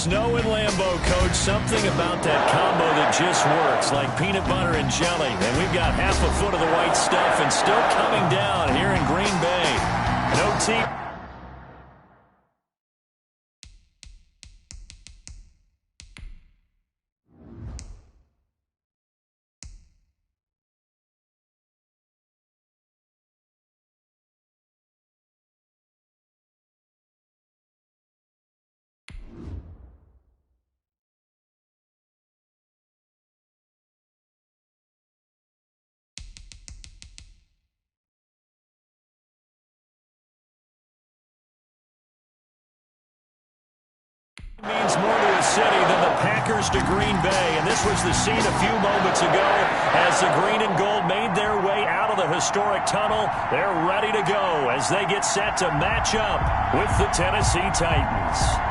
snow in Lambeau, Coach. Something about that combo that just works, like peanut butter and jelly. And we've got half a foot of the white stuff and still coming down here in Green Bay. No team. Means more to a city than the Packers to Green Bay, and this was the scene a few moments ago as the green and gold made their way out of the historic tunnel. They're ready to go as they get set to match up with the Tennessee Titans.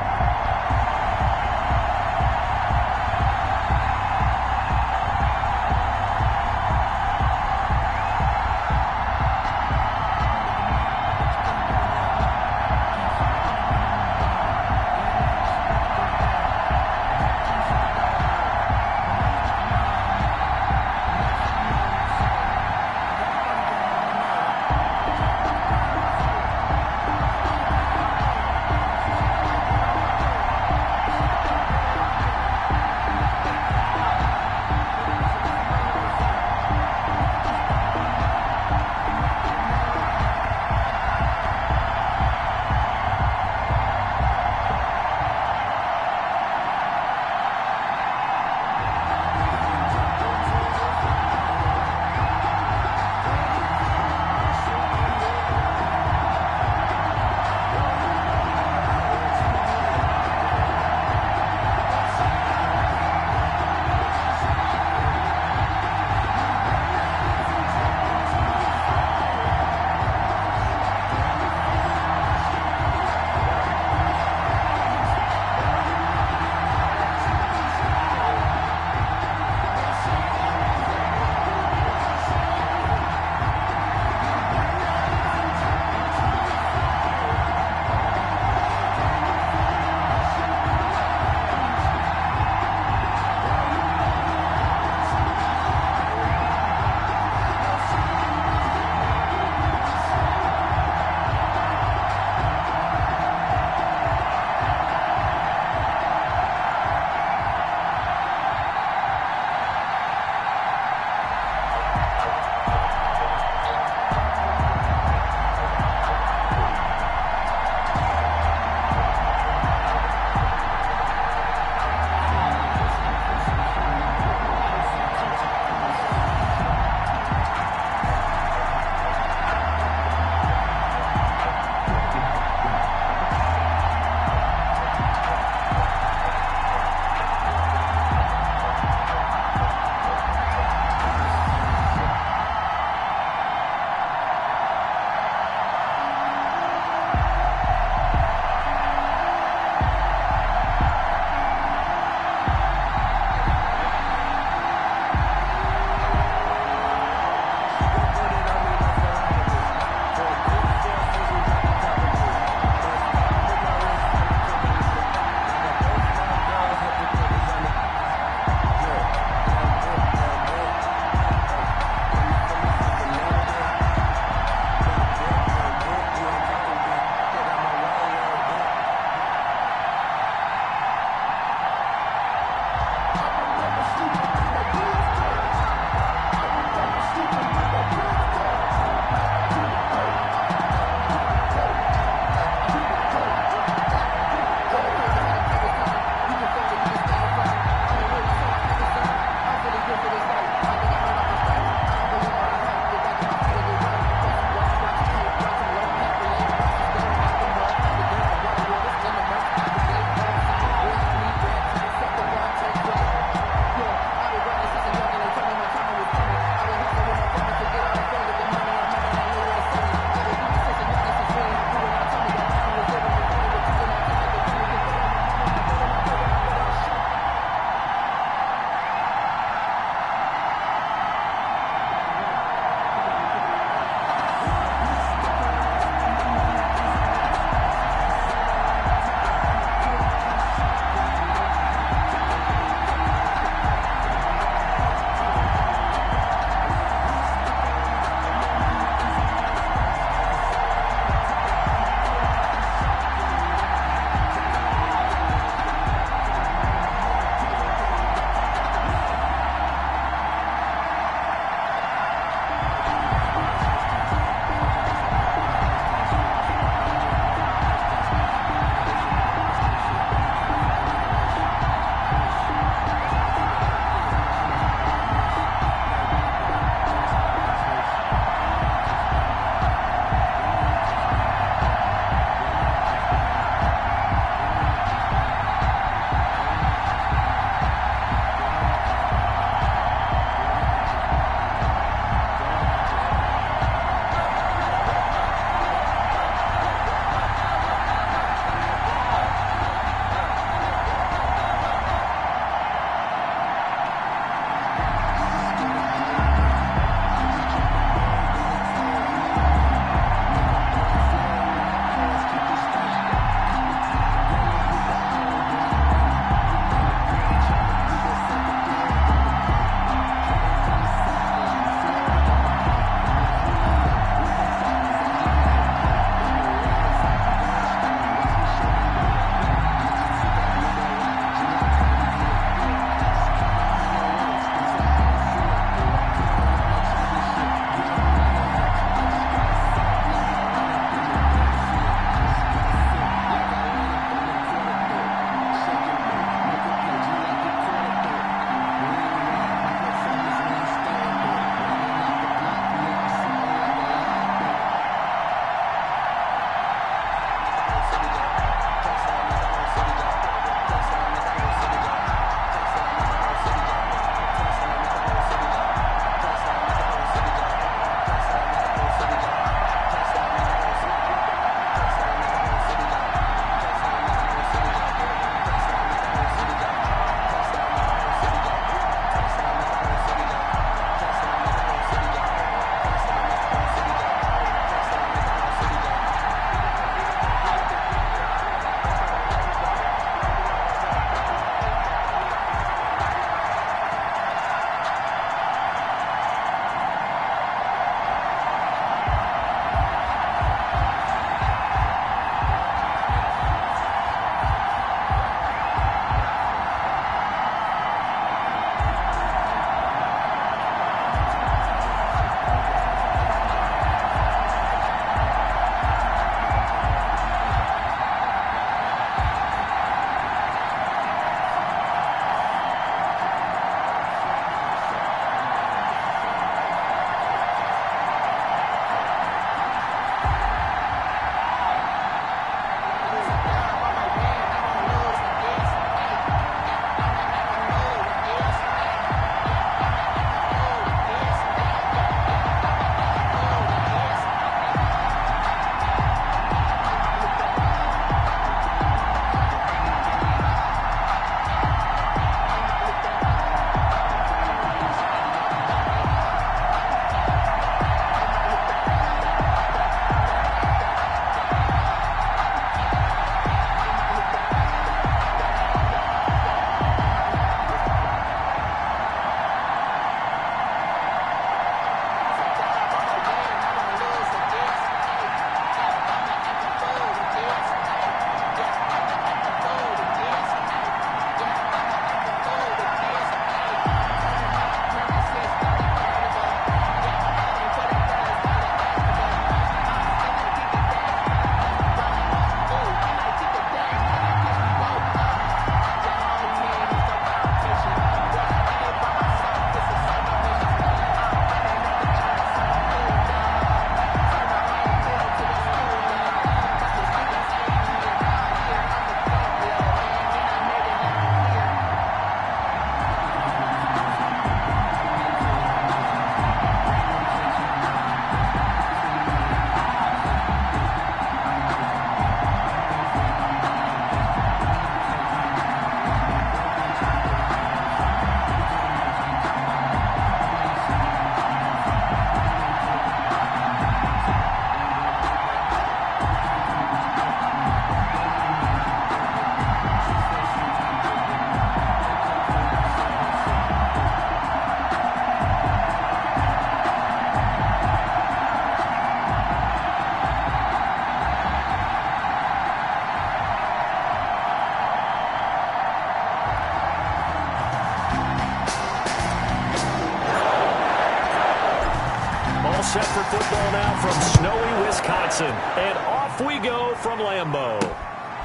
football now from snowy Wisconsin. And off we go from Lambeau.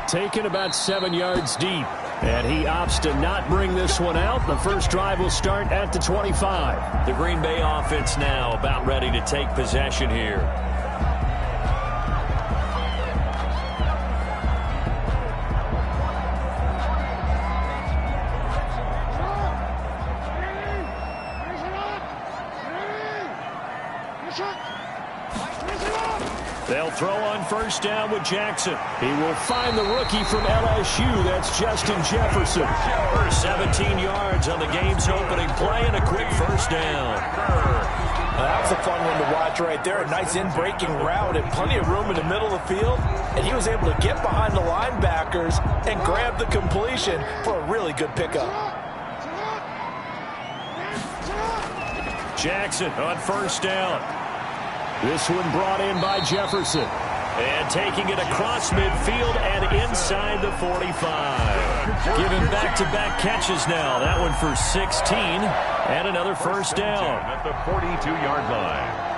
Taken about 7 yards deep. And he opts to not bring this one out. The first drive will start at the 25. The Green Bay offense now about ready to take possession here. They'll throw on first down with Jackson. He will find the rookie from LSU. That's Justin Jefferson. 17 yards on the game's opening play and a quick first down. That was a fun one to watch right there. A nice in-breaking route and plenty of room in the middle of the field. And he was able to get behind the linebackers and grab the completion for a really good pickup. Jackson on first down. This one brought in by Jefferson. And taking it across midfield and inside the 45. Giving back-to-back catches now. That one for 16 and another first down. At the 42-yard line.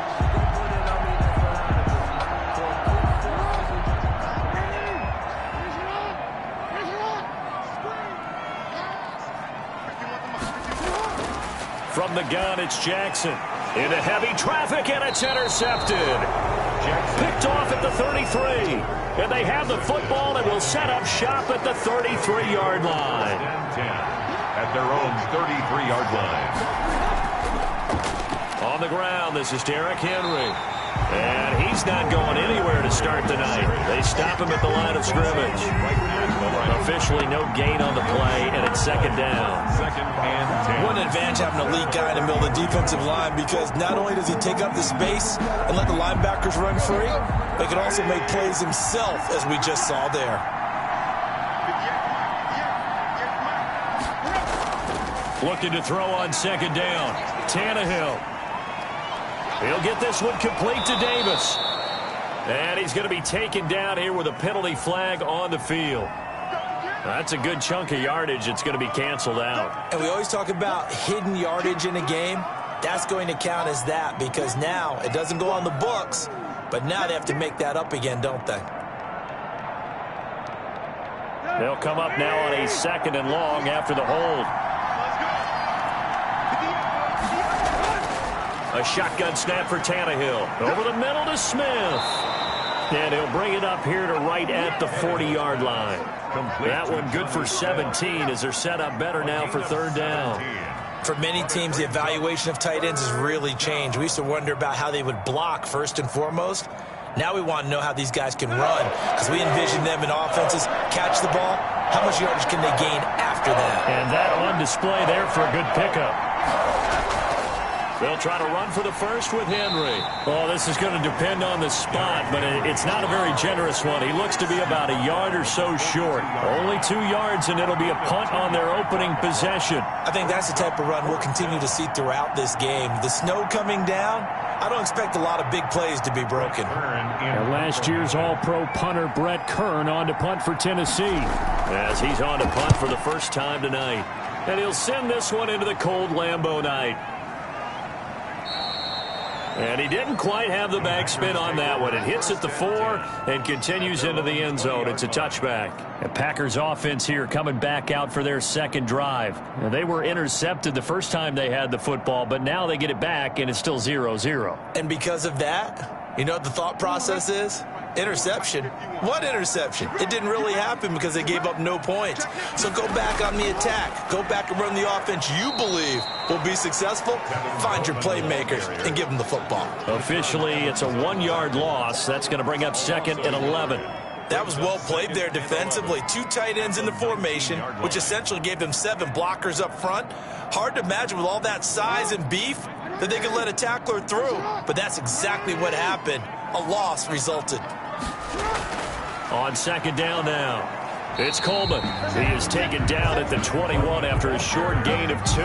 From the gun, it's Jackson. Into heavy traffic, and it's intercepted. Picked off at the 33. And they have the football and will set up shop at the 33-yard line. 10 at their own 33-yard line. On the ground, this is Derrick Henry. And he's not going anywhere to start the night. They stop him at the line of scrimmage. Officially no gain on the play, and it's second down. Second and 10. What an advantage having an elite guy in the middle of the defensive line, because not only does he take up the space and let the linebackers run free, but he can also make plays himself, as we just saw there. Looking to throw on second down. Tannehill. He'll get this one complete to Davis. And he's going to be taken down here with a penalty flag on the field. That's a good chunk of yardage. It's going to be canceled out. And we always talk about hidden yardage in a game. That's going to count as that, because now it doesn't go on the books, but now they have to make that up again, don't they? They'll come up now on a second and long after the hold. A shotgun snap for Tannehill. Over the middle to Smith. And he'll bring it up here to right at the 40-yard line. That one good for 17 as they're set up better now for third down. For many teams, the evaluation of tight ends has really changed. We used to wonder about how they would block first and foremost. Now we want to know how these guys can run, because we envision them in offenses catch the ball. How much yardage can they gain after that? And that on display there for a good pickup. They'll try to run for the first with Henry. Oh, this is going to depend on the spot, but it's not a very generous one. He looks to be about a yard or so short. Only 2 yards, and it'll be a punt on their opening possession. I think that's the type of run we'll continue to see throughout this game. The snow coming down, I don't expect a lot of big plays to be broken. And last year's All-Pro punter Brett Kern on to punt for Tennessee, as he's on to punt for the first time tonight. And he'll send this one into the cold Lambeau night. And he didn't quite have the backspin on that one. It hits at the 4 and continues into the end zone. It's a touchback. The Packers offense here coming back out for their second drive. And they were intercepted the first time they had the football, but now they get it back and it's still 0-0. And because of that, you know what the thought process is? Interception. What interception? It didn't really happen because they gave up no points. So go back on the attack. Go back and run the offense you believe will be successful. Find your playmakers and give them the football. Officially, it's a 1-yard loss. That's going to bring up second and 11. That was well played there defensively. 2 tight ends in the formation, which essentially gave them 7 blockers up front. Hard to imagine with all that size and beef that they could let a tackler through. But that's exactly what happened. A loss resulted. On second down now, it's Coleman. He is taken down at the 21 after a short gain of 2.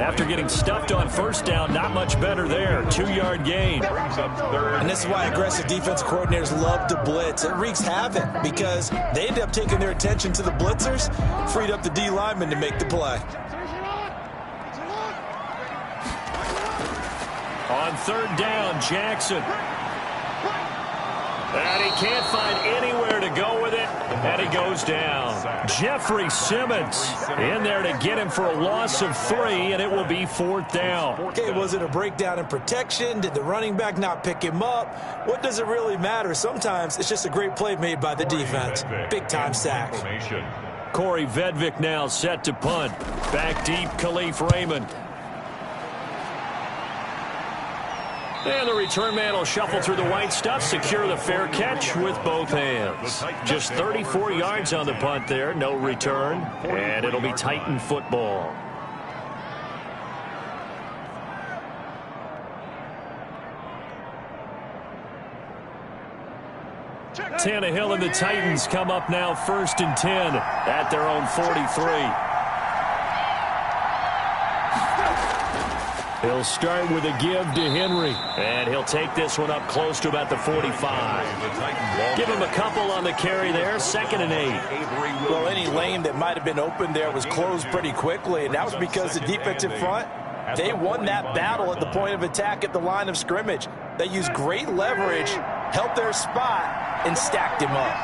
After getting stuffed on first down, not much better there. 2-yard gain. And this is why aggressive defensive coordinators love to blitz. It wreaks havoc because they end up taking their attention to the blitzers, freed up the D lineman to make the play. On on third down, Jackson. And he can't find anywhere to go with it, and he goes down. Jeffrey Simmons in there to get him for a loss of 3, and it will be fourth down. Okay, was it a breakdown in protection? Did the running back not pick him up? What does it really matter? Sometimes it's just a great play made by the defense. Big-time sack. Corey Vedvik now set to punt. Back deep, Khalif Raymond. And the return man will shuffle through the white stuff, secure the fair catch with both hands. Just 34 yards on the punt there, no return, and it'll be Titan football. Tannehill and the Titans come up now 1st and 10 at their own 43. He'll start with a give to Henry, and he'll take this one up close to about the 45. Give him a couple on the carry there, 2nd and 8. Well, any lane that might have been open there was closed pretty quickly, and that was because the defensive front, they won that battle at the point of attack at the line of scrimmage. They used great leverage, held their spot, and stacked him up.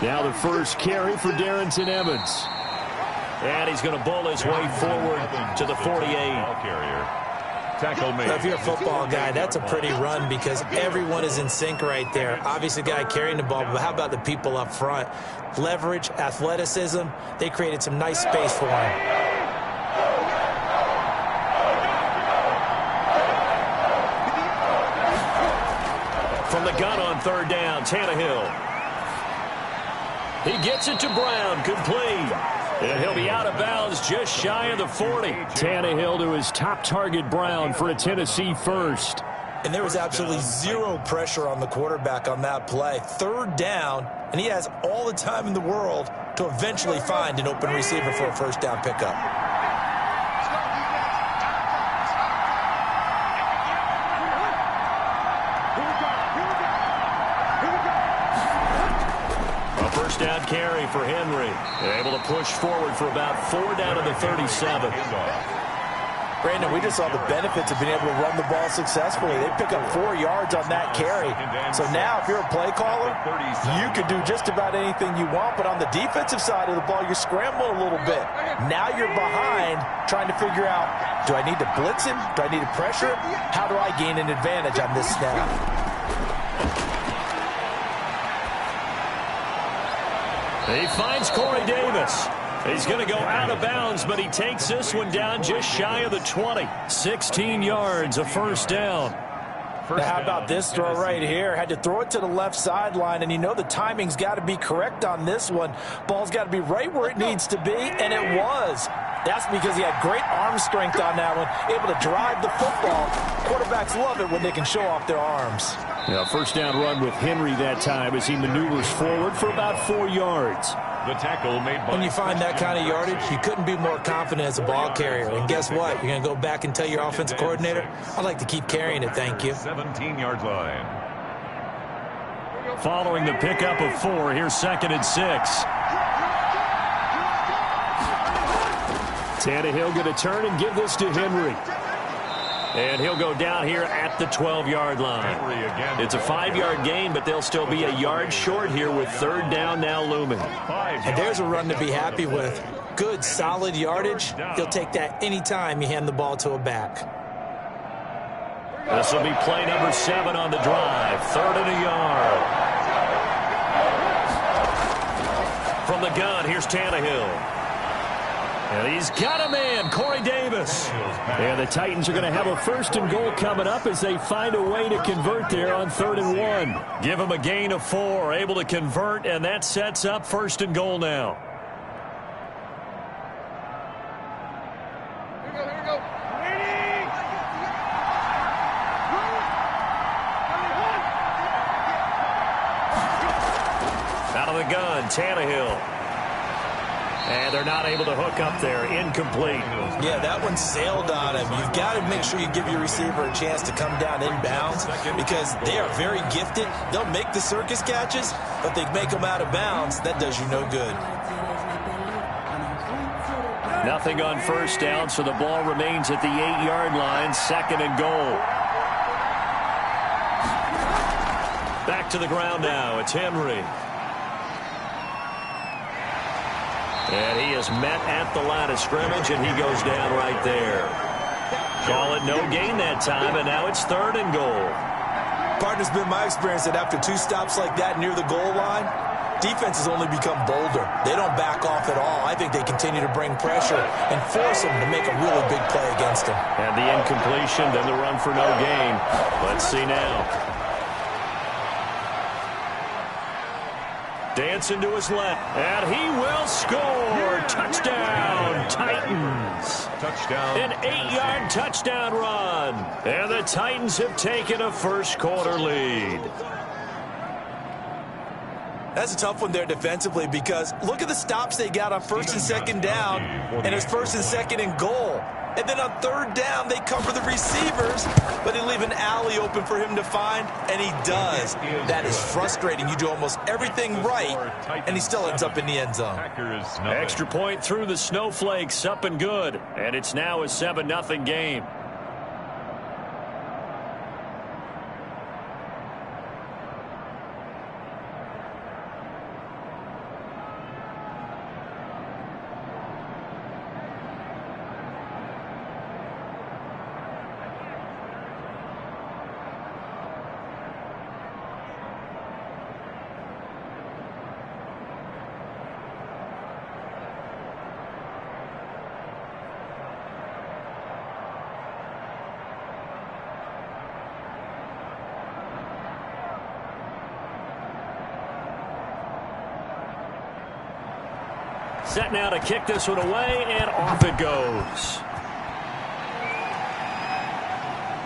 Now the first carry for Darrington Evans. And he's going to bowl his way forward to the 48. Now, if you're a football guy, that's a pretty run because everyone is in sync right there. Obviously, the guy carrying the ball, but how about the people up front? Leverage, athleticism, they created some nice space for him. From the gun on third down, Tannehill. He gets it to Brown, complete. And he'll be out of bounds just shy of the 40. Tannehill to his top target, Brown, for a Tennessee first. And there was absolutely zero pressure on the quarterback on that play. Third down, and he has all the time in the world to eventually find an open receiver for a first down pickup. Down carry for Henry. Able to push forward for about 4 down to the 37. Brandon, we just saw the benefits of being able to run the ball successfully. They pick up 4 yards on that carry. So now if you're a play caller, you can do just about anything you want. But on the defensive side of the ball, you're scrambling a little bit. Now you're behind trying to figure out, do I need to blitz him? Do I need to pressure him? How do I gain an advantage on this snap? He finds Corey Davis. He's going to go out of bounds, but he takes this one down just shy of the 20. 16 yards, a first down. Now, how about this throw right here? Had to throw it to the left sideline, and you know the timing's got to be correct on this one. Ball's got to be right where it needs to be, and it was. That's because he had great arm strength on that one, able to drive the football. Quarterbacks love it when they can show off their arms. Yeah, first down run with Henry that time as he maneuvers forward for about 4 yards. The tackle made by... When you find that kind of yardage, you couldn't be more confident as a ball carrier. And guess what? You're going to go back and tell your offensive coordinator, I'd like to keep carrying it, thank you. 17-yard line. Following the pickup of 4, here's 2nd and 6. Tannehill going to turn and give this to Henry. And he'll go down here at the 12-yard line. It's a 5-yard gain, but they'll still be a yard short here with third down now looming. And there's a run to be happy with. Good, solid yardage. He'll take that anytime you hand the ball to a back. This will be play number 7 on the drive. 3rd and a yard. From the gun, here's Tannehill. And he's got a man, Corey Davis. And the Titans are going to have a 1st and goal coming up as they find a way to convert there on 3rd and 1. Give them a gain of 4, able to convert, and that sets up 1st and goal now. Here we go. Out of the gun, Tannehill. And they're not able to hook up there. Incomplete. Yeah, that one sailed on him. You've got to make sure you give your receiver a chance to come down inbounds because they are very gifted. They'll make the circus catches, but they make them out of bounds. That does you no good. Nothing on first down, so the ball remains at the 8-yard line, 2nd and goal. Back to the ground now. It's Henry. And he is met at the line of scrimmage, and he goes down right there. Call it no gain that time, and now it's 3rd and goal. Partner, it's been my experience that after 2 stops like that near the goal line, defenses only become bolder. They don't back off at all. I think they continue to bring pressure and force them to make a really big play against them. And the incompletion, then the run for no gain. Let's see now. Dancing to his left, and he will score. Touchdown, Titans. Touchdown. An 8-yard touchdown run. And the Titans have taken a first-quarter lead. That's a tough one there defensively because look at the stops they got on 1st and 2nd down, and it's 1st and 2nd and goal. And then on 3rd down, they cover the receivers, but they leave an alley open for him to find, and he does. That is frustrating. You do almost everything right, and he still ends up in the end zone. Extra point through the snowflakes, up and good. And it's now a 7-0 game. Set now to kick this one away, and off it goes.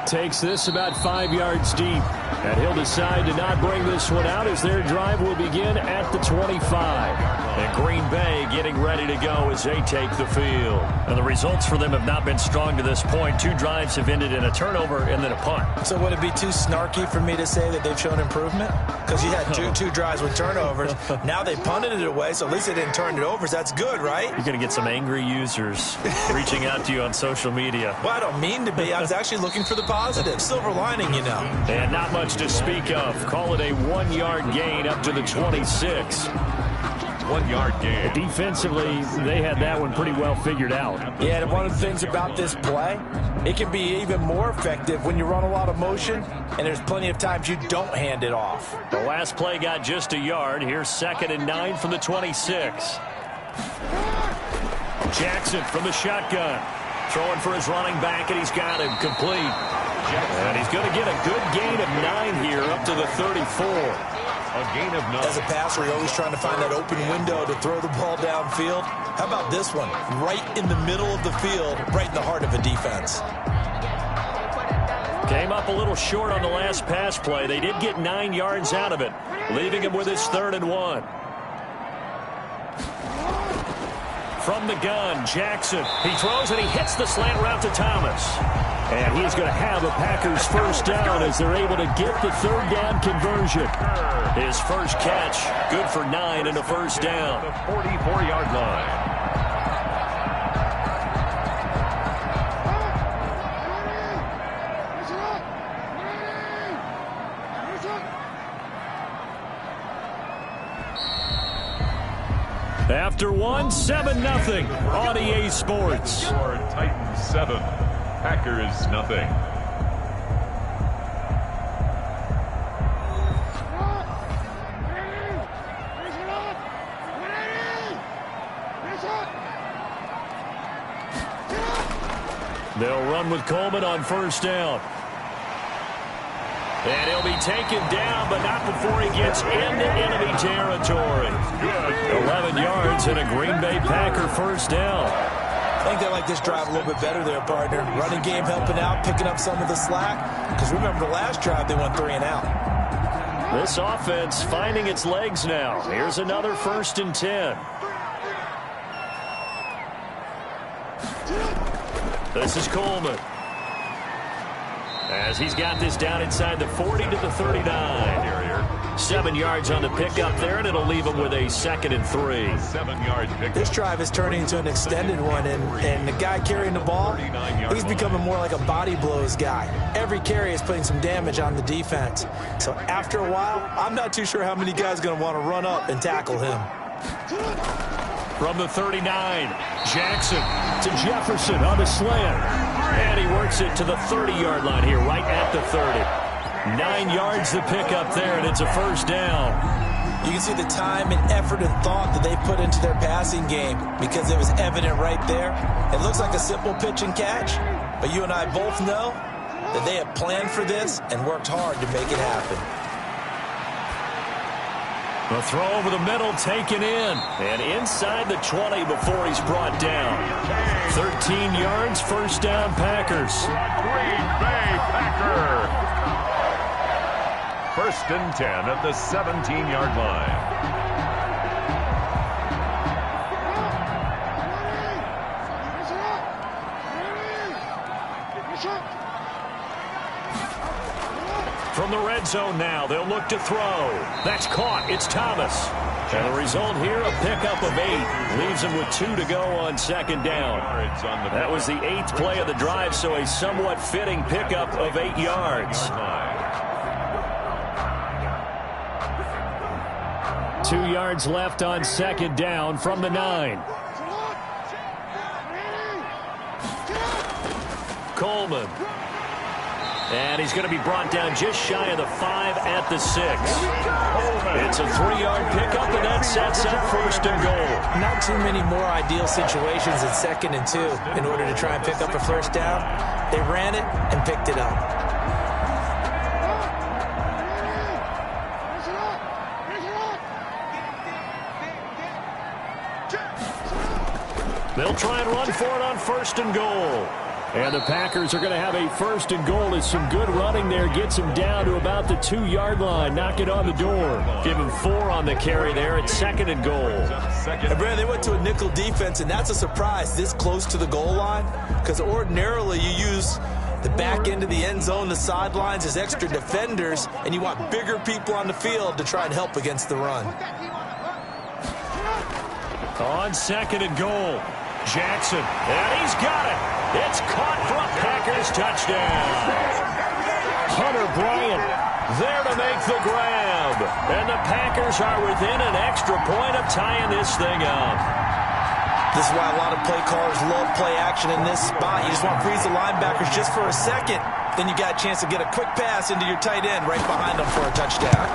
Takes this about 5 yards deep. And he'll decide to not bring this one out as their drive will begin at the 25. And Green Bay getting ready to go as they take the field. And the results for them have not been strong to this point. 2 drives have ended in a turnover and then a punt. So would it be too snarky for me to say that they've shown improvement? Because you had two drives with turnovers. Now they punted it away, so at least they didn't turn it over. So that's good, right? You're going to get some angry users reaching out to you on social media. Well, I don't mean to be. I was actually looking for the positive. Silver lining, you know. And not much to speak of. Call it a 1-yard gain up to the 26. 1-yard gain. Defensively, they had that one pretty well figured out. Yeah, and one of the things about this play, it can be even more effective when you run a lot of motion, and there's plenty of times you don't hand it off. The last play got just a yard. Here's 2nd and 9 from the 26. Jackson from the shotgun. Throwing for his running back, and he's got him complete. And he's going to get a good gain of 9 here up to the 34. A gain of 9. As a passer, you're always trying to find that open window to throw the ball downfield. How about this one? Right in the middle of the field, right in the heart of a defense. Came up a little short on the last pass play. They did get 9 yards out of it, leaving him with his 3rd and 1. From the gun, Jackson. He throws and he hits the slant route to Thomas. And he's going to have a Packers first down as they're able to get the 3rd down conversion. His first catch, good for 9 and a first down. The 44-yard line. After 7-0 on EA Sports. Titans 7, Packers nothing. They'll run with Coleman on first down. And he'll be taken down, but not before he gets into enemy territory. 11 yards and a Green Bay Packer first down. I think they like this drive a little bit better there, partner. Running game helping out, picking up some of the slack. Because remember the last drive, they went 3 and out. This offense finding its legs now. Here's another 1st and 10. This is Coleman. as he's got this down inside the 40 to the 39. 7 yards on the pickup there, and it'll leave him with a 2nd and 3. 7-yard pickup. This drive is turning into an extended one, and the guy carrying the ball, he's becoming more like a body blows guy. Every carry is putting some damage on the defense. So after a while, I'm not too sure how many guys are going to want to run up and tackle him. From the 39, Jackson to Jefferson on the slant. And he works it to the 30-yard line here, right at the 30. 9 yards to pick up there, and it's a 1st down. You can see the time and effort and thought that they put into their passing game because it was evident right there. It looks like a simple pitch and catch, but you and I both know that they have planned for this and worked hard to make it happen. The throw over the middle taken in, and inside the 20 before he's brought down. 13 yards, 1st down, Packers. Green Bay Packer. 1st and 10 at the 17-yard line. From the red zone now, they'll look to throw. That's caught. It's Thomas. And the result here, a pickup of 8. Leaves him with 2 to go on 2nd down. That was the 8th play of the drive, so a somewhat fitting pickup of 8 yards. 2 yards left on 2nd down from the 9. Coleman. And he's going to be brought down just shy of the 5 at the 6. It's a 3-yard pickup, and that sets up 1st and goal. Not too many more ideal situations at 2nd and 2 in order to try and pick up a 1st down. They ran it and picked it up. They'll try and run for it on 1st and goal. And the Packers are going to have a 1st and goal as some good running there gets him down to about the 2-yard line. Knock it on the door. Give him 4 on the carry there at 2nd and goal. And Brad, they went to a nickel defense, and that's a surprise this close to the goal line, because ordinarily you use the back end of the end zone, the sidelines as extra defenders, and you want bigger people on the field to try and help against the run. On 2nd and goal, Jackson, and he's got it. It's caught for a Packers touchdown. Hunter Bryant there to make the grab. And the Packers are within an extra point of tying this thing up. This is why a lot of play callers love play action in this spot. You just want to freeze the linebackers just for a second. Then you got a chance to get a quick pass into your tight end right behind them for a touchdown.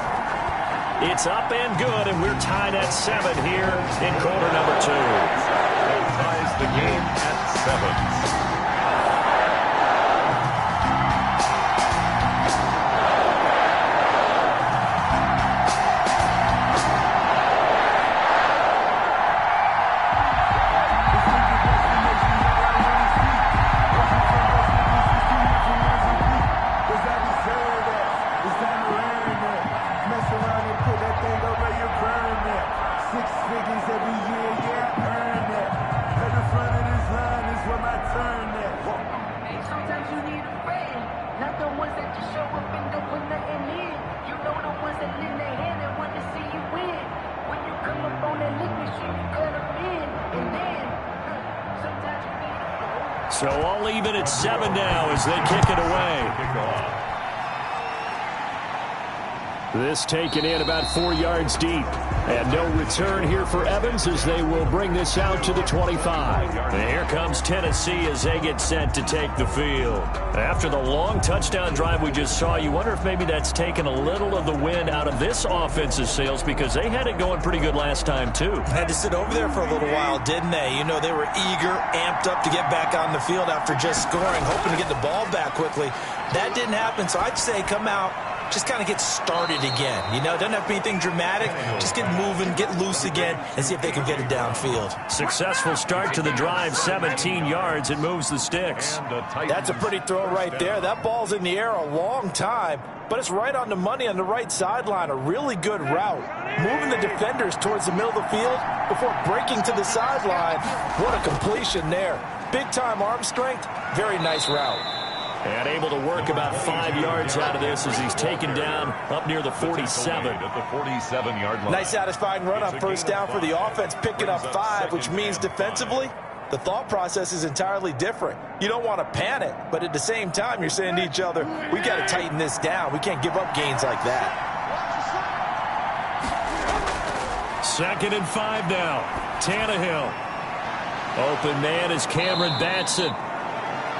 It's up and good, and we're tied at 7 here in quarter number 2. That ties the game at 7. So all even at 7 now as they kick it away. This taken in about 4 yards deep. And no return here for Evans as they will bring this out to the 25. And here comes Tennessee as they get set to take the field. After the long touchdown drive we just saw, you wonder if maybe that's taken a little of the wind out of this offensive sails, because they had it going pretty good last time too. Had to sit over there for a little while, didn't they? You know, they were eager, amped up to get back on the field after just scoring, hoping to get the ball back quickly. That didn't happen, so I'd say come out, just kind of get started again. You know, it doesn't have to be anything dramatic. Just get moving, get loose again, and see if they can get it downfield. Successful start to the drive, 17 yards. It moves the sticks. That's a pretty throw right there. That ball's in the air a long time, but it's right on the money on the right sideline. A really good route. Moving the defenders towards the middle of the field before breaking to the sideline. What a completion there. Big-time arm strength. Very nice route. And able to work about 5 yards out of this as he's taken down up near the 47. At the 47-yard line. Nice satisfying run on first down for the offense, picking up 5, which means defensively, the thought process is entirely different. You don't want to panic, but at the same time, you're saying to each other, we got to tighten this down. We can't give up gains like that. 2nd and 5 now. Tannehill. Open man is Cameron Batson.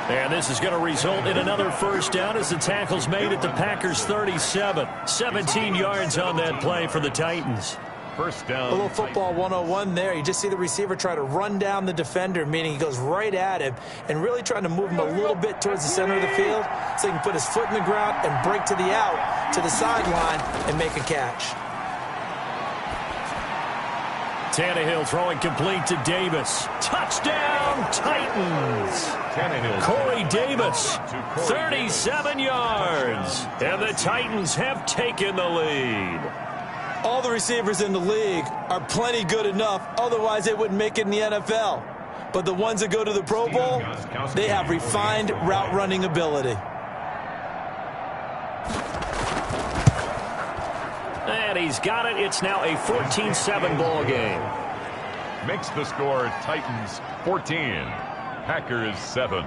And this is going to result in another first down as the tackle's made at the Packers' 37. 17 yards on that play for the Titans. First down. A little football 101 there. You just see the receiver try to run down the defender, meaning he goes right at him and really trying to move him a little bit towards the center of the field so he can put his foot in the ground and break to the out, to the sideline, and make a catch. Tannehill throwing complete to Davis. Touchdown, Titans. Tannehill. Corey Davis, 37 yards. And the Titans have taken the lead. All the receivers in the league are plenty good enough, otherwise they wouldn't make it in the NFL. But the ones that go to the Pro Bowl, they have refined route running ability. And he's got it. It's now a 14-7 ball game. Makes the score Titans 14, Packers 7.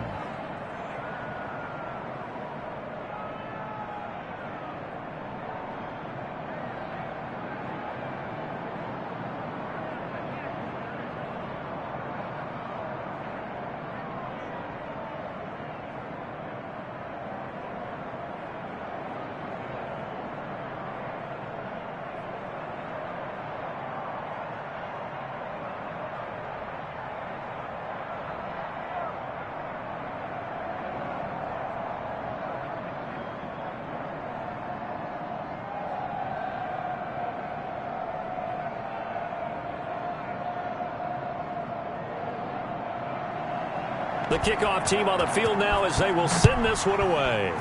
The kickoff team on the field now as they will send this one away.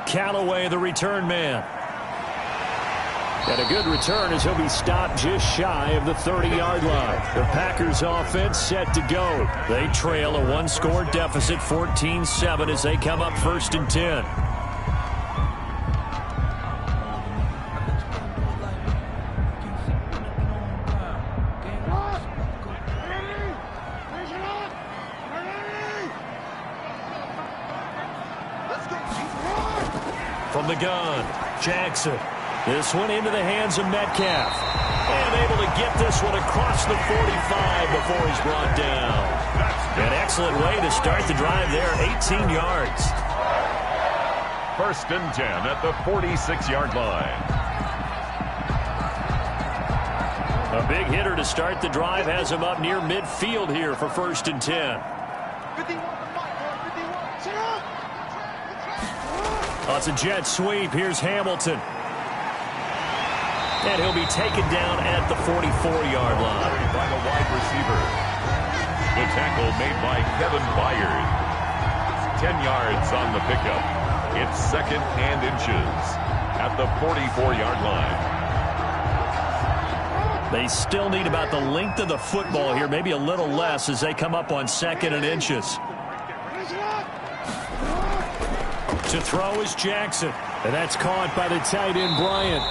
Callaway, the return man. And a good return as he'll be stopped just shy of the 30-yard line. The Packers offense set to go. They trail a one-score deficit, 14-7, as they come up 1st and 10. From the gun, Jackson. This one into the hands of Metcalf. And able to get this one across the 45 before he's brought down. An excellent way to start the drive there, 18 yards. 1st and 10 at the 46-yard line. A big hitter to start the drive has him up near midfield here for 1st and 10. Oh, it's a jet sweep. Here's Hamilton. And he'll be taken down at the 44-yard line. By the wide receiver. The tackle made by Kevin Byard. 10 yards on the pickup. It's 2nd and inches at the 44-yard line. They still need about the length of the football here, maybe a little less as they come up on 2nd and inches. To throw is Jackson. And that's caught by the tight end, Bryant.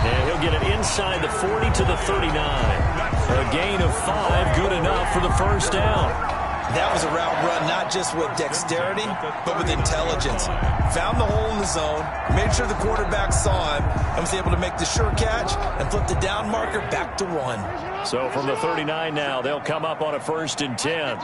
And he'll get it inside the 40 to the 39. A gain of 5, good enough for the first down. That was a route run not just with dexterity, but with intelligence. Found the hole in the zone, made sure the quarterback saw him, and was able to make the sure catch and flip the down marker back to 1. So from the 39 now, they'll come up on a 1st and 10.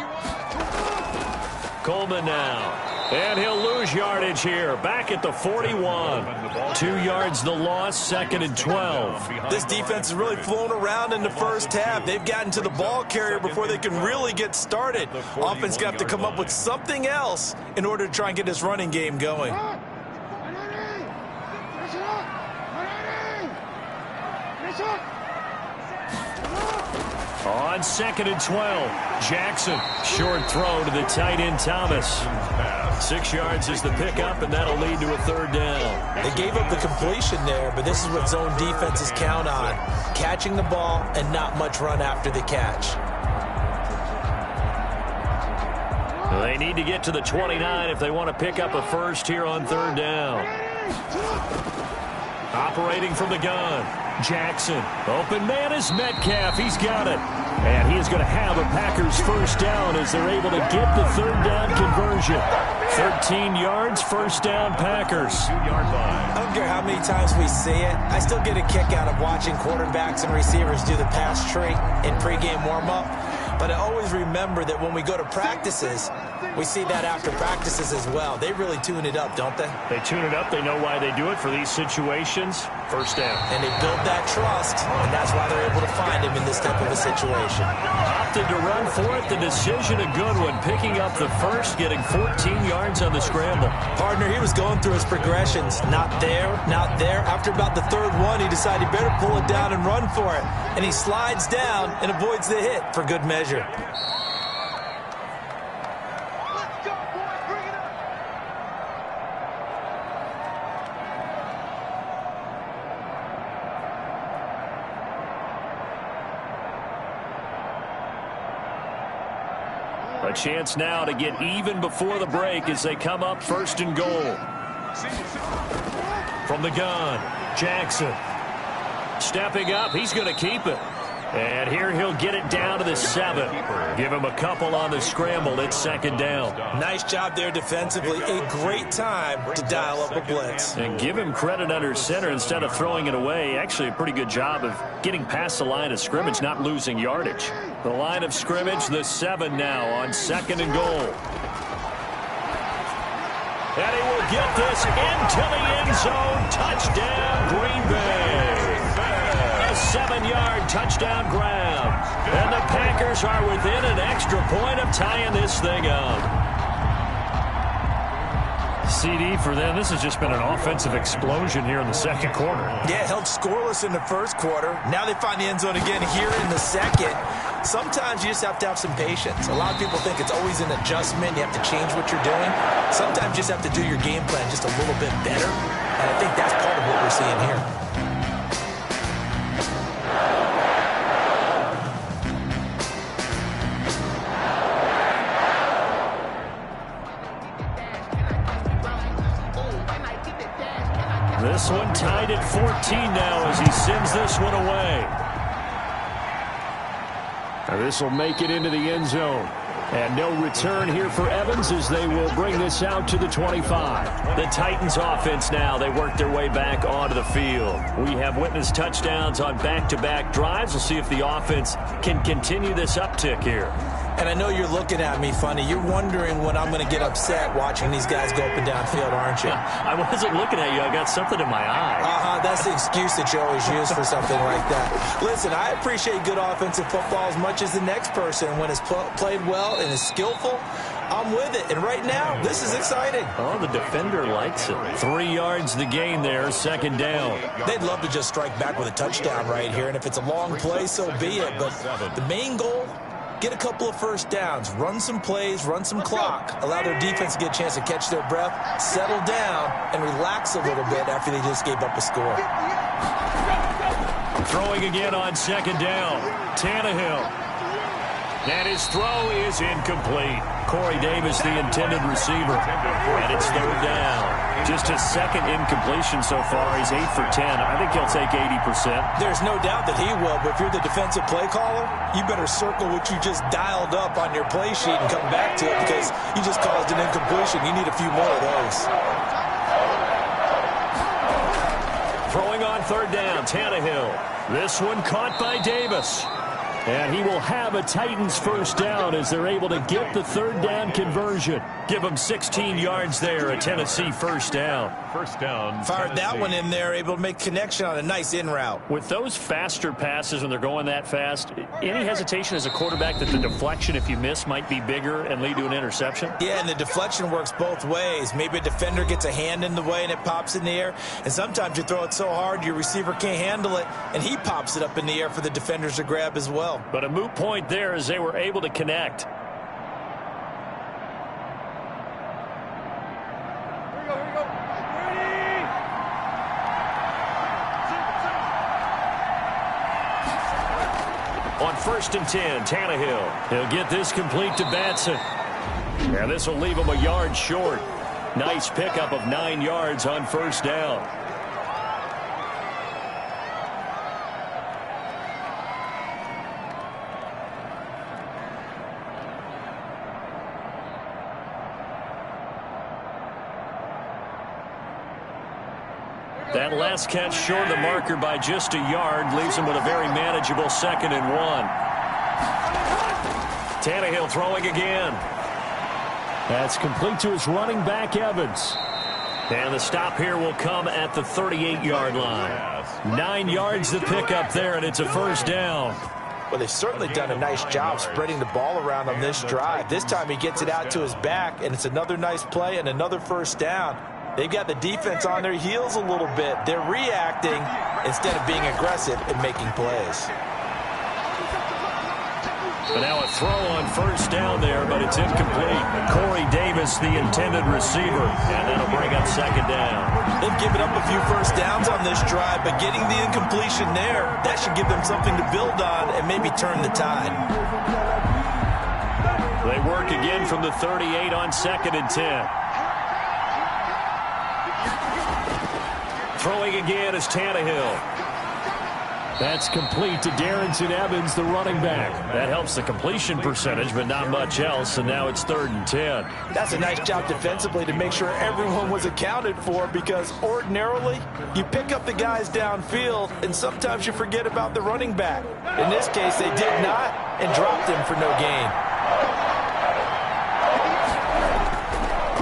Coleman now. And he'll lose yardage here. Back at the 41. 2 yards the loss, 2nd and 12. This defense has really flown around in the first half. They've gotten to the ball carrier before they can really get started. Offense going to have to come up with something else in order to try and get this running game going. On 2nd and 12, Jackson. Short throw to the tight end, Thomas. 6 yards is the pickup, and that'll lead to a 3rd down. They gave up the completion there, but this is what zone defenses count on. Catching the ball and not much run after the catch. They need to get to the 29 if they want to pick up a first here on third down. Operating from the gun, Jackson. Open man is Metcalf. He's got it. And he is going to have a Packers first down as they're able to get the third down conversion. 13 yards, first down Packers. 2-yard line. I don't care how many times we see it. I still get a kick out of watching quarterbacks and receivers do the pass tree in pregame warm-up. But I always remember that when we go to practices, we see that after practices as well. They really tune it up, don't they? They tune it up. They know why they do it for these situations. First down. And they build that trust, and that's why they're able to find him in this type of a situation. Opted to run for it. The decision, a good one. Picking up the first, getting 14 yards on the scramble. Partner, he was going through his progressions. Not there, not there. After about the third one, he decided he better pull it down and run for it. And he slides down and avoids the hit for good measure. A chance now to get even before the break as they come up first and goal. From the gun, Jackson. Stepping up, he's going to keep it. And here he'll get it down to the 7. Give him a couple on the scramble. It's second down. Nice job there defensively. A great time to dial up a blitz. And give him credit under center instead of throwing it away. Actually a pretty good job of getting past the line of scrimmage, not losing yardage. The line of scrimmage, the 7 now on second and goal. And he will get this into the end zone. Touchdown, Green Bay. A 7-yard touchdown grab. And the Packers are within an extra point of tying this thing up. CD for them, this has just been an offensive explosion here in the second quarter. Yeah, held scoreless in the first quarter. Now they find the end zone again here in the second. Sometimes you just have to have some patience. A lot of people think it's always an adjustment. You have to change what you're doing. Sometimes you just have to do your game plan just a little bit better. And I think that's part of what we're seeing here. This one tied at 14 now as he sends this one away. Now this will make it into the end zone. And no return here for Evans as they will bring this out to the 25. The Titans offense now, they work their way back onto the field. We have witnessed touchdowns on back-to-back drives. We'll see if the offense can continue this uptick here. And I know you're looking at me funny. You're wondering when I'm going to get upset watching these guys go up and down field, aren't you? I wasn't looking at you. I got something in my eye. That's the excuse that you always use for something like that. Listen, I appreciate good offensive football as much as the next person. When it's played well and is skillful, I'm with it. And right now, this is exciting. Oh, the defender likes it. 3 yards the gain there, second down. They'd love to just strike back with a touchdown right here. And if it's a long play, so be it. But the main goal, get a couple of first downs, run some plays, run some clock, allow their defense to get a chance to catch their breath, settle down, and relax a little bit after they just gave up a score. Throwing again on second down. Tannehill. And his throw is incomplete. Corey Davis, the intended receiver. And it's third down. Just his second incompletion so far. He's 8 for 10. I think he'll take 80%. There's no doubt that he will, but if you're the defensive play caller, you better circle what you just dialed up on your play sheet and come back to it because you just caused an incompletion. You need a few more of those. Throwing on third down, Tannehill. This one caught by Davis. And he will have a Titans first down as they're able to get the third down conversion. Give them 16 yards there, a Tennessee first down. First down. Fired that one in there, able to make connection on a nice in route. With those faster passes when they're going that fast, any hesitation as a quarterback that the deflection, if you miss, might be bigger and lead to an interception? Yeah, and the deflection works both ways. Maybe a defender gets a hand in the way and it pops in the air. And sometimes you throw it so hard your receiver can't handle it, and he pops it up in the air for the defenders to grab as well. But a moot point there as they were able to connect. On 1st and 10, Tannehill. He'll get this complete to Batson. And this will leave him a yard short. Nice pickup of 9 yards on first down. That last catch short of the marker by just a yard leaves him with a very manageable 2nd and 1. Tannehill throwing again. That's complete to his running back, Evans. And the stop here will come at the 38-yard line. 9 yards to pick up there, and it's a first down. Well, they've certainly done a nice job spreading the ball around on this drive. This time he gets it out to his back, and it's another nice play and another first down. They've got the defense on their heels a little bit. They're reacting instead of being aggressive and making plays. But now a throw on first down there, but it's incomplete. Corey Davis, the intended receiver, and that'll bring up 2nd down. They've given up a few first downs on this drive, but getting the incompletion there, that should give them something to build on and maybe turn the tide. They work again from the 38 on 2nd and 10. Throwing again is Tannehill. That's complete to Darrington Evans, the running back. That helps the completion percentage, but not much else, and now it's 3rd and 10. That's a nice job defensively to make sure everyone was accounted for, because ordinarily you pick up the guys downfield, and sometimes you forget about the running back. In this case, they did not and dropped him for no gain.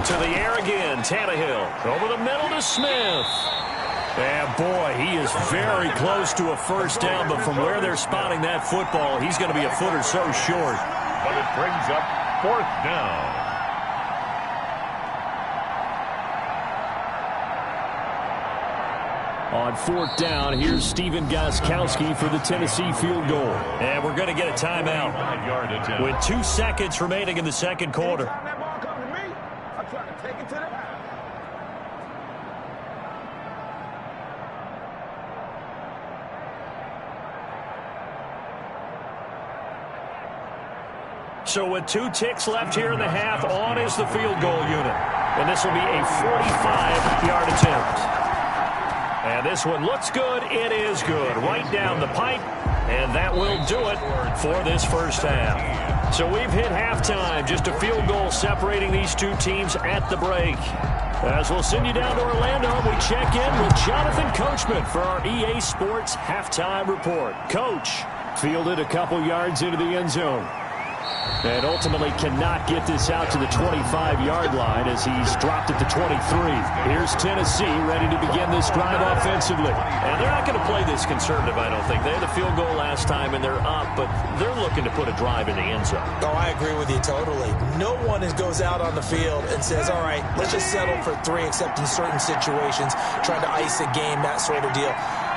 To the air again, Tannehill. Over the middle to Smith. And boy, he is very close to a first down, but from where they're spotting that football, he's going to be a foot or so short. But it brings up 4th down. On 4th down, here's Steven Gostkowski for the Tennessee field goal. And we're going to get a timeout with 2 seconds remaining in the 2nd quarter. So with 2 ticks left here in the half, on is the field goal unit. And this will be a 45-yard attempt. And this one looks good. It is good. Right down the pipe. And that will do it for this first half. So we've hit halftime. Just a field goal separating these 2 teams at the break. As we'll send you down to Orlando, we check in with Jonathan Coachman for our EA Sports Halftime Report. Coach fielded a couple yards into the end zone. And ultimately cannot get this out to the 25-yard line as he's dropped at the 23. Here's Tennessee ready to begin this drive offensively. And they're not going to play this conservative, I don't think. They had a field goal last time and they're up, but they're looking to put a drive in the end zone. Oh, I agree with you totally. No one goes out on the field and says, all right, let's just settle for 3, except in certain situations, trying to ice a game, that sort of deal.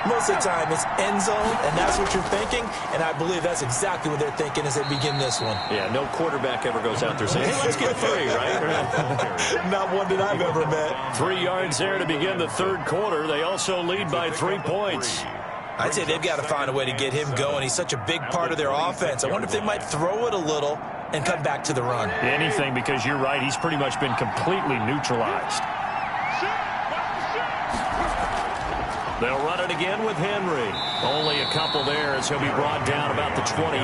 Most of the time, it's end zone, and that's what you're thinking, and I believe that's exactly what they're thinking as they begin this one. Yeah, no quarterback ever goes out there saying, hey, let's get 3, right? Not one that I've ever met. 3 yards there to begin the 3rd quarter. They also lead by 3 points. I'd say they've got to find a way to get him going. He's such a big part of their offense. I wonder if they might throw it a little and come back to the run. Anything, because you're right, he's pretty much been completely neutralized. They'll run it again with Henry. Only a couple there as he'll be brought down about the 28.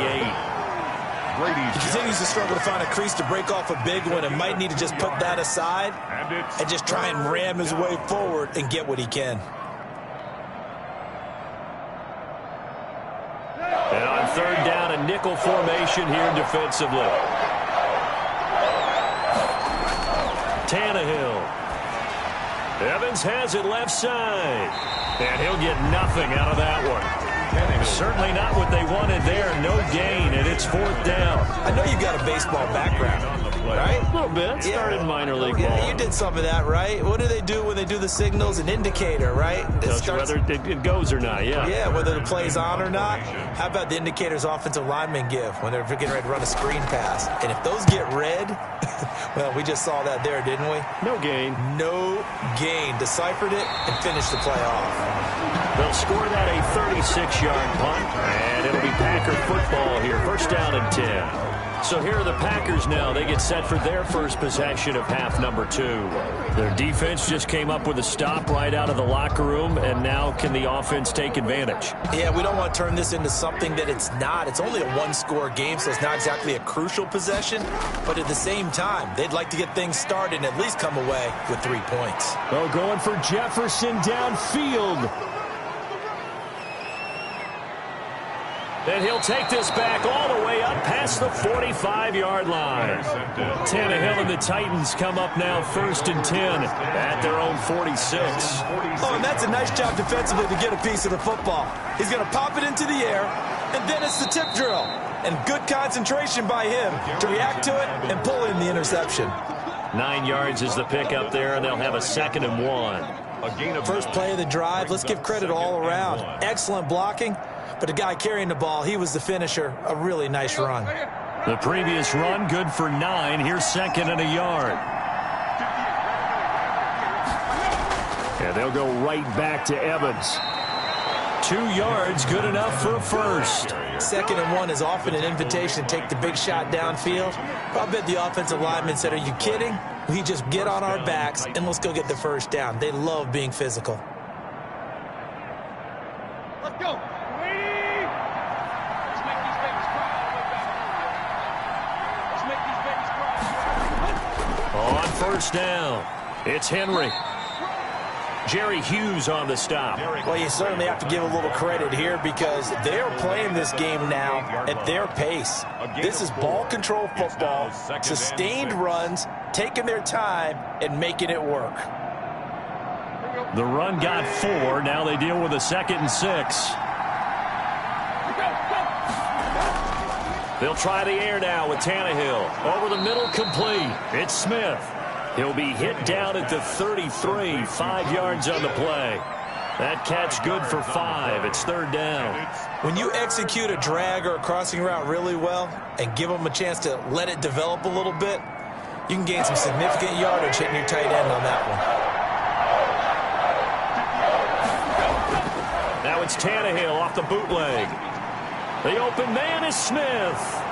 He continues to struggle to find a crease to break off a big one and might need to just put that aside and just try and ram his way forward and get what he can. And on 3rd down, a nickel formation here defensively. Tannehill. Evans has it left side. And he'll get nothing out of that one. Certainly not what they wanted there. No gain, and it's 4th down. I know you've got a baseball background, right? A little bit. Started minor league ball. Yeah, you did some of that, right? What do they do when they do the signals? An indicator, right? Tells you whether it goes or not, yeah. Yeah, whether the play's on or not. How about the indicators offensive linemen give when they're getting ready to run a screen pass? And if those get red, well, we just saw that there, didn't we? No gain. No gain. Deciphered it and finished the play off. They'll score that a 36-yard punt, and it'll be Packer football here. 1st down and 10. So here are the Packers now. They get set for their first possession of half number 2. Their defense just came up with a stop right out of the locker room, and now can the offense take advantage? Yeah, we don't want to turn this into something that it's not. It's only a one-score game, so it's not exactly a crucial possession. But at the same time, they'd like to get things started and at least come away with 3 points. Oh, going for Jefferson downfield. And he'll take this back all the way up past the 45-yard line. Tannehill and the Titans come up now 1st and 10 at their own 46. Oh, and that's a nice job defensively to get a piece of the football. He's going to pop it into the air, and then it's the tip drill. And good concentration by him to react to it and pull in the interception. 9 yards is the pickup there, and they'll have a 2nd and 1. First play of the drive, let's give credit all around. Excellent blocking. But the guy carrying the ball, he was the finisher. A really nice run. The previous run, good for 9. Here's 2nd and a yard. And they'll go right back to Evans. 2 yards, good enough for a first. 2nd and 1 is often an invitation to take the big shot downfield. But I bet the offensive lineman said, are you kidding? We just get on our backs and let's go get the first down. They love being physical. Let's go. On first down, it's Henry. Jerry Hughes on the stop. Well, you certainly have to give a little credit here because they're playing this game now at their pace. This is ball control football, sustained runs, taking their time and making it work. The run got 4. Now they deal with a 2nd and 6. They'll try the air now with Tannehill. Over the middle, complete. It's Smith. He'll be hit down at the 33. 5 yards on the play. That catch good for 5. It's 3rd down. When you execute a drag or a crossing route really well and give them a chance to let it develop a little bit, you can gain some significant yardage hitting your tight end on that one. Now it's Tannehill off the bootleg. The open man is Smith.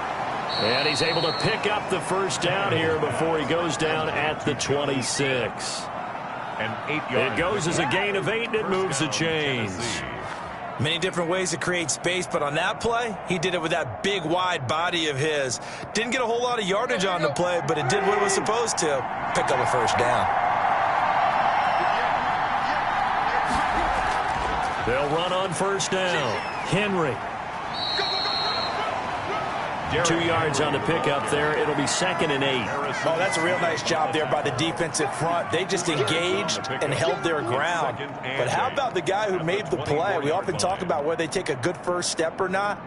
And he's able to pick up the first down here before he goes down at the 26. It goes as a gain of 8, and it moves the chains. Many different ways to create space, but on that play, he did it with that big, wide body of his. Didn't get a whole lot of yardage on the play, but it did what it was supposed to. Pick up a first down. They'll run on first down. Henry. 2 yards on the pickup there. It'll be 2nd and 8. Oh, that's a real nice job there by the defensive front. They just engaged and held their ground. But how about the guy who made the play? We often talk about whether they take a good first step or not.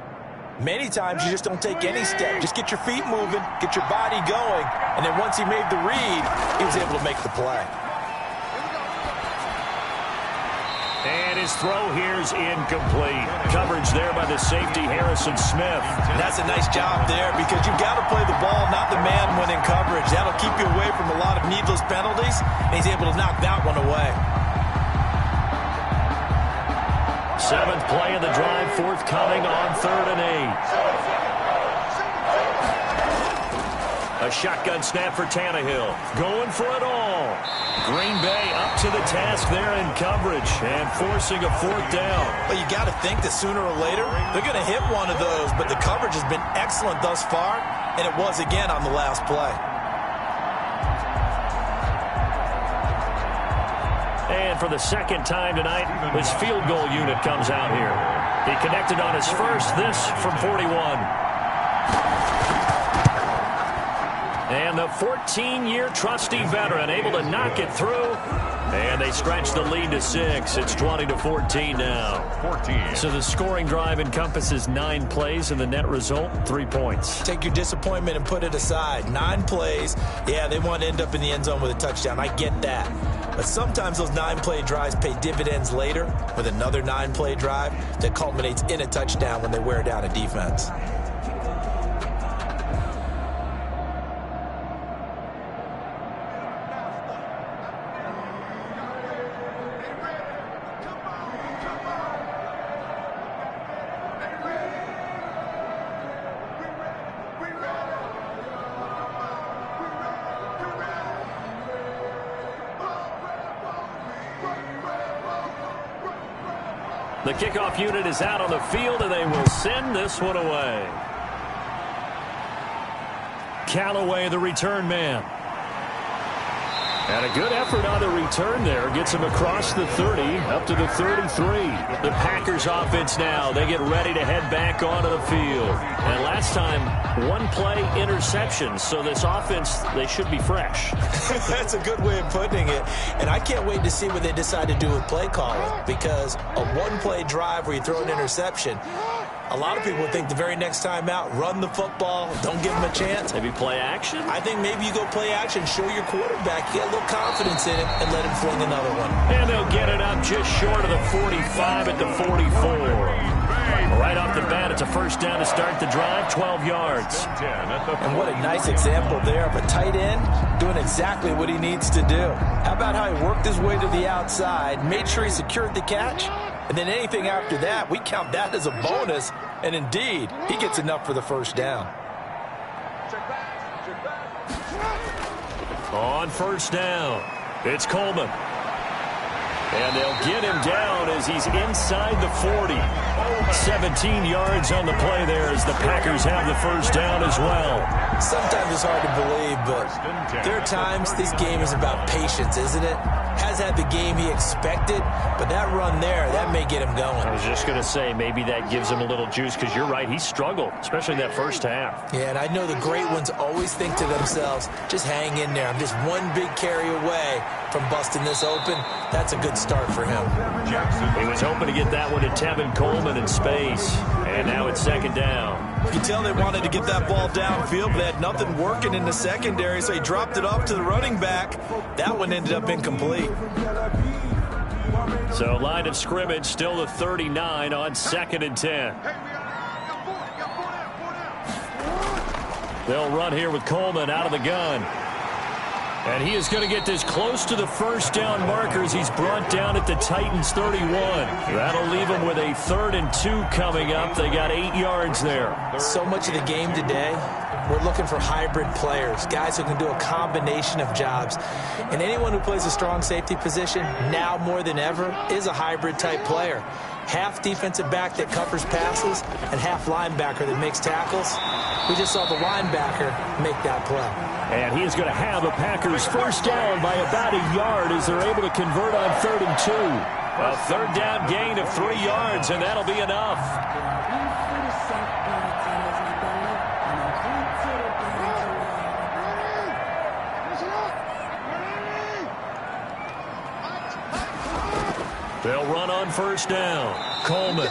Many times you just don't take any step. Just get your feet moving, get your body going, and then once he made the read, he was able to make the play. And his throw here's incomplete. Coverage there by the safety, Harrison Smith. That's a nice job there because you've got to play the ball, not the man when in coverage. That'll keep you away from a lot of needless penalties, and he's able to knock that one away. 7th play of the drive, forthcoming on 3rd and 8. A shotgun snap for Tannehill. Going for it all. Green Bay up to the task there in coverage and forcing a 4th down. Well, you got to think that sooner or later they're going to hit one of those, but the coverage has been excellent thus far, and it was again on the last play. And for the 2nd time tonight, his field goal unit comes out here. He connected on his first, this from 41. And the 14-year trusty veteran able to knock it through. And they stretch the lead to 6. It's 20-14 now. So the scoring drive encompasses 9 plays, and the net result, 3 points. Take your disappointment and put it aside. 9 plays. Yeah, they want to end up in the end zone with a touchdown. I get that. But sometimes those 9-play drives pay dividends later with another 9-play drive that culminates in a touchdown when they wear down a defense. The kickoff unit is out on the field, and they will send this one away. Callaway, the return man. And a good effort on the return there. Gets him across the 30, up to the 33. The Packers offense now. They get ready to head back onto the field. And last time, one play interception. So this offense, they should be fresh. That's a good way of putting it. And I can't wait to see what they decide to do with play calling. Because a one-play drive where you throw an interception, a lot of people think the very next time out, run the football, don't give them a chance. Maybe play action? I think maybe you go play action, show your quarterback, get a little confidence in him, and let him fling another one. And they'll get it up just short of the 45 at the 44. Right off the bat, it's a first down to start the drive, 12 yards. And what a nice example there of a tight end doing exactly what he needs to do. How about how he worked his way to the outside, made sure he secured the catch, and then anything after that, we count that as a bonus. And indeed, he gets enough for the first down. On first down, it's Coleman. And they'll get him down as he's inside the 40. 17 yards on the play there as the Packers have the first down as well. Sometimes it's hard to believe, but there are times this game is about patience, isn't it? Has had the game he expected, but that run there, that may get him going. I was just going to say, maybe that gives him a little juice, because you're right, he struggled, especially that first half. Yeah, and I know the great ones always think to themselves, just hang in there. I'm just one big carry away from busting this open. That's a good start for him. He was hoping to get that one to Tevin Coleman in space, and now it's second down. You can tell they wanted to get that ball downfield, but they had nothing working in the secondary, so he dropped it off to the running back. That one ended up incomplete. So line of scrimmage still the 39 on 2nd and 10. They'll run here with Coleman out of the gun. And he is going to get this close to the first down markers. He's brought down at the Titans 31. That'll leave him with a 3rd and 2 coming up. They got 8 yards there. So much of the game today, we're looking for hybrid players, guys who can do a combination of jobs. And anyone who plays a strong safety position, now more than ever, is a hybrid type player. Half defensive back that covers passes and half linebacker that makes tackles. We just saw the linebacker make that play. And he is going to have the Packers first down by about a yard as they're able to convert on 3rd and 2. A 3rd down gain of 3 yards, and that'll be enough. They'll run on first down. Coleman.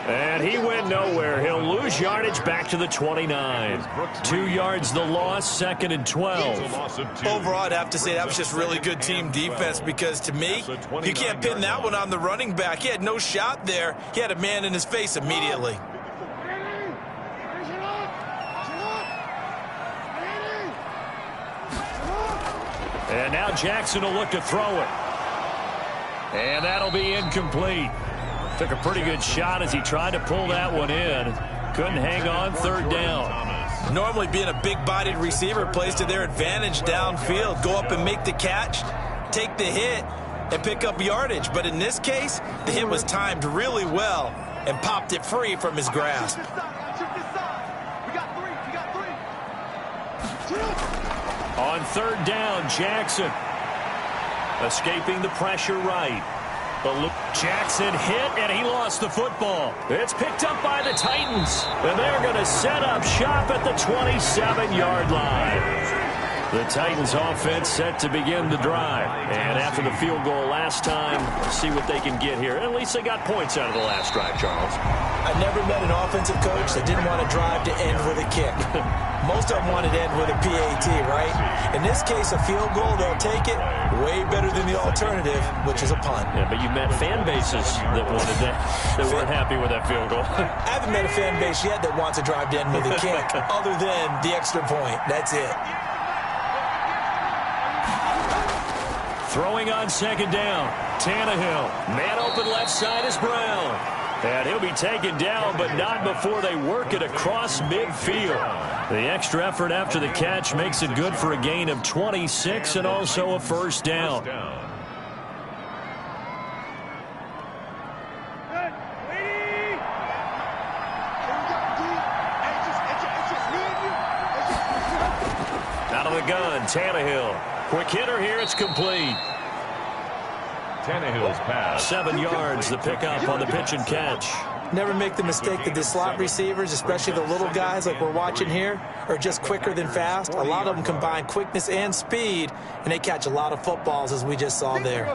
And he went nowhere. He'll lose yardage back to the 29. 2 yards the loss, 2nd and 12. Overall, I'd have to say that was just really good team defense, because to me, you can't pin that one on the running back. He had no shot there. He had a man in his face immediately. And now Jackson will look to throw it. And that'll be incomplete. Took a pretty good shot as he tried to pull that one in. Couldn't hang on, 3rd down. Normally being a big-bodied receiver plays to their advantage downfield. Go up and make the catch, take the hit, and pick up yardage. But in this case, the hit was timed really well and popped it free from his grasp. On 3rd down, Jackson. Escaping the pressure right. Jackson hit, and he lost the football. It's picked up by the Titans, and they're going to set up shop at the 27-yard line. The Titans offense set to begin the drive. And after the field goal last time, see what they can get here. At least they got points out of the last drive, Charles. I never met an offensive coach that didn't want to drive to end with a kick. Most of them wanted to end with a PAT, right? In this case, a field goal, they'll take it. Way better than the alternative, which is a punt. Yeah, but you met fan bases that wanted that, that weren't happy with that field goal. I haven't met a fan base yet that wants to drive to end with a kick, other than the extra point. That's it. Throwing on 2nd down, Tannehill. Man open left side is Brown. And he'll be taken down, but not before they work it across midfield. The extra effort after the catch makes it good for a gain of 26 and also a first down. gun, Tannehill. Quick hitter here, it's complete. Tannehill's pass. 7 yards, the pickup on the pitch and catch. Never make the mistake that the slot receivers, especially the little guys like we're watching here, are just quicker than fast. A lot of them combine quickness and speed, and they catch a lot of footballs, as we just saw there.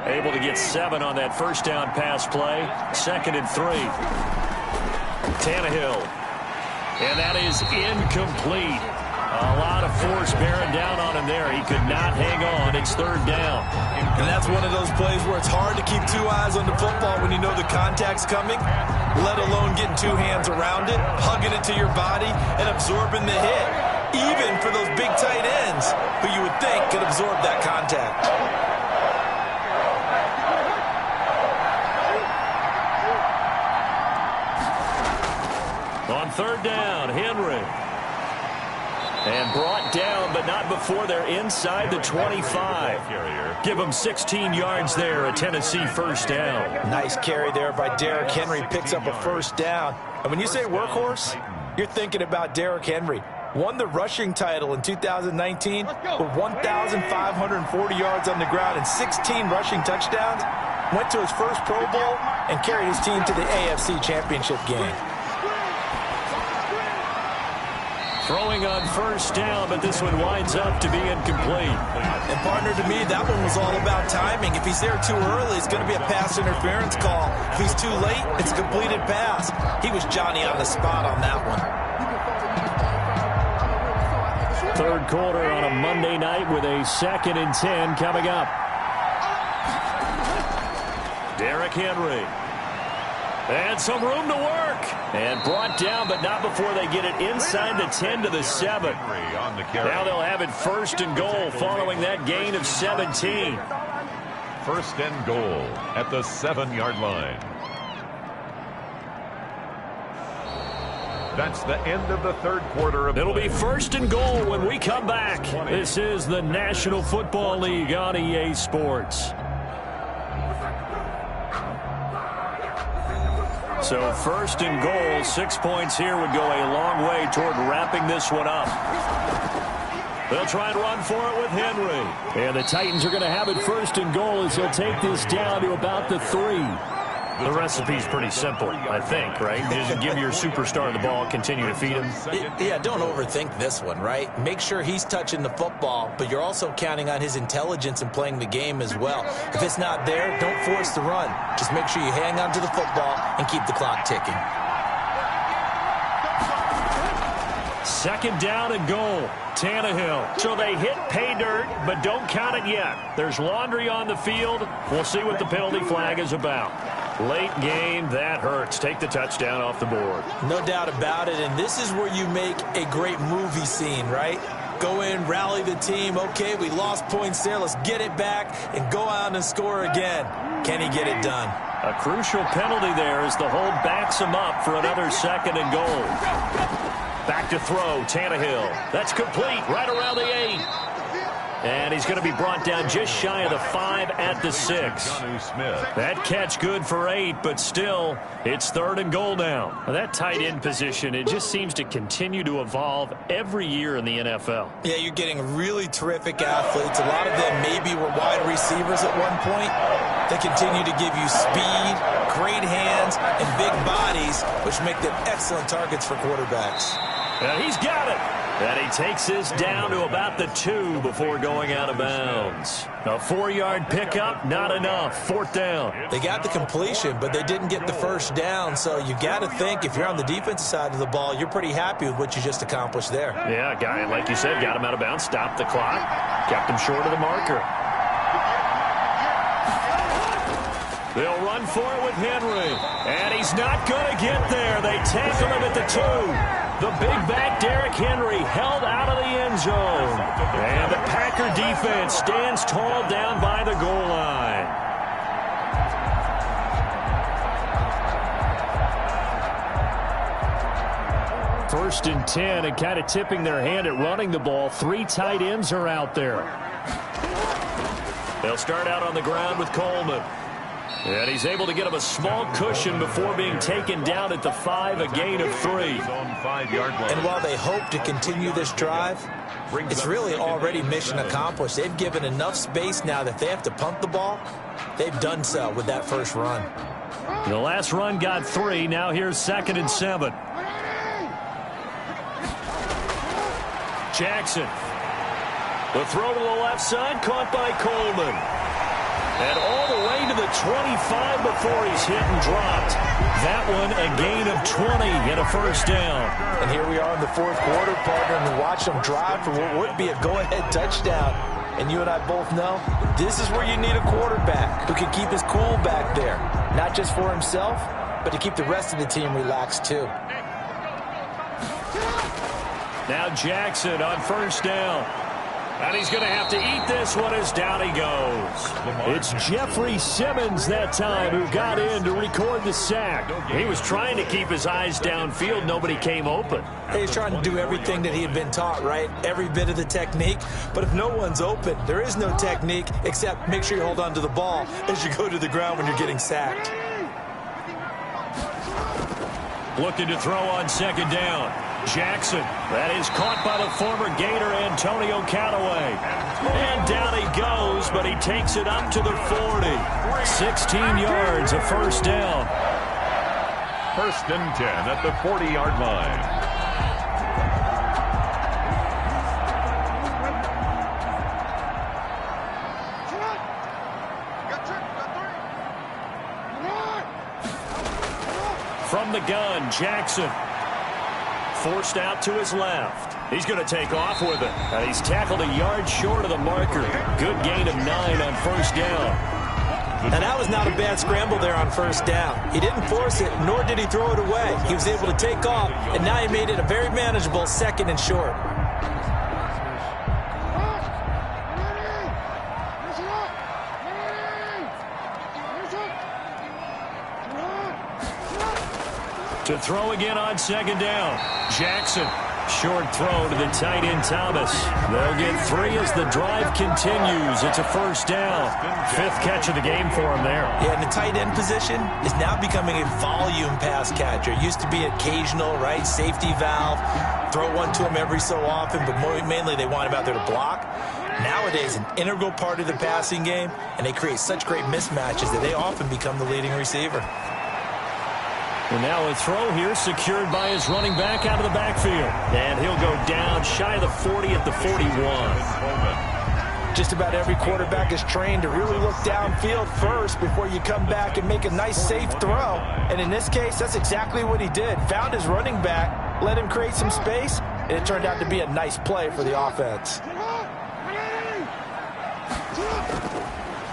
Able to get 7 on that first down pass play. 2nd and 3. Tannehill. And that is incomplete. A lot of force bearing down on him there. He could not hang on. It's 3rd down. And that's one of those plays where it's hard to keep 2 eyes on the football when you know the contact's coming, let alone getting 2 hands around it, hugging it to your body, and absorbing the hit, even for those big tight ends who you would think could absorb that contact. On 3rd down, Henry. And brought down, but not before they're inside the 25. Give them 16 yards there, a Tennessee first down. Nice carry there by Derrick Henry. Picks up a first down. And when you say workhorse, you're thinking about Derrick Henry. Won the rushing title in 2019 with 1,540 yards on the ground and 16 rushing touchdowns. Went to his first Pro Bowl and carried his team to the AFC Championship game. Throwing on first down, but this one winds up to be incomplete. And partner, to me, that one was all about timing. If he's there too early, it's going to be a pass interference call. If he's too late, it's a completed pass. He was Johnny on the spot on that one. 3rd quarter on a Monday night with a 2nd and 10 coming up. Derrick Henry. And some room to work. And brought down, but not before they get it inside the 10 to the 7. Now they'll have it 1st and goal following that gain of 17. 1st and goal at the 7-yard line. That's the end of the 3rd quarter of It'll play. be 1st and goal when we come back. This is the National Football League on EA Sports. So 1st and goal, 6 points here would go a long way toward wrapping this one up. They'll try and run for it with Henry. And the Titans are going to have it 1st and goal as they'll take this down to about the 3. The recipe's pretty simple, I think, right? Just give your superstar the ball, continue to feed him. Yeah, don't overthink this one, right? Make sure he's touching the football, but you're also counting on his intelligence in playing the game as well. If it's not there, don't force the run. Just make sure you hang on to the football and keep the clock ticking. 2nd down and goal. Tannehill. So they hit pay dirt, but don't count it yet. There's laundry on the field. We'll see what the penalty flag is about. Late game, that hurts. Take the touchdown off the board. No doubt about it, and this is where you make a great movie scene, right? Go in, rally the team. Okay, we lost points there. Let's get it back and go out and score again. Can he get it done? A crucial penalty there as the hold backs him up for another 2nd and goal. Back to throw, Tannehill. That's complete, right around the 8. And he's going to be brought down just shy of the 5 at the 6. That catch good for 8, but still, it's 3rd and goal now. That tight end position, it just seems to continue to evolve every year in the NFL. Yeah, you're getting really terrific athletes. A lot of them maybe were wide receivers at one point. They continue to give you speed, great hands, and big bodies, which make them excellent targets for quarterbacks. And he's got it. And he takes this down to about the 2 before going out of bounds. A 4-yard pickup, not enough. 4th down. They got the completion, but they didn't get the first down. So you got to think if you're on the defensive side of the ball, you're pretty happy with what you just accomplished there. Yeah, guy, like you said, got him out of bounds, stopped the clock, kept him short of the marker. They'll run for it with Henry. And he's not going to get there. They tackle him at the 2. The big back Derrick Henry held out of the end zone. And the Packer defense stands tall down by the goal line. First and 10, and kind of tipping their hand at running the ball. 3 tight ends are out there. They'll start out on the ground with Coleman. And he's able to get him a small cushion before being taken down at the 5, a gain of 3. And while they hope to continue this drive, it's really already mission accomplished. They've given enough space now that they have to punt the ball. They've done so with that first run. The last run got 3. Now here's 2nd and 7. Jackson. The throw to the left side, caught by Coleman. And all the way to the 25 before he's hit and dropped. That one a gain of 20 and a first down. And here we are in the fourth quarter, partner, and watch them drive for what would be a go-ahead touchdown. And you and I both know this is where you need a quarterback who can keep his cool back there. Not just for himself, but to keep the rest of the team relaxed too. Now Jackson on first down. And he's going to have to eat this one as down he goes. It's Jeffrey Simmons that time who got in to record the sack. He was trying to keep his eyes downfield. Nobody came open. He's trying to do everything that he had been taught, right? Every bit of the technique. But if no one's open, there is no technique except make sure you hold on to the ball as you go to the ground when you're getting sacked. Looking to throw on 2nd down. Jackson, that is caught by the former Gator Antonio Callaway. And down he goes, but he takes it up to the 40. 16 yards, a first down. 1st and 10 at the 40-yard line. From the gun, Jackson. Forced out to his left. He's going to take off with it. And he's tackled a yard short of the marker. Good gain of 9 on first down. And that was not a bad scramble there on first down. He didn't force it, nor did he throw it away. He was able to take off, and now he made it a very manageable 2nd and short. To throw again on 2nd down. Jackson. Short throw to the tight end Thomas. They'll get 3 as the drive continues. It's a first down. 5th catch of the game for him there. Yeah, and the tight end position is now becoming a volume pass catcher. It used to be occasional, right? Safety valve. Throw one to him every so often, but mainly they want him out there to block. Nowadays, an integral part of the passing game, and they create such great mismatches that they often become the leading receiver. And now a throw here secured by his running back out of the backfield. And he'll go down shy of the 40 at the 41. Just about every quarterback is trained to really look downfield first before you come back and make a nice, safe throw. And in this case, that's exactly what he did. Found his running back, let him create some space, and it turned out to be a nice play for the offense.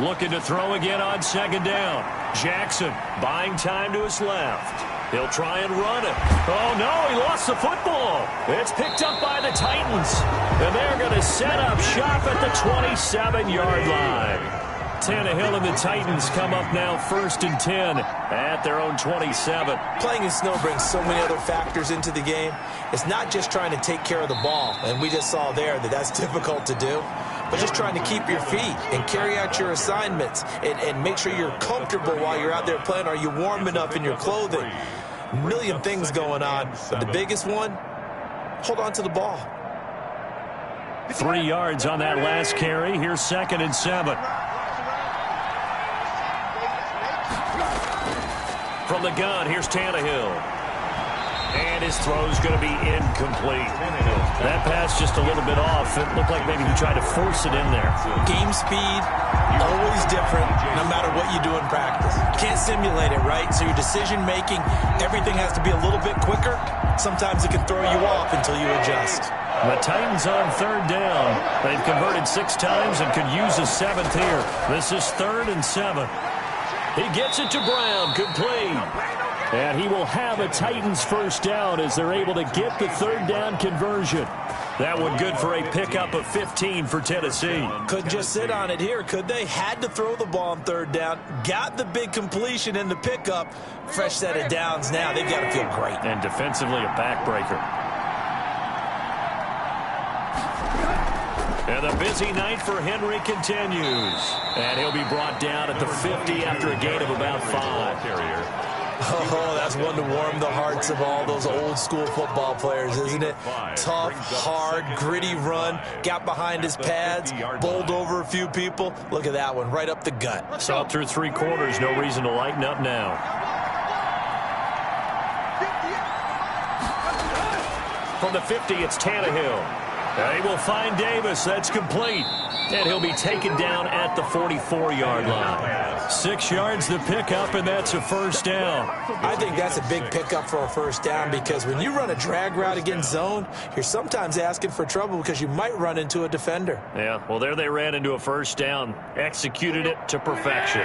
Looking to throw again on 2nd down. Jackson buying time to his left. He'll try and run it. Oh, no, he lost the football. It's picked up by the Titans. And they're going to set up shop at the 27-yard line. Tannehill and the Titans come up now 1st and 10 at their own 27. Playing in snow brings so many other factors into the game. It's not just trying to take care of the ball, and we just saw there that that's difficult to do, but just trying to keep your feet and carry out your assignments and make sure you're comfortable while you're out there playing. Are you warm enough in your clothing? A million things going on, but the biggest one, hold on to the ball. 3 yards on that last carry. Here's 2nd and 7. From the gun, here's Tannehill. And his throw's going to be incomplete. That pass just a little bit off. It looked like maybe he tried to force it in there. Game speed, always different, no matter what you do in practice. You can't simulate it, right? So your decision-making, everything has to be a little bit quicker. Sometimes it can throw you off until you adjust. The Titans on 3rd down. They've converted 6 times and could use a 7th here. This is 3rd and 7. He gets it to Brown, complete. And he will have a Titans first down as they're able to get the 3rd down conversion. That one good for a pickup of 15 for Tennessee. Couldn't just sit on it here, could they? Had to throw the ball on 3rd down. Got the big completion in the pickup. Fresh set of downs now. They've got to feel great. And defensively a backbreaker. And the busy night for Henry continues. And he'll be brought down at the 50 after a gain of about 5. Oh, that's one to warm the hearts of all those old-school football players, isn't it? Tough, hard, gritty run, got behind his pads, bowled over a few people. Look at that one, right up the gut. So through 3 quarters, no reason to lighten up now. From the 50, it's Tannehill. They will find Davis. That's complete. And he'll be taken down at the 44-yard line. 6 yards the pickup, and that's a first down. I think that's a big pickup for a first down because when you run a drag route against zone, you're sometimes asking for trouble because you might run into a defender. Yeah, well, there they ran into a first down. Executed it to perfection.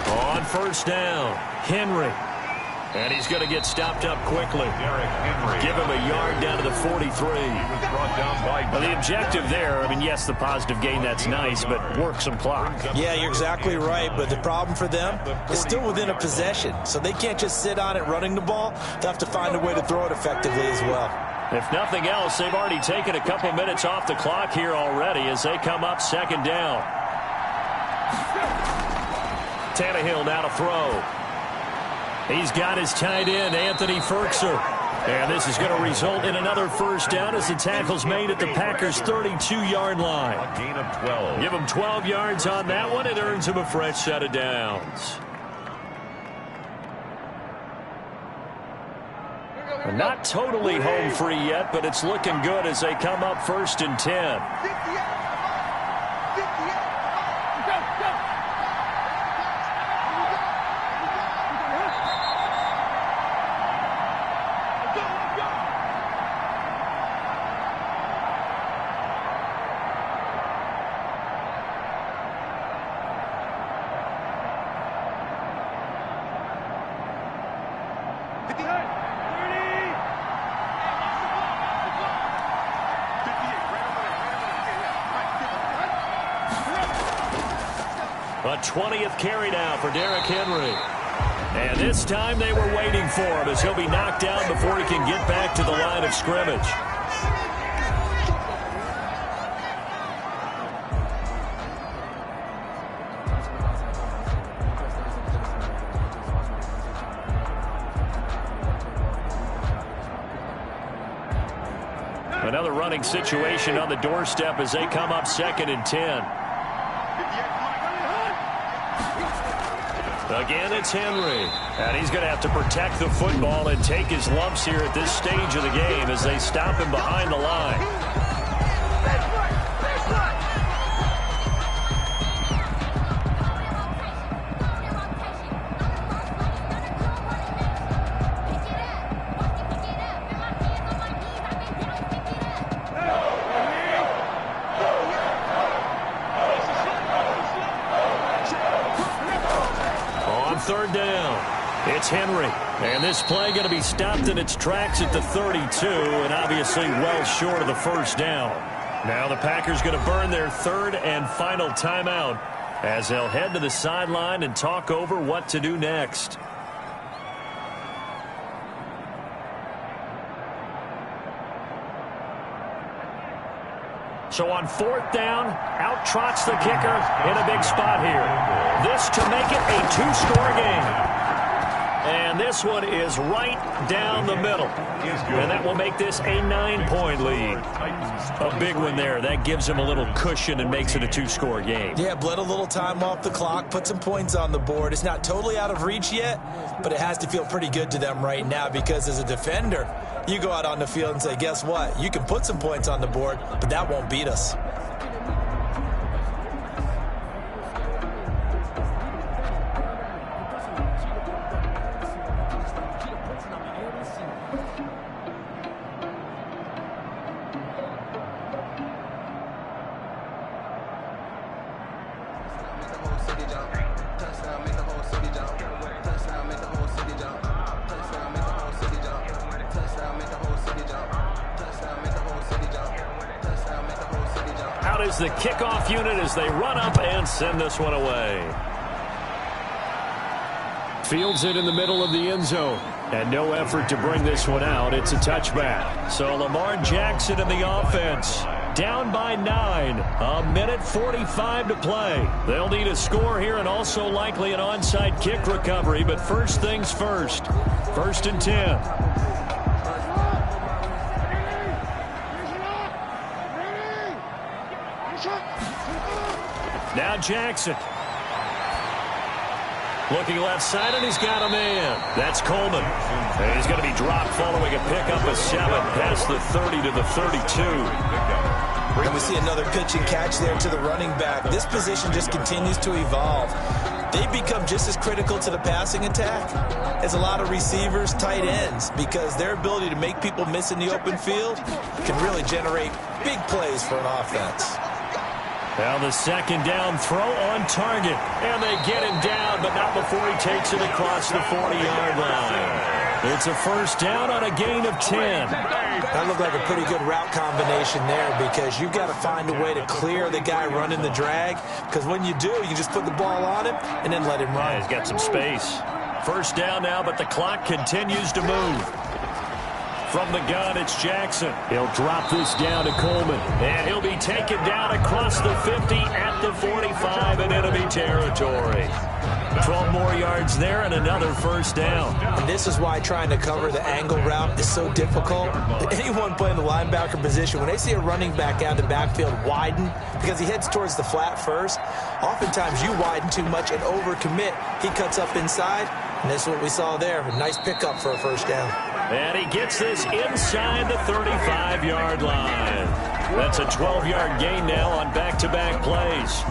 On first down, Henry. And he's going to get stopped up quickly. Give him a yard down to the 43. Well, the objective there, I mean, yes, the positive gain, that's nice, but work some clock. Yeah, you're exactly right, but the problem for them is still within a possession, so they can't just sit on it running the ball. They'll have to find a way to throw it effectively as well. If nothing else, they've already taken a couple minutes off the clock here already as they come up second down. Tannehill now to throw. He's got his tight end, Anthony Ferkser. And this is going to result in another first down as the tackle's made at the Packers' 32-yard line. A gain of 12. Give him 12 yards on that one. It earns him a fresh set of downs. Not totally home free yet, but it's looking good as they come up first and 10. A 20th carry now for Derrick Henry. And this time they were waiting for him as he'll be knocked down before he can get back to the line of scrimmage. Another running situation on the doorstep as they come up second and 10. Again, it's Henry. And he's going to have to protect the football and take his lumps here at this stage of the game as they stop him behind the line. Third down. It's Henry. And this play going to be stopped in its tracks at the 32, and obviously well short of the first down. Now the Packers going to burn their third and final timeout as they'll head to the sideline and talk over what to do next. So on fourth down, out trots the kicker in a big spot here. This to make it a 2-score game. And this one is right down the middle. And that will make this a 9-point lead. A big one there. That gives them a little cushion and makes it a 2-score game. Yeah, bled a little time off the clock, put some points on the board. It's not totally out of reach yet, but it has to feel pretty good to them right now because as a defender, you go out on the field and say, guess what? You can put some points on the board, but that won't beat us. Is the kickoff unit as they run up and send this one away. Fields it in the middle of the end zone. And no effort to bring this one out. It's a touchback. So Lamar Jackson in the offense. Down by 9. A minute 45 to play. They'll need a score here and also likely an onside kick recovery. But first things first. 1st and 10. Now Jackson. Looking left side, and he's got a man. That's Coleman. And he's going to be dropped following a pickup of 7 past the 30 to the 32. And we see another pitch and catch there to the running back. This position just continues to evolve. They become just as critical to the passing attack as a lot of receivers, tight ends, because their ability to make people miss in the open field can really generate big plays for an offense. Now the second down throw on target. And they get him down, but not before he takes it across the 40-yard line. It's a first down on a gain of 10. That looked like a pretty good route combination there because you've got to find a way to clear the guy running the drag, because when you do, you just put the ball on him and then let him run. Yeah, he's got some space. First down now, but the clock continues to move. From the gun, it's Jackson. He'll drop this down to Coleman. And he'll be taken down across the 50 at the 45 in enemy territory. 12 more yards there and another first down. And this is why trying to cover the angle route is so difficult. Anyone playing the linebacker position, when they see a running back out of the backfield widen because he heads towards the flat first, oftentimes you widen too much and overcommit. He cuts up inside, and this is what we saw there. A nice pickup for a first down. And he gets this inside the 35-yard line. That's a 12-yard gain now on back-to-back plays.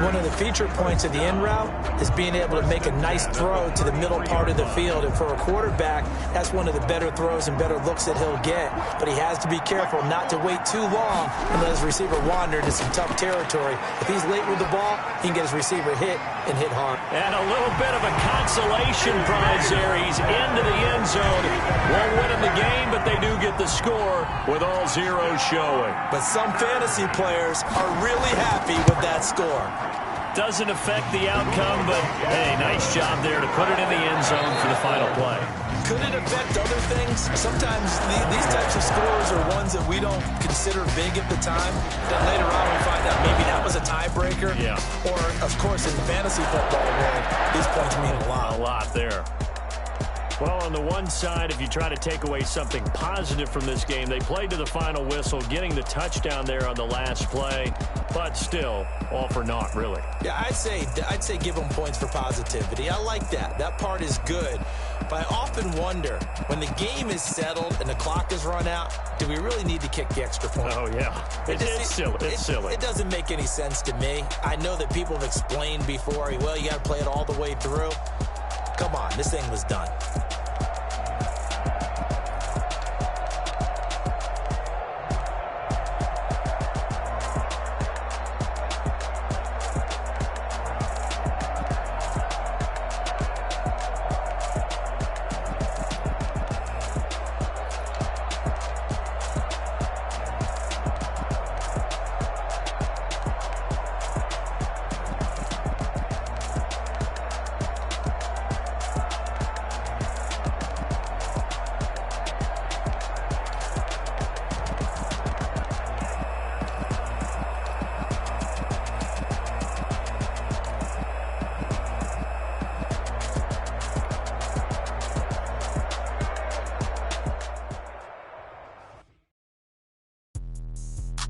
One of the feature points of the in route is being able to make a nice throw to the middle part of the field. And for a quarterback, that's one of the better throws and better looks that he'll get. But he has to be careful not to wait too long and let his receiver wander into some tough territory. If he's late with the ball, he can get his receiver hit and hit hard. And a little bit of a consolation prize there. He's into the end zone. Won't win in the game, but they do get the score with all zeros showing. But some fantasy players are really happy with that score. Doesn't affect the outcome, but hey, nice job there to put it in the end zone for the final play. Could it affect other things? Sometimes these types of scores are ones that we don't consider big at the time. Then later on we find out maybe that was a tiebreaker. Yeah. Or, of course, in the fantasy football world, these points mean a lot. A lot there. Well, on the one side, if you try to take away something positive from this game, they played to the final whistle, getting the touchdown there on the last play, but still, all for naught, really. Yeah, I'd say give them points for positivity. I like that. That part is good. But I often wonder, when the game is settled and the clock is run out, do we really need to kick the extra point? Oh, yeah. It's silly. It doesn't make any sense to me. I know that people have explained before, well, you got to play it all the way through. Come on, this thing was done.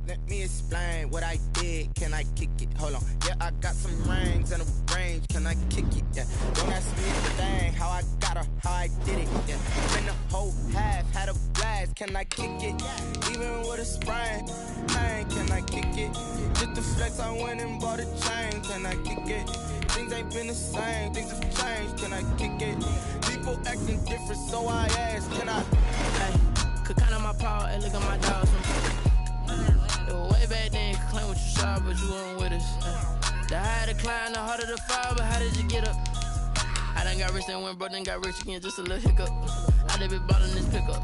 Let me explain what I did. Can I kick it? Hold on. Yeah, I got some rings and a range. Can I kick it? Yeah. Don't ask me the thing. How I got her, how I did it. Yeah. Been the whole half, had a blast. Can I kick it? Even with a sprain. Hey, can I kick it? Just the flex, I went and bought a chain. Can I kick it? Things ain't been the same. Things have changed. Can I kick it? People acting different, so I asked. Can I? Hey, could count on my power and look at my dogs. It was way back then, you could claim what you saw, but you weren't with us. The higher the climb, the harder the fall, but how did you get up? I done got rich and went broke, then got rich again, just a little hiccup. I done been bought in this pickup.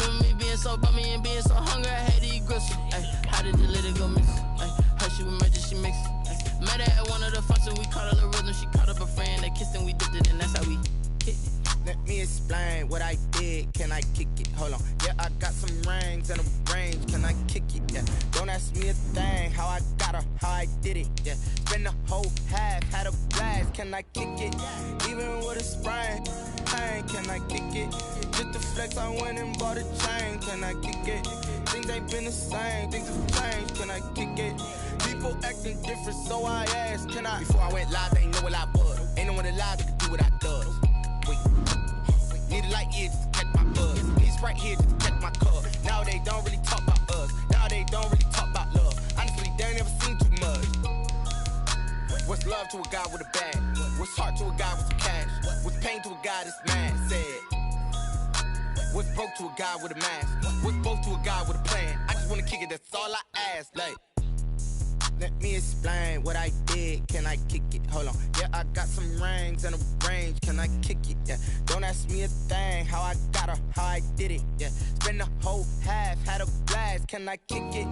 Remember me being so bummy and being so hungry, I had to eat gristle. Ay, how did you let it go miss? Ay, her she was magic, she mixed. Met her at one of the functions, we caught a little rhythm, she caught up a friend, they kissed and we dipped it, and that's how we Let me explain what I did. Can I kick it? Hold on. Yeah, I got some rings and a range. Can I kick it? Yeah. Don't ask me a thing. How I got her, how I did it. Yeah. Spend the whole half, had a blast. Can I kick it? Even with a sprain. Hey, can I kick it? Just to flex, I went and bought a chain. Can I kick it? Things ain't been the same. Things have changed. Can I kick it? People acting different, so I asked, can I? Before I went live, they ain't know what I was. Ain't no one alive that could do what I does. Wait. Need a light here just to catch my buzz. He's right here just to catch my cup. Now they don't really talk about us. Now they don't really talk about love. Honestly, they ain't never seen too much. What's love to a guy with a bag? What's heart to a guy with some cash? What's pain to a guy that's mad? Said. What's broke to a guy with a mask? What's both to a guy with a plan? I just wanna kick it, that's all I ask. Like, let me explain what I did. Can I kick it? Hold on. Yeah, I got some rings and a range. Can I kick it? Yeah. Don't ask me a thing. How I got her, how I did it. Yeah. Spend the whole half, had a blast. Can I kick it?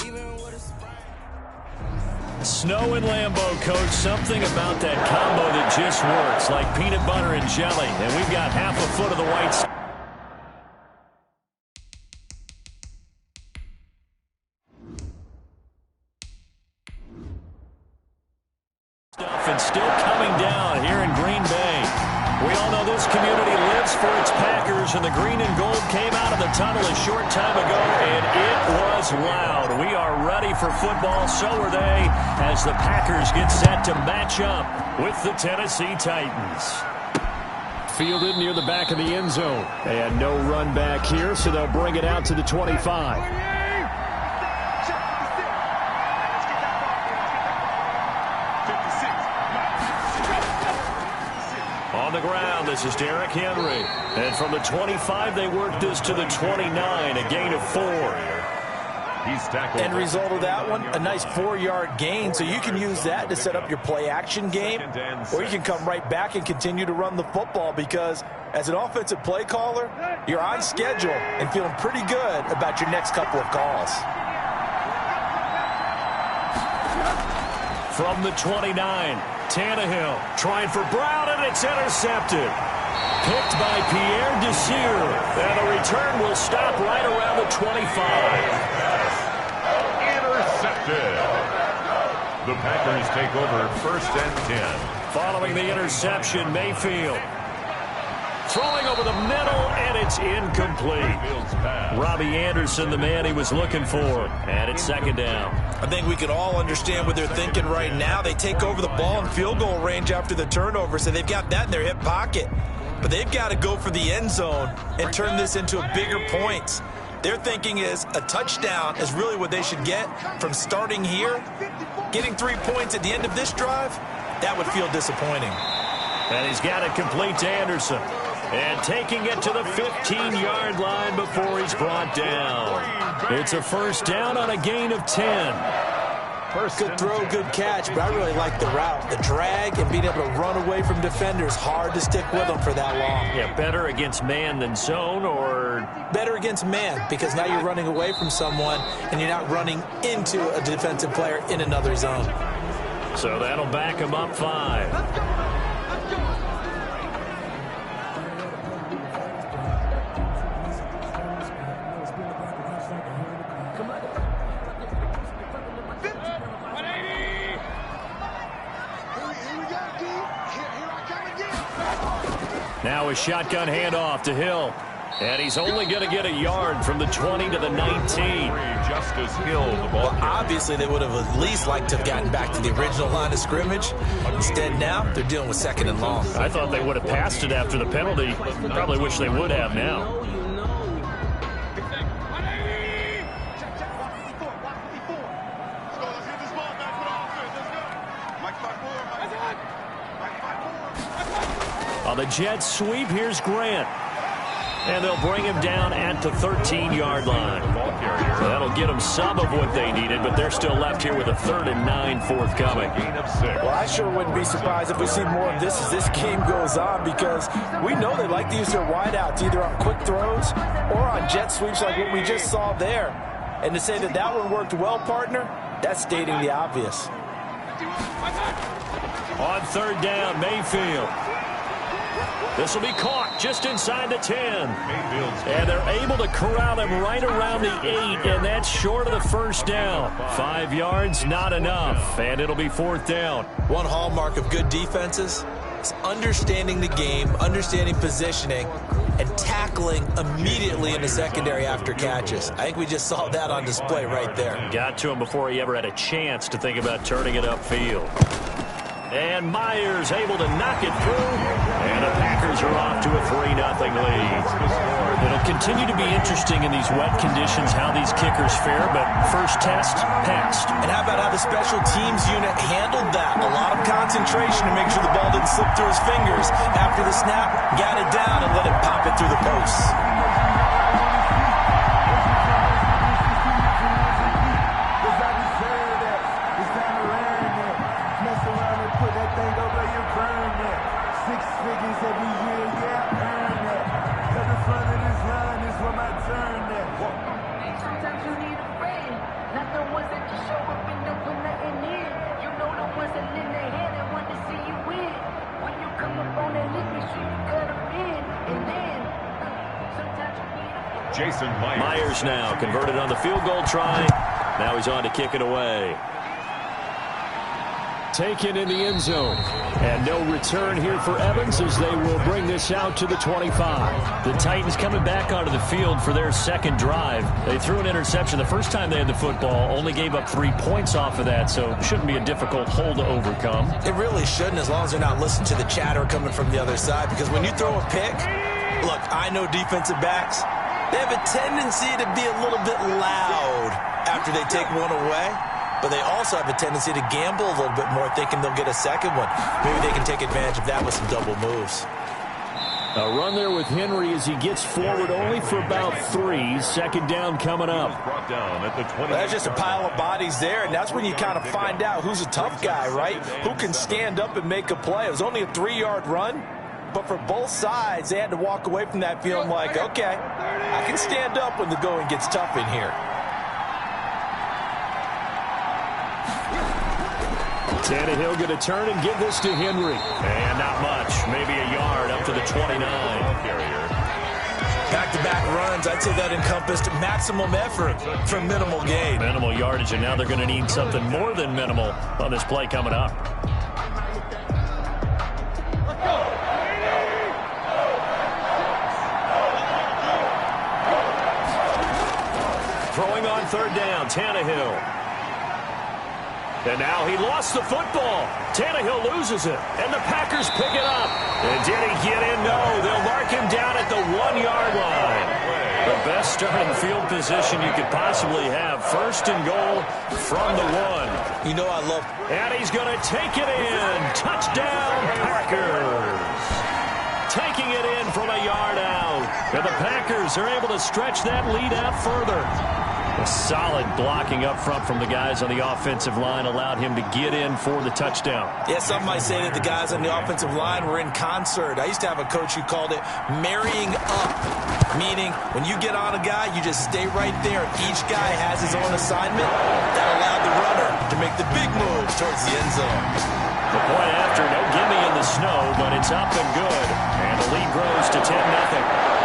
Even with a sprain. Snow and Lambeau, Coach. Something about that combo that just works, like peanut butter and jelly. And we've got half a foot of the white stuff and still coming down here in Green Bay. We all know this community lives for its Packers, and the green and gold came out of the tunnel a short time ago, and it was loud. We are ready for football, so are they, as the Packers get set to match up with the Tennessee Titans. Fielded near the back of the end zone. And no run back here, so they'll bring it out to the 25. On the ground, this is Derrick Henry. And from the 25, they work this to the 29, a gain of 4. He's tackled. End result of that one, a nice 4-yard gain, so you can use that to set up your play-action game, or you can come right back and continue to run the football, because as an offensive play caller, you're on schedule and feeling pretty good about your next couple of calls. From the 29, Tannehill trying for Brown, and it's intercepted. Picked by Pierre Desir, and the return will stop right around the 25. Intercepted. The Packers take over 1st and 10. Following the interception, Mayfield throwing over the middle, and it's incomplete. Robbie Anderson, the man he was looking for, and it's 2nd down. I think we can all understand what they're thinking right now. They take over the ball in field goal range after the turnover, so they've got that in their hip pocket. But they've got to go for the end zone and turn this into a bigger point. Their thinking is a touchdown is really what they should get from starting here. Getting 3 points at the end of this drive, that would feel disappointing. And he's got it complete to Anderson. And taking it to the 15-yard line before he's brought down. It's a 1st down on a gain of 10. Good throw, good catch, but I really like the route. The drag and being able to run away from defenders, hard to stick with them for that long. Yeah, better against man than zone, or? Better against man, because now you're running away from someone and you're not running into a defensive player in another zone. So that'll back him up 5. Now a shotgun handoff to Hill. And he's only going to get a yard from the 20 to the 19. Justice Hill, the ball. Well, obviously, they would have at least liked to have gotten back to the original line of scrimmage. Instead, now they're dealing with 2nd and long. I thought they would have passed it after the penalty. Probably wish they would have now. On the jet sweep, here's Grant. And they'll bring him down at the 13-yard line. So that'll get them some of what they needed, but they're still left here with a 3rd and 9 forthcoming. Well, I sure wouldn't be surprised if we see more of this as this game goes on, because we know they like to use their wideouts either on quick throws or on jet sweeps like what we just saw there. And to say that that one worked well, partner, that's stating the obvious. On 3rd down, Mayfield. This will be caught just inside the 10. And they're able to corral him right around the 8, and that's short of the first down. 5 yards, not enough, and it'll be 4th down. One hallmark of good defenses is understanding the game, understanding positioning, and tackling immediately in the secondary after catches. I think we just saw that on display right there. Got to him before he ever had a chance to think about turning it upfield. And Myers able to knock it through. And the Packers are off to a 3-0 lead. It'll continue to be interesting in these wet conditions how these kickers fare, but first test, passed. And how about how the special teams unit handled that? A lot of concentration to make sure the ball didn't slip through his fingers. After the snap, got it down and let it pop it through the posts. Myers now converted on the field goal try. Now he's on to kick it away. Taken in the end zone. And no return here for Evans as they will bring this out to the 25. The Titans coming back onto the field for their second drive. They threw an interception the first time they had the football, only gave up 3 points off of that, so it shouldn't be a difficult hole to overcome. It really shouldn't, as long as they're not listening to the chatter coming from the other side, because when you throw a pick, look, I know defensive backs, they have a tendency to be a little bit loud after they take one away, but they also have a tendency to gamble a little bit more, thinking they'll get a second one. Maybe they can take advantage of that with some double moves. A run there with Henry as he gets forward only for about 3. Second down coming up. That's just a pile of bodies there, and that's when you kind of find out who's a tough guy, right? Who can stand up and make a play. It was only a 3-yard run. But for both sides, they had to walk away from that feeling like, okay, I can stand up when the going gets tough in here. Tannehill going to turn and give this to Henry. And not much, maybe a yard up to the 29. Back-to-back runs, I'd say that encompassed maximum effort for minimal gain. Minimal yardage, and now they're going to need something more than minimal on this play coming up. Throwing on third down, Tannehill. And now he lost the football. Tannehill loses it, and the Packers pick it up. And did he get in? No, they'll mark him down at the 1-yard line. The best starting field position you could possibly have. First and goal from the 1. You know I love. And he's going to take it in. Touchdown, Packers. Taking it in from a yard out. And the Packers are able to stretch that lead out further. A solid blocking up front from the guys on the offensive line allowed him to get in for the touchdown. Yeah, some might say that the guys on the offensive line were in concert. I used to have a coach who called it marrying up, meaning when you get on a guy, you just stay right there. Each guy has his own assignment. That allowed the runner to make the big moves towards the end zone. The point after, no gimme in the snow, but it's up and good. And the lead grows to 10-0.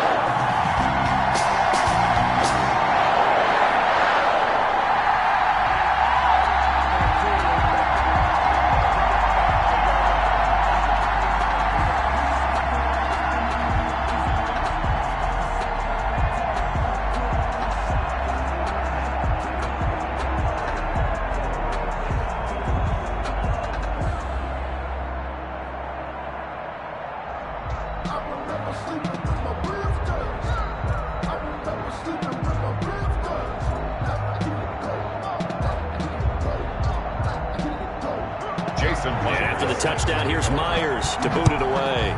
And after the touchdown, here's Myers to boot it away.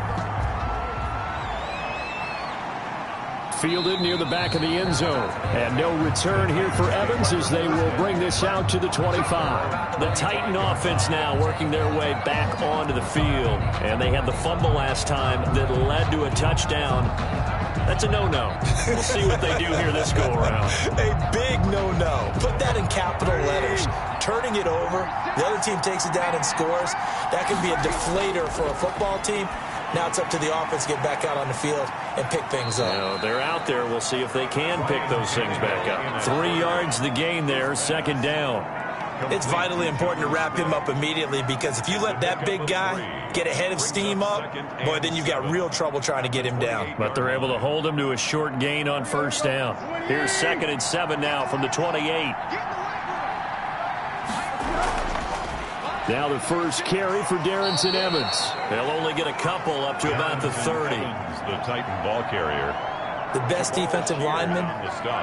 Fielded near the back of the end zone. And no return here for Evans as they will bring this out to the 25. The Titan offense now working their way back onto the field. And they had the fumble last time that led to a touchdown. That's a no-no. We'll see what they do here this go-around. A big no-no. Put that in capital letters. Turning it over, the other team takes it down and scores. That can be a deflator for a football team. Now it's up to the offense to get back out on the field and pick things up. You know, they're out there. We'll see if they can pick those things back up. 3 yards the gain there, second down. It's vitally important to wrap him up immediately, because if you let that big guy get ahead of steam up, boy, then you've got real trouble trying to get him down. But they're able to hold him to a short gain on first down. Here's 2nd and 7 now from the 28. Now the first carry for Darrington Evans. They'll only get a couple up to about the 30. The Titan ball carrier. The best defensive linemen,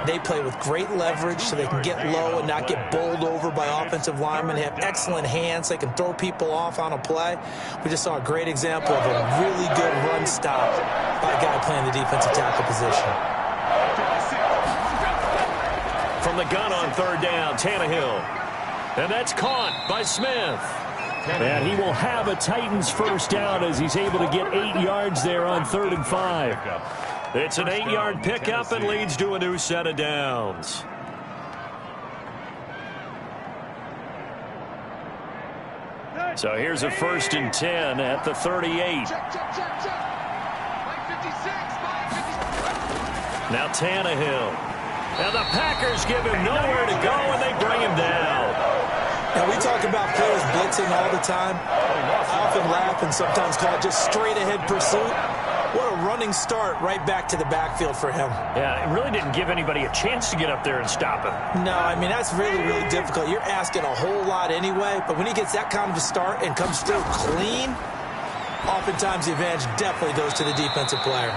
they play with great leverage so they can get low and not get bowled over by offensive linemen. They have excellent hands. They can throw people off on a play. We just saw a great example of a really good run stop by a guy playing the defensive tackle position. From the gun on 3rd down, Tannehill. And that's caught by Smith. And he will have a Titans first down as he's able to get 8 yards there on 3rd and 5. It's an 8-yard pickup and leads to a new set of downs. So here's a 1st and 10 at the 38. Now Tannehill. And the Packers give him nowhere to go, and they bring him down. Now, we talk about players blitzing all the time. I often laugh and sometimes call it just straight-ahead pursuit. What a running start right back to the backfield for him. Yeah, it really didn't give anybody a chance to get up there and stop him. No, I mean, that's really, really difficult. You're asking a whole lot anyway, but when he gets that kind of a start and comes through clean, oftentimes the advantage definitely goes to the defensive player.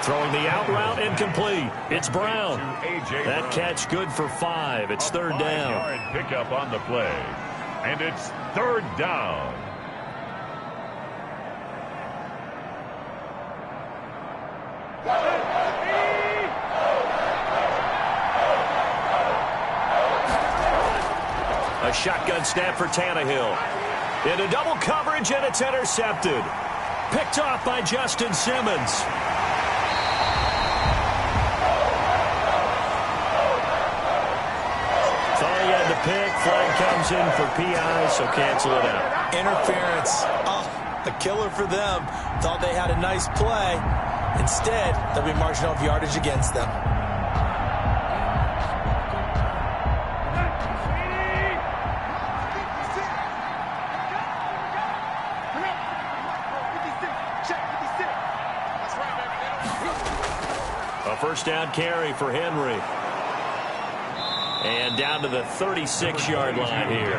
Throwing the out route incomplete. It's Brown. That catch good for 5. It's 3rd down. 5-yard pickup on the play. And it's 3rd down. A shotgun snap for Tannehill. Into double coverage, and it's intercepted. Picked off by Justin Simmons. Thought he had the pick. Flag comes in for PI, so cancel it out. Interference. Oh, a killer for them. Thought they had a nice play. Instead, they'll be marginal of yardage against them. A first down carry for Henry. And down to the 36-yard line here.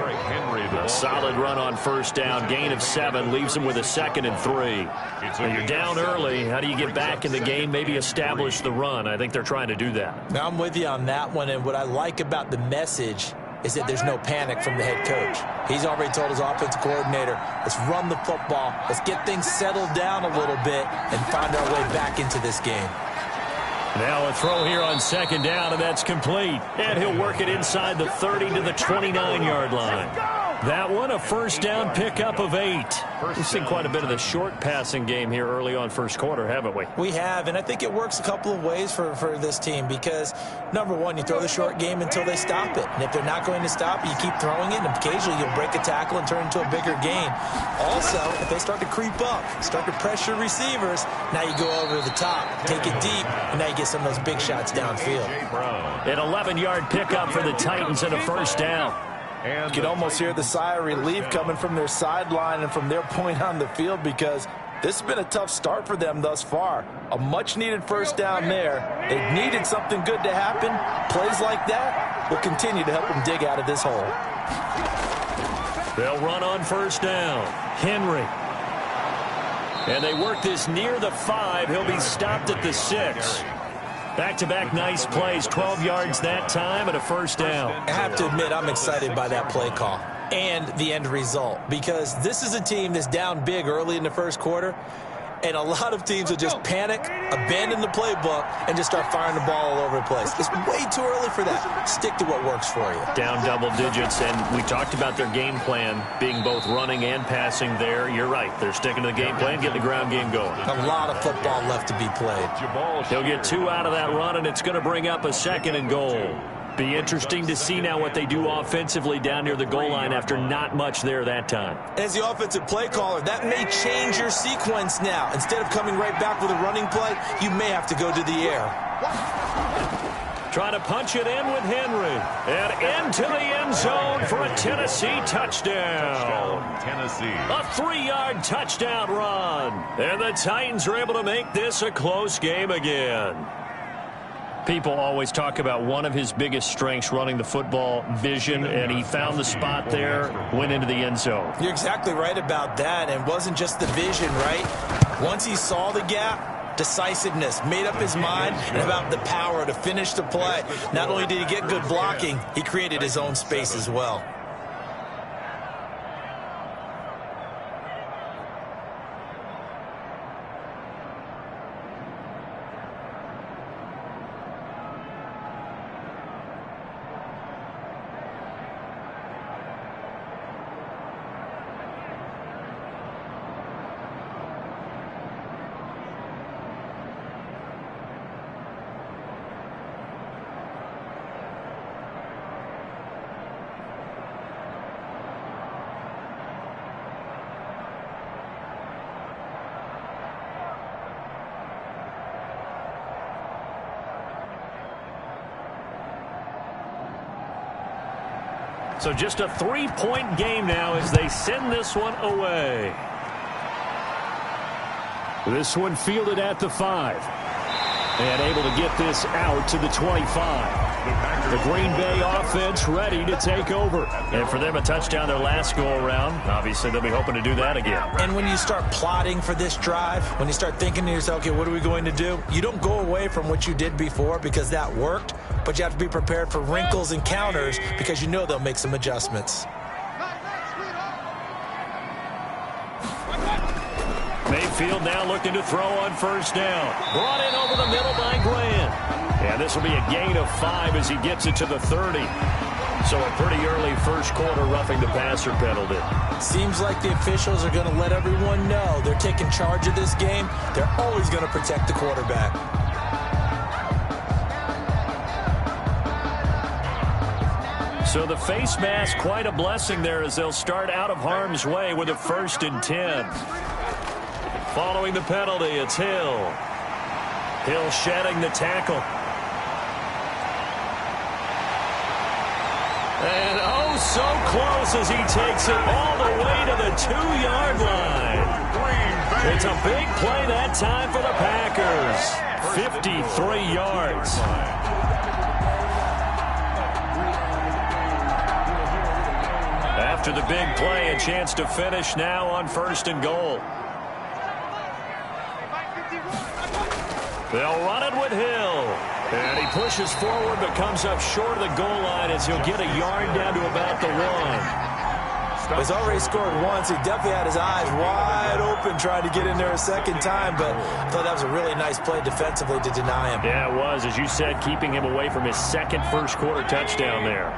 A solid run on first down. Gain of 7 leaves them with a 2nd and 3. Now you're down early. How do you get back in the game? Maybe establish the run. I think they're trying to do that. Now, I'm with you on that one. And what I like about the message is that there's no panic from the head coach. He's already told his offensive coordinator, let's run the football. Let's get things settled down a little bit and find our way back into this game. Now a throw here on 2nd down, and that's complete. And he'll work it inside the 30 to the 29-yard line. That one, a first down pickup of 8. We've seen quite a bit of the short passing game here early on first quarter, haven't we? We have, and I think it works a couple of ways for this team because, number one, you throw the short game until they stop it. And if they're not going to stop it, you keep throwing it, and occasionally you'll break a tackle and turn into a bigger gain. Also, if they start to creep up, start to pressure receivers, now you go over the top, take it deep, and now you get some of those big shots downfield. An 11-yard pickup for the Titans and a first down. You can almost hear the sigh of relief coming from their sideline and from their point on the field because this has been a tough start for them thus far. A much-needed first down there. They needed something good to happen. Plays like that will continue to help them dig out of this hole. They'll run on first down. Henry. And they work this near the 5. He'll be stopped at the 6. Back-to-back nice plays, 12 yards that time and a first down. I have to admit, I'm excited by that play call and the end result because this is a team that's down big early in the first quarter, and a lot of teams will just panic, abandon the playbook, and just start firing the ball all over the place. It's way too early for that. Stick to what works for you. Down double digits, and we talked about their game plan being both running and passing there. You're right. They're sticking to the game plan, getting the ground game going. A lot of football left to be played. He'll get 2 out of that run, and it's going to bring up a 2nd and goal. Be interesting to see now what they do offensively down near the goal line after not much there that time. As the offensive play caller, that may change your sequence now. Instead of coming right back with a running play, you may have to go to the air. Trying to punch it in with Henry. And into the end zone for a Tennessee touchdown. Tennessee. A 3-yard touchdown run. And the Titans are able to make this a close game again. People always talk about one of his biggest strengths running the football, vision, and he found the spot there, went into the end zone. You're exactly right about that, and it wasn't just the vision, right? Once he saw the gap, decisiveness, made up his mind, and about the power to finish the play. Not only did he get good blocking, he created his own space as well. So just a 3-point game now as they send this one away. This one fielded at the 5. And able to get this out to the 25. The Green Bay offense ready to take over. And for them, a touchdown their last go-around. Obviously, they'll be hoping to do that again. And when you start plotting for this drive, when you start thinking to yourself, okay, what are we going to do? You don't go away from what you did before because that worked, but you have to be prepared for wrinkles and counters because you know they'll make some adjustments. Mayfield now looking to throw on first down. Brought in over the middle by Grant. And this will be a gain of 5 as he gets it to the 30. So a pretty early first quarter roughing the passer penalty. Seems like the officials are going to let everyone know they're taking charge of this game. They're always going to protect the quarterback. So the face mask, quite a blessing there as they'll start out of harm's way with a 1st and 10. Following the penalty, it's Hill. Hill shedding the tackle. And oh, so close as he takes it all the way to the 2-yard line. It's a big play that time for the Packers. 53 yards. After the big play, a chance to finish now on 1st and goal. They'll run it with Hill. And he pushes forward but comes up short of the goal line as he'll get a yard down to about the 1. He's already scored once. He definitely had his eyes wide open trying to get in there a second time, but I thought that was a really nice play defensively to deny him. Yeah, it was, as you said, keeping him away from his second first quarter touchdown there.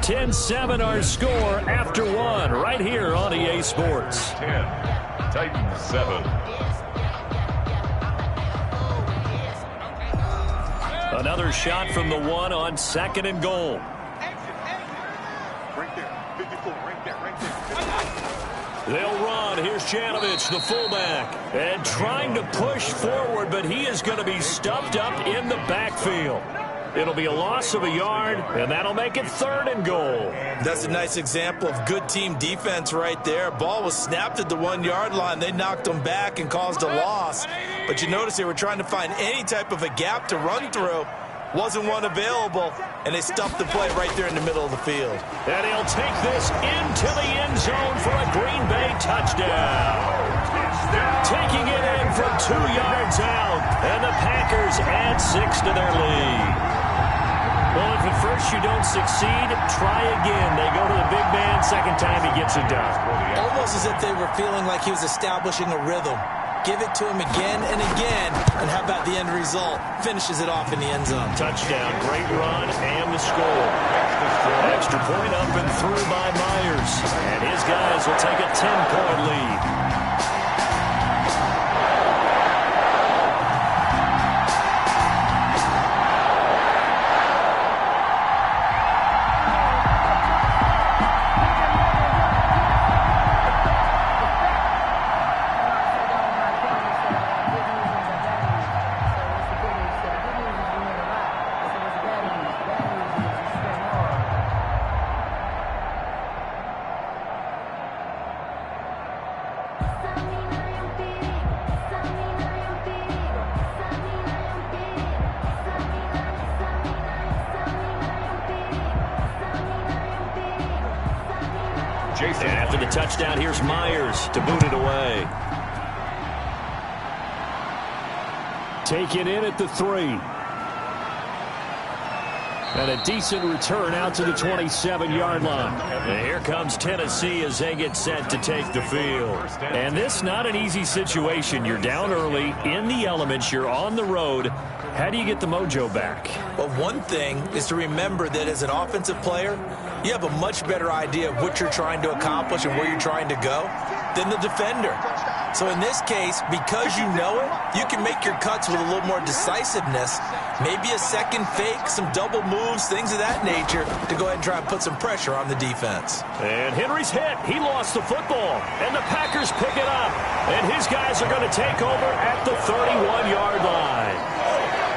10-7 our score after 1 right here on EA Sports. 10, Titans 7. Another shot from the 1 on 2nd and goal. They'll run. Here's Janovich, the fullback, and trying to push forward, but he is going to be stuffed up in the backfield. It'll be a loss of a yard, and that'll make it 3rd and goal. That's a nice example of good team defense right there. Ball was snapped at the 1-yard line. They knocked them back and caused a loss. But you notice they were trying to find any type of a gap to run through. Wasn't one available, and they stuffed the play right there in the middle of the field. And he'll take this into the end zone for a Green Bay touchdown. Taking it in from 2 yards out, and the Packers add 6 to their lead. Well, if at first you don't succeed, try again. They go to the big man. Second time he gets it done. Almost as if they were feeling like he was establishing a rhythm. Give it to him again and again. And how about the end result? Finishes it off in the end zone. Touchdown, great run, and the score. Extra point up and through by Myers. And his guys will take a 10-point lead. Jason. And after the touchdown, here's Myers to boot it away. Taken in at the 3. And a decent return out to the 27-yard line. And here comes Tennessee as they get set to take the field. And this not an easy situation. You're down early, in the elements, you're on the road. How do you get the mojo back? Well, one thing is to remember that as an offensive player, you have a much better idea of what you're trying to accomplish and where you're trying to go than the defender. So in this case, because you know it, you can make your cuts with a little more decisiveness, maybe a second fake, some double moves, things of that nature, to go ahead and try and put some pressure on the defense. And Henry's hit. He lost the football. And the Packers pick it up. And his guys are going to take over at the 31-yard line.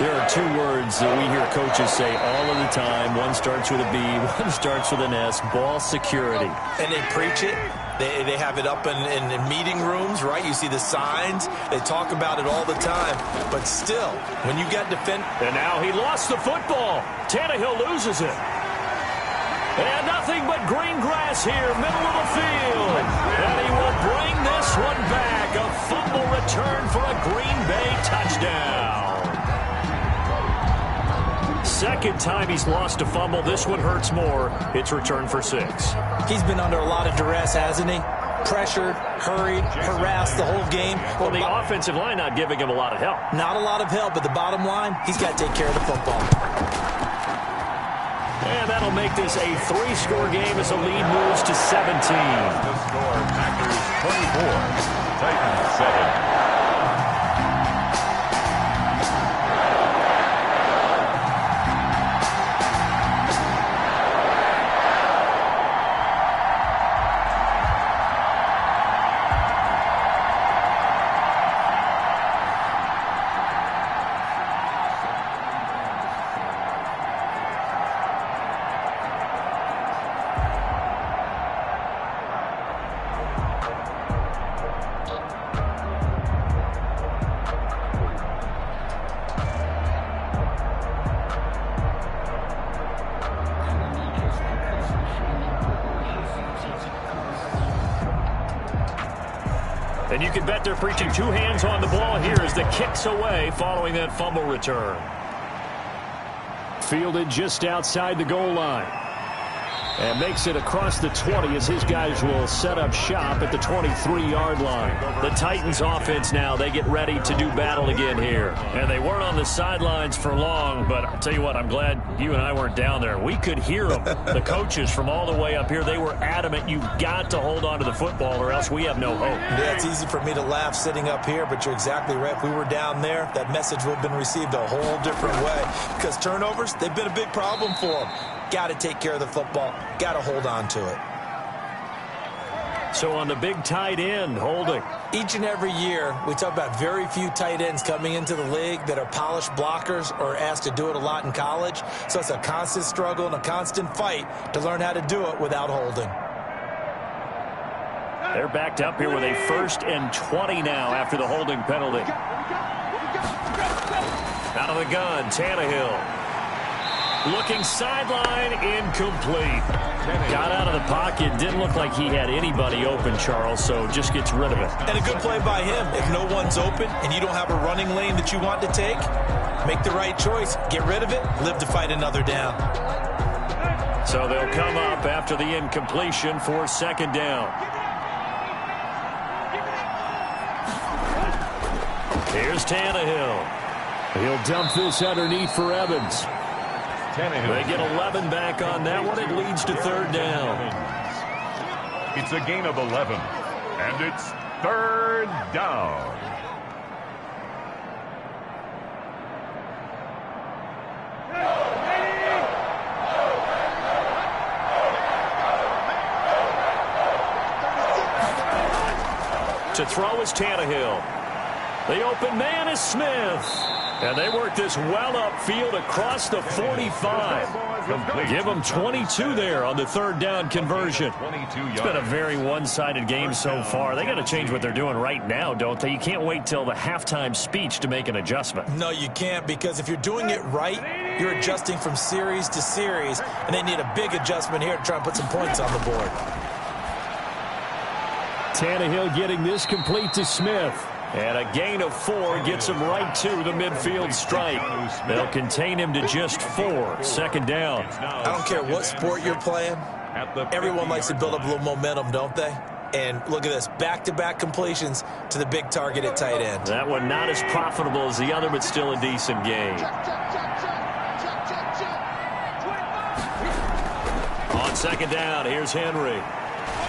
There are two words that we hear coaches say all of the time. One starts with a B, one starts with an S, ball security. And they preach it. They have it up in meeting rooms, right? You see the signs. They talk about it all the time. But still, when you got defend... And now he lost the football. Tannehill loses it. And nothing but green grass here, middle of the field. And he will bring this one back. A fumble return for a Green Bay touchdown. Second time he's lost a fumble. This one hurts more. It's returned for 6. He's been under a lot of duress, hasn't he? Pressured, hurried, harassed the whole game. Well, the offensive line not giving him a lot of help. Not a lot of help, but the bottom line, he's got to take care of the football. And that'll make this a 3-score game as the lead moves to 17. The score, Packers 24, Titans 7. And you can bet they're preaching 2 hands on the ball here as the kick's away following that fumble return. Fielded just outside the goal line. And makes it across the 20 as his guys will set up shop at the 23-yard line. The Titans offense now, they get ready to do battle again here. And they weren't on the sidelines for long, but I'll tell you what, I'm glad you and I weren't down there. We could hear them. The coaches from all the way up here, they were adamant, you've got to hold on to the football or else we have no hope. Yeah, it's easy for me to laugh sitting up here, but you're exactly right. If we were down there, that message would have been received a whole different way. Because turnovers, they've been a big problem for them. Got to take care of the football. Got to hold on to it. So on the big tight end, holding. Each and every year, we talk about very few tight ends coming into the league that are polished blockers or asked to do it a lot in college. So it's a constant struggle and a constant fight to learn how to do it without holding. They're backed up here with a 1st and 20 now after the holding penalty. Out of the gun, Tannehill. Looking sideline, incomplete. Got out of the pocket. Didn't look like he had anybody open, Charles, so just gets rid of it. And a good play by him. If no one's open and you don't have a running lane that you want to take, make the right choice. Get rid of it. Live to fight another down. So they'll come up after the incompletion for 2nd down. Here's Tannehill. He'll dump this underneath for Evans. They get 11 back on that one. It leads to 3rd down. It's a gain of 11, and it's 3rd down. To throw is Tannehill. The open man is Smith. And they work this well upfield across the 45. Give them 22 there on the 3rd down conversion. It's been a very one-sided game so far. They got to change what they're doing right now, don't they? You can't wait till the halftime speech to make an adjustment. No, you can't, because if you're doing it right, you're adjusting from series to series, and they need a big adjustment here to try and put some points on the board. Tannehill getting this complete to Smith. And a gain of 4 gets him right to the midfield stripe. They'll contain him to just 4. Second down. I don't care what sport you're playing. Everyone likes to build up a little momentum, don't they? And look at this, back-to-back completions to the big target at tight end. That one not as profitable as the other, but still a decent gain. On second down, here's Henry.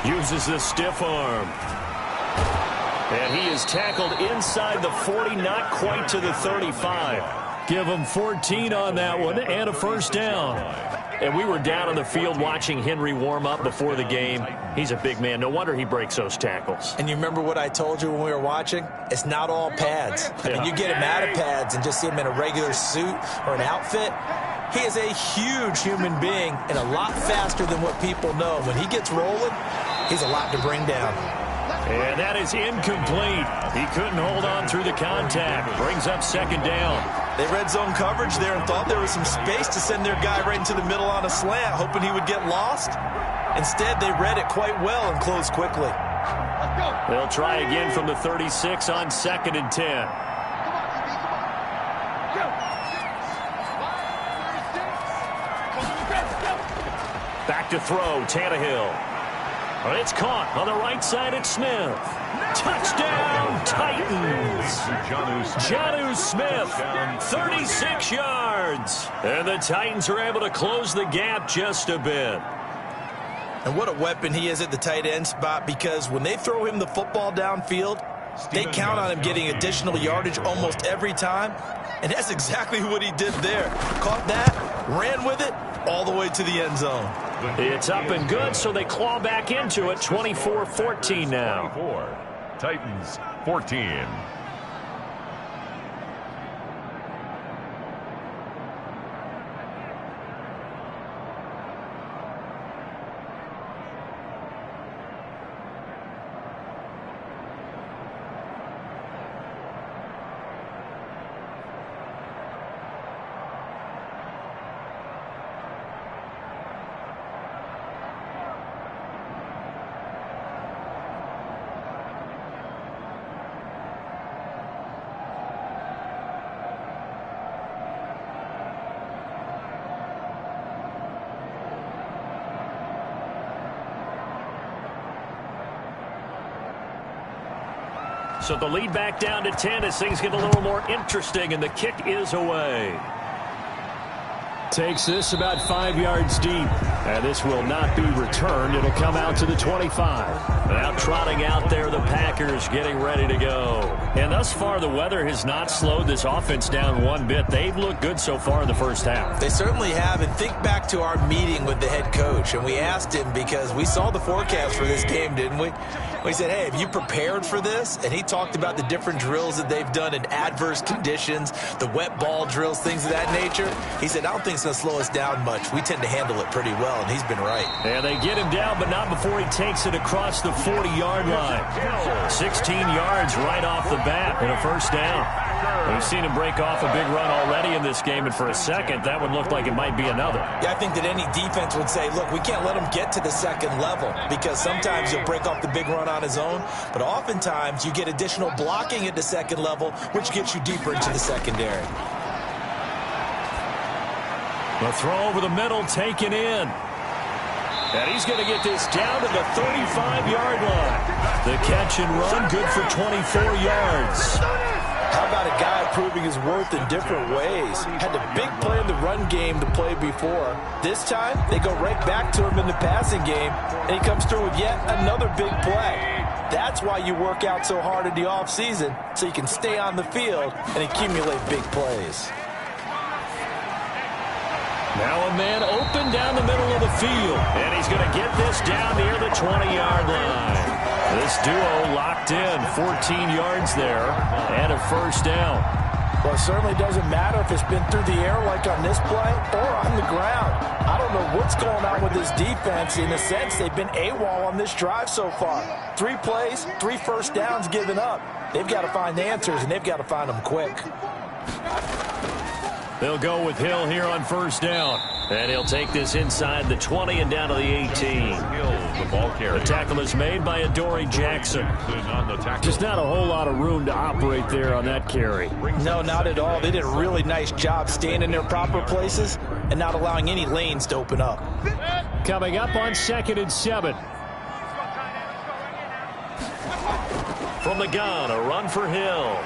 Uses the stiff arm. And he is tackled inside the 40, not quite to the 35. Give him 14 on that one and a first down. And we were down on the field watching Henry warm up before the game. He's a big man. No wonder he breaks those tackles. And you remember what I told you when we were watching? It's not all pads. I mean, you get him out of pads and just see him in a regular suit or an outfit. He is a huge human being and a lot faster than what people know. When he gets rolling, he's a lot to bring down. And that is incomplete. He couldn't hold on through the contact. Brings up second down. They read zone coverage there and thought there was some space to send their guy right into the middle on a slant, hoping he would get lost. Instead, they read it quite well and closed quickly. They'll try again from the 36 on second and 10. Back to throw, Tannehill. Well, it's caught on the right side at Smith. Touchdown, Titans. Jonnu Smith, 36 yards. And the Titans are able to close the gap just a bit. And what a weapon he is at the tight end spot, because when they throw him the football downfield, they count on him getting additional yardage almost every time. And that's exactly what he did there. Caught that, ran with it, all the way to the end zone. It's up and good, so they claw back into it. 24-14 now. Titans 14. So the lead back down to 10 as things get a little more interesting, and the kick is away. Takes this about 5 yards deep. And this will not be returned. It'll come out to the 25. Now trotting out there, the Packers getting ready to go. And thus far, the weather has not slowed this offense down one bit. They've looked good so far in the first half. They certainly have. And think back to our meeting with the head coach. And we asked him, because we saw the forecast for this game, didn't we? We said, hey, have you prepared for this? And he talked about the different drills that they've done in adverse conditions, the wet ball drills, things of that nature. He said, I don't think it's going to slow us down much. We tend to handle it pretty well, and he's been right. And they get him down, but not before he takes it across the 40-yard line. 16 yards right off the bat and a first down. We've seen him break off a big run already in this game, and for a second, that one looked like it might be another. Yeah, I think that any defense would say, look, we can't let him get to the second level, because sometimes he'll break off the big run on his own, but oftentimes you get additional blocking at the second level, which gets you deeper into the secondary. The throw over the middle taken in. And he's going to get this down to the 35-yard line. The catch and run, good for 24 yards. How about a guy proving his worth in different ways? Had a big play in the run game to play before. This time, they go right back to him in the passing game, and he comes through with yet another big play. That's why you work out so hard in the offseason, so you can stay on the field and accumulate big plays. Now a man open down the middle of the field, and he's going to get this down near the 20-yard line. This duo locked in, 14 yards there, and a first down. Well, it certainly doesn't matter if it's been through the air like on this play or on the ground. I don't know what's going on with this defense. In a sense, they've been AWOL on this drive so far. 3 plays, 3 first downs given up. They've got to find answers, and they've got to find them quick. They'll go with Hill here on first down. And he'll take this inside the 20 and down to the 18. the ball carrier. The tackle is made by Adoree Jackson. On the tackle. Just not a whole lot of room to operate there on that carry. No, not at all. They did a really nice job staying in their proper places and not allowing any lanes to open up. Coming up on 2nd and 7. From the gun, a run for Hill.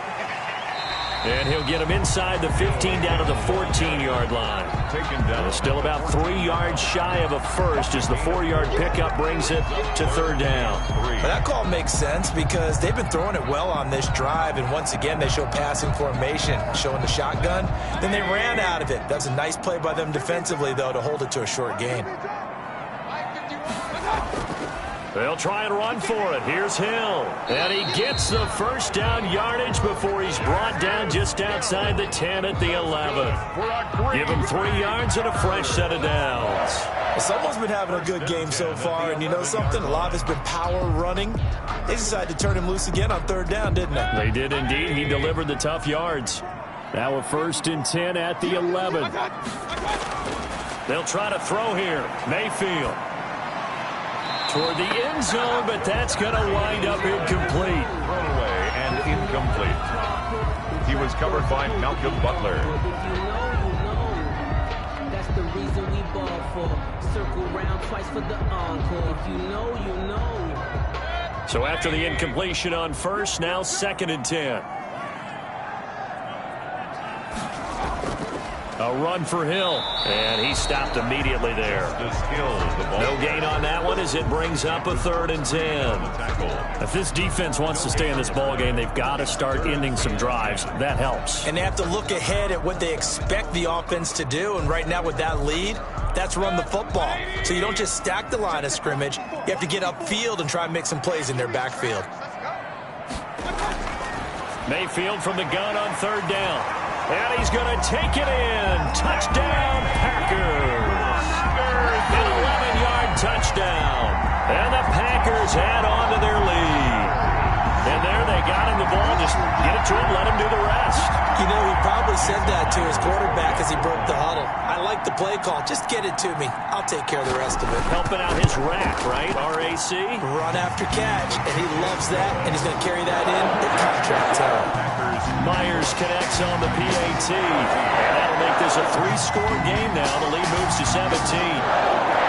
And he'll get him inside the 15 down to the 14-yard line. Taken down. Still about 3 yards shy of a first as the 4-yard pickup brings it to 3rd down. But that call makes sense because they've been throwing it well on this drive, and once again they show passing formation, showing the shotgun. Then they ran out of it. That's a nice play by them defensively, though, to hold it to a short gain. They'll try and run for it. Here's Hill. And he gets the first down yardage before he's brought down just outside the 10 at the 11. Give him 3 yards and a fresh set of downs. Well, someone's been having a good game so far, and you know something? A lot of it's been power running. They decided to turn him loose again on 3rd down, didn't they? They did indeed. He delivered the tough yards. Now a 1st and 10 at the 11. They'll try to throw here. Mayfield. Toward the end zone, but that's going to wind up incomplete. Throwaway and incomplete. He was covered by Malcolm Butler. That's the reason we ball for. Circle round twice for the encore. If you know, you know. So after the incompletion on 1st, now 2nd and 10. A run for Hill, and he stopped immediately there. No gain on that one as it brings up a 3rd and 10. If this defense wants to stay in this ball game, they've got to start ending some drives. That helps. And they have to look ahead at what they expect the offense to do, and right now with that lead, that's run the football. So you don't just stack the line of scrimmage. You have to get upfield and try and make some plays in their backfield. Mayfield from the gun on 3rd down. And he's going to take it in. Touchdown, Packers. An 11-yard touchdown. And the Packers add on to their lead. And there they got him the ball. Just get it to him, let him do the rest. You know, he probably said that to his quarterback as he broke the huddle. I like the play call. Just get it to me. I'll take care of the rest of it. Helping out his rack, right? RAC? Run after catch. And he loves that, and he's going to carry that in at contract time. Myers connects on the PAT. And that'll make this a 3-score game now. The lead moves to 17.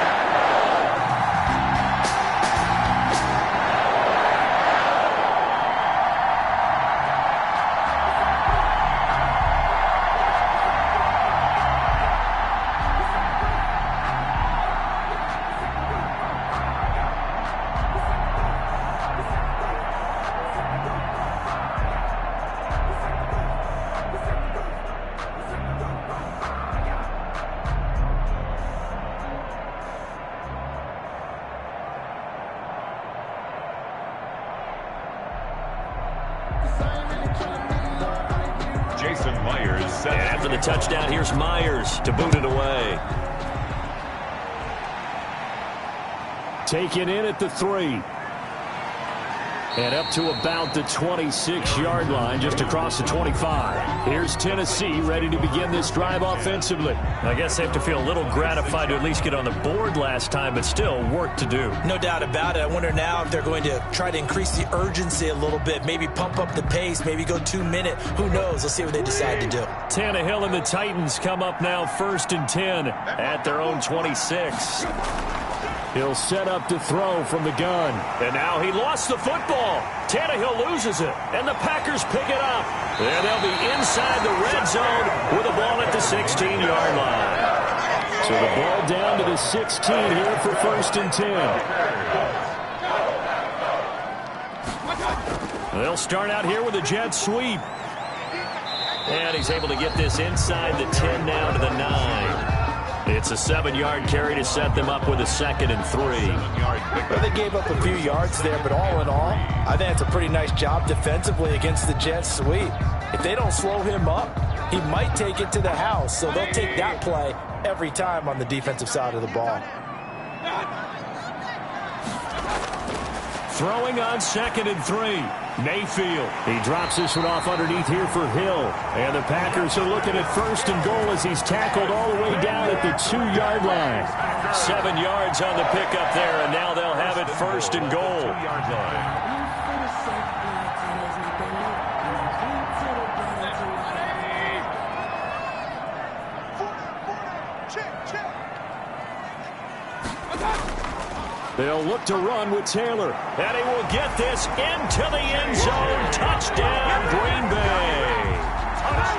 After the touchdown, here's Myers to boot it away. Taken in at the 3. And up to about the 26-yard line, just across the 25. Here's Tennessee ready to begin this drive offensively. I guess they have to feel a little gratified to at least get on the board last time, but still work to do. No doubt about it. I wonder now if they're going to try to increase the urgency a little bit, maybe pump up the pace, maybe go 2-minute. Who knows? Let's see what they decide to do. Tannehill and the Titans come up now 1st and 10 at their own 26. He'll set up to throw from the gun. And now he lost the football. Tannehill loses it. And the Packers pick it up. And they'll be inside the red zone with a ball at the 16-yard line. So the ball down to the 16 here for 1st and 10. They'll start out here with a jet sweep. And he's able to get this inside the 10 now to the 9. It's a 7-yard carry to set them up with a 2nd and 3. Well, they gave up a few yards there, but all in all, I think it's a pretty nice job defensively against the jet sweep. If they don't slow him up, he might take it to the house, so they'll take that play every time on the defensive side of the ball. Throwing on 2nd and 3. Mayfield. He drops this one off underneath here for Hill. And the Packers are looking at 1st and goal as he's tackled all the way down at the 2-yard line. 7 yards on the pickup there, and now they'll have it 1st and goal. They'll look to run with Taylor. And he will get this into the end zone. Touchdown, Green Bay.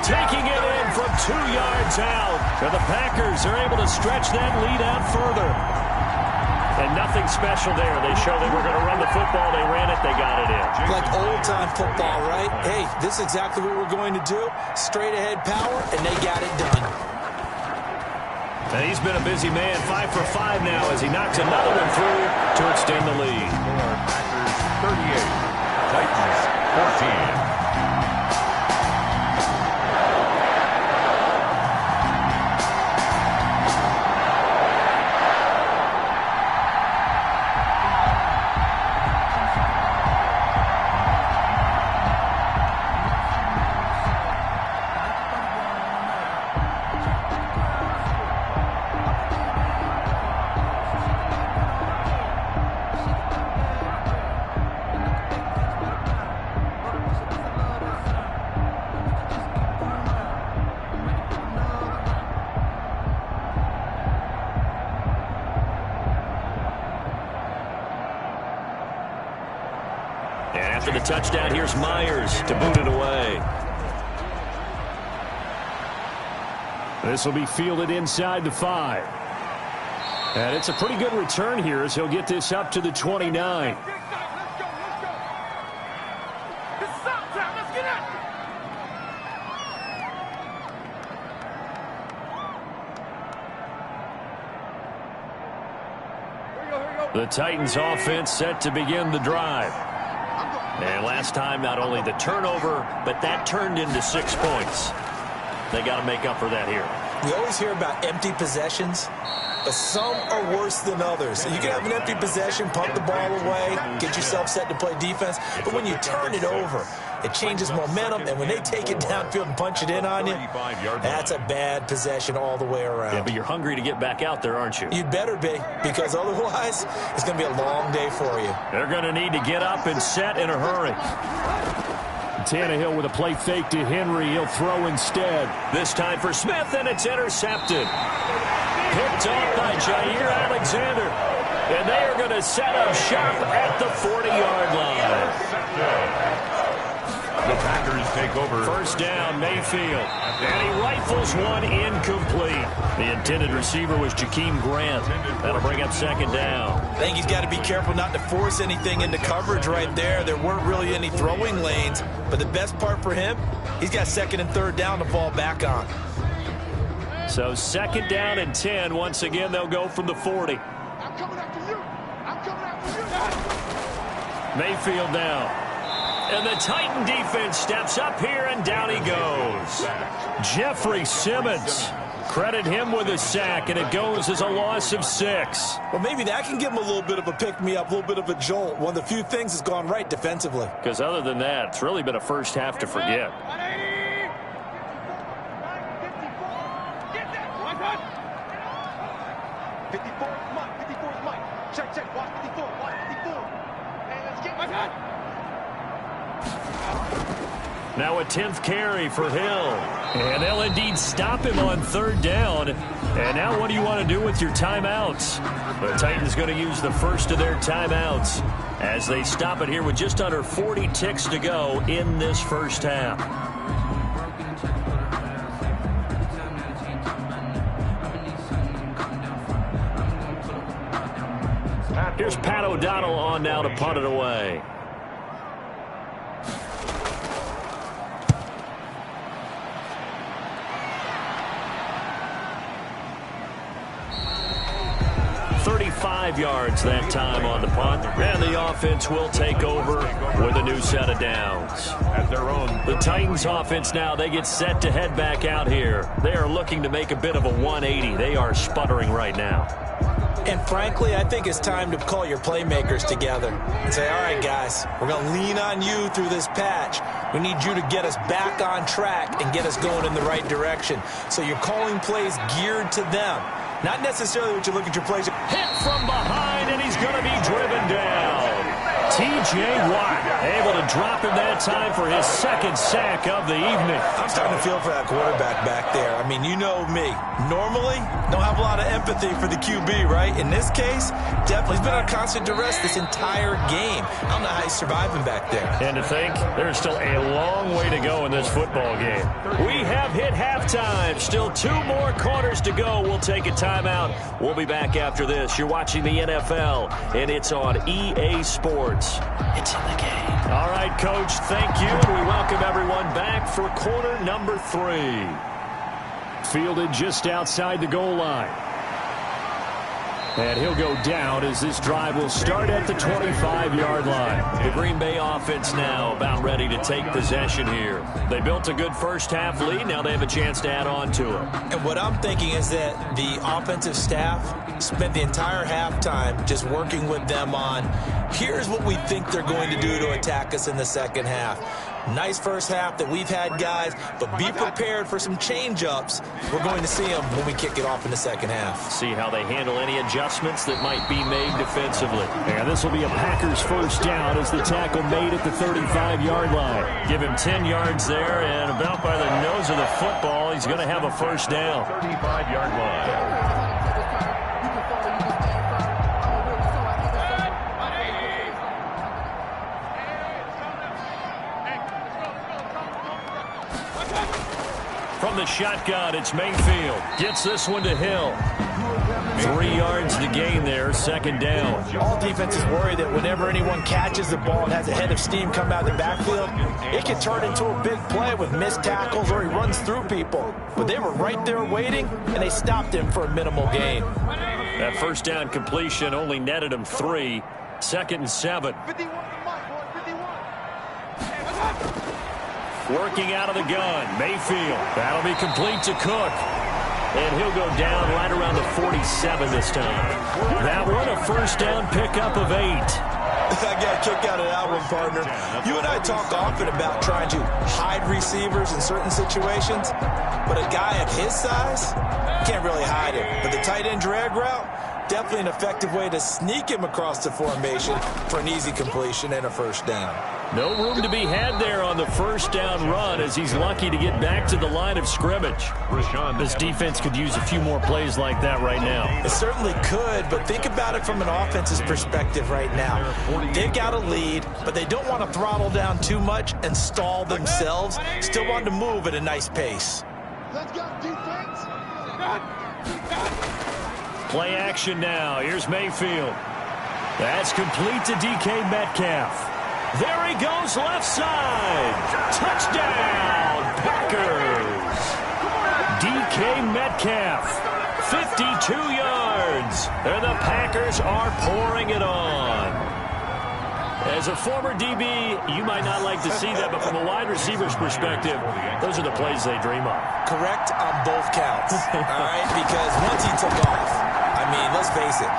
Taking it in from 2 yards out. And the Packers are able to stretch that lead out further. And nothing special there. They showed they were going to run the football. They ran it. They got it in. Like old-time football, right? Hey, this is exactly what we're going to do. Straight-ahead power, and they got it done. And he's been a busy man, 5 for 5 now as he knocks another one through to extend the lead. Packers 38, Titans 14. After the touchdown, here's Myers to boot it away. This will be fielded inside the 5. And it's a pretty good return here as he'll get this up to the 29. The Titans offense set to begin the drive. And last time, not only the turnover, but that turned into 6 points. They got to make up for that here. We always hear about empty possessions, but some are worse than others. You can have an empty possession, pump the ball away, get yourself set to play defense, but when you turn it over, it changes momentum, and when they take it downfield and punch it in on you, that's a bad possession all the way around. Yeah, but you're hungry to get back out there, aren't you? You'd better be, because otherwise, it's going to be a long day for you. They're going to need to get up and set in a hurry. Tannehill with a play fake to Henry. He'll throw instead. This time for Smith, and it's intercepted. Picked off by Jair Alexander. And they are going to set up shop at the 40-yard line. The Packers take over. First down, Mayfield. And he rifles one incomplete. The intended receiver was Jakeem Grant. That'll bring up 2nd down. I think he's got to be careful not to force anything into coverage right there. There weren't really any throwing lanes. But the best part for him, he's got 2nd and 3rd down to fall back on. So 2nd down and 10. Once again, they'll go from the 40. I'm coming after you. I'm coming after you. Mayfield now. And the Titan defense steps up here, and down he goes. Jeffrey Simmons. Credit him with a sack, and it goes as a loss of 6. Well, maybe that can give him a little bit of a pick-me-up, a little bit of a jolt. One of the few things that's gone right defensively. Because other than that, it's really been a first half to forget. Now a 10th carry for Hill. And they'll indeed stop him on 3rd down. And now what do you want to do with your timeouts? The Titans going to use the first of their timeouts as they stop it here with just under 40 ticks to go in this first half. Here's Pat O'Donnell on now to punt it away. Yards that time on the punt, and the offense will take over with a new set of downs. At their own. The Titans offense now, they get set to head back out here. They are looking to make a bit of a 180. They are sputtering right now. And frankly, I think it's time to call your playmakers together and say, all right, guys, we're going to lean on you through this patch. We need you to get us back on track and get us going in the right direction. So you're calling plays geared to them. Not necessarily what you look at your plays. Hit from behind, and he's going to be driven down. T.J. Watt able to drop him that time for his second sack of the evening. I'm starting to feel for that quarterback back there. I mean, you know me. Normally, don't have a lot of empathy for the QB, right? In this case, definitely he's been on constant duress this entire game. I don't know how he's surviving back there. And to think, there's still a long way to go in this football game. We have hit halftime. Still 2 more quarters to go. We'll take a timeout. We'll be back after this. You're watching the NFL, and it's on EA Sports. It's in the game. All right, Coach, thank you, and we welcome everyone back for quarter number 3. Fielded just outside the goal line. And he'll go down as this drive will start at the 25-yard line. The Green Bay offense now about ready to take possession here. They built a good first-half lead. Now they have a chance to add on to it. And what I'm thinking is that the offensive staff spent the entire halftime just working with them on, here's what we think they're going to do to attack us in the second half. Nice first half that we've had, guys, but be prepared for some change-ups. We're going to see them when we kick it off in the second half. See how they handle any adjustments that might be made defensively. And this will be a Packers first down as the tackle made at the 35-yard line. Give him 10 yards there, and about by the nose of the football, he's going to have a first down. 35-yard line. From the shotgun, it's Mayfield. Gets this one to Hill. 3 yards to gain there, second down. All defenses worry that whenever anyone catches the ball and has a head of steam come out of the backfield, it can turn into a big play with missed tackles or he runs through people. But they were right there waiting, and they stopped him for a minimal gain. That first down completion only netted him 3. 2nd and 7. Working out of the gun, Mayfield. That'll be complete to Cook. And he'll go down right around the 47 this time. That one, a first down pickup of 8. I got a kick out of that one, partner. You and I talk often about trying to hide receivers in certain situations, but a guy of his size can't really hide him. But the tight end drag route, definitely an effective way to sneak him across the formation for an easy completion and a first down. No room to be had there on the first down run as he's lucky to get back to the line of scrimmage. This defense could use a few more plays like that right now. It certainly could, but think about it from an offense's perspective right now. They've got a lead, but they don't want to throttle down too much and stall themselves. Still want to move at a nice pace. Let's go, defense. Play action now. Here's Mayfield. That's complete to DK Metcalf. There he goes, left side. Touchdown, Packers. DK Metcalf, 52 yards. And the Packers are pouring it on. As a former DB, you might not like to see that, but from a wide receiver's perspective, those are the plays they dream of. Correct on both counts, all right? Because once he took off, I mean, let's face it,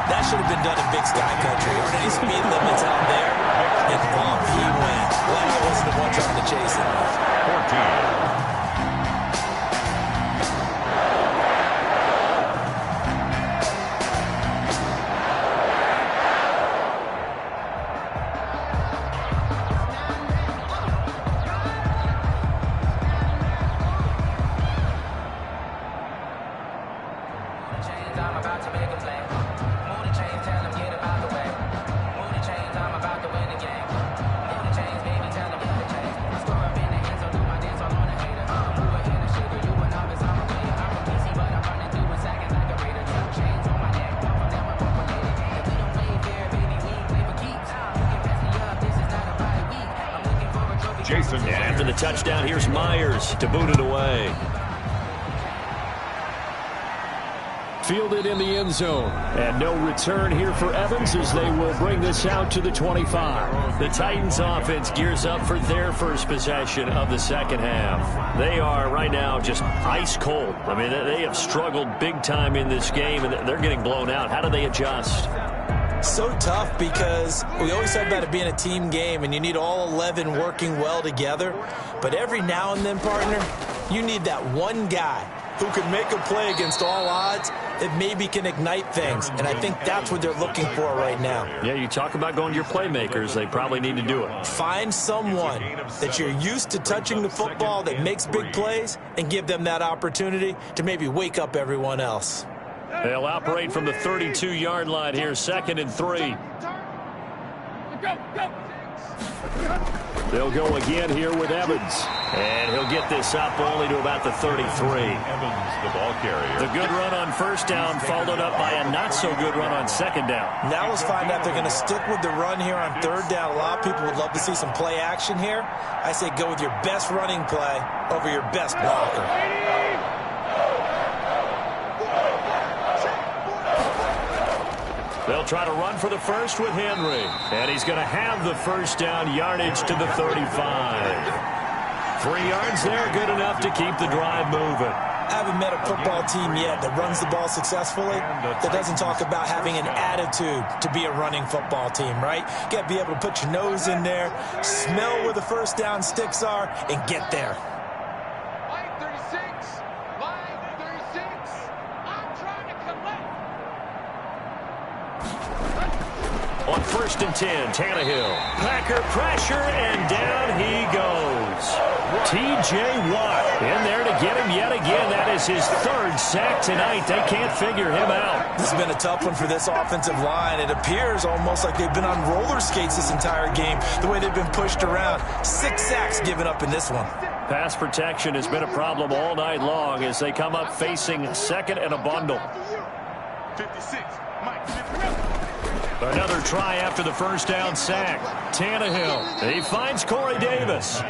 that should have been done in Big Sky Country. Aren't any speed limits out there? And off he went. Glad I wasn't the one trying to chase him. 14. After the touchdown, here's Myers to boot it away. Fielded in the end zone. And no return here for Evans as they will bring this out to the 25. The Titans offense gears up for their first possession of the second half. They are right now just ice cold. I mean, they have struggled big time in this game, and they're getting blown out. How do they adjust? So tough because we always talk about it being a team game, and you need all 11 working well together. But every now and then, partner, you need that one guy who can make a play against all odds that maybe can ignite things. And I think that's what they're looking for right now. Yeah, you talk about going to your playmakers. They probably need to do it. Find someone that you're used to touching the football that makes big plays and give them that opportunity to maybe wake up everyone else. They'll operate from the 32-yard line here, 2nd and 3. They'll go again here with Evans. And he'll get this up only to about the 33. Evans, the ball carrier. The good run on first down followed up by a not-so-good run on second down. Now let's find out if they're going to stick with the run here on third down. A lot of people would love to see some play action here. I say go with your best running play over your best blocker. They'll try to run for the first with Henry. And he's going to have the first down yardage to the 35. 3 yards there, good enough to keep the drive moving. I haven't met a football team yet that runs the ball successfully that doesn't talk about having an attitude to be a running football team, right? You got to be able to put your nose in there, smell where the first down sticks are, and get there. Line 36. Line 36. I'm trying to collect. On 1st and 10, Tannehill. Packer pressure, and down he goes. T.J. Watt in there to get him yet again. That is his 3rd sack tonight. They can't figure him out. This has been a tough one for this offensive line. It appears almost like they've been on roller skates this entire game, the way they've been pushed around. 6 sacks given up in this one. Pass protection has been a problem all night long as they come up facing 2nd and a bundle. 56. Mike. Another try after the first down sack. Tannehill. He finds Corey Davis.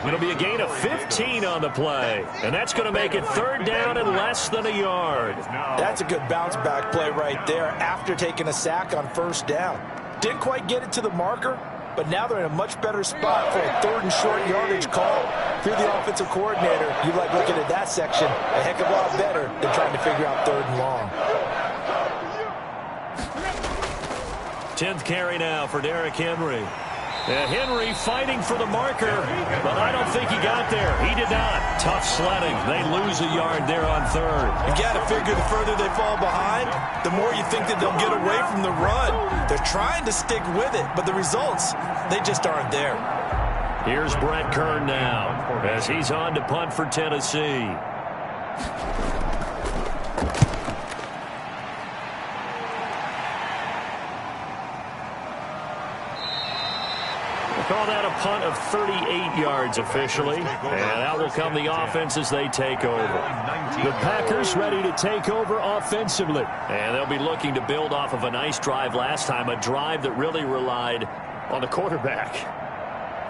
It'll be a gain of 15 on the play. And that's going to make it 3rd down and less than a yard. That's a good bounce-back play right there after taking a sack on 1st down. Didn't quite get it to the marker, but now they're in a much better spot for a 3rd and short yardage call. If you're the offensive coordinator, you like looking at that section a heck of a lot better than trying to figure out 3rd and long. 10th carry now for Derrick Henry. Henry fighting for the marker, but I don't think he got there. He did not. Tough sledding. They lose a yard there on 3rd. You got to figure the further they fall behind, the more you think that they'll get away from the run. They're trying to stick with it, but the results, they just aren't there. Here's Brett Kern now as he's on to punt for Tennessee. Call that a punt of 38 yards officially. And out will come the offense as they take over. The Packers ready to take over offensively. And they'll be looking to build off of a nice drive last time, a drive that really relied on the quarterback.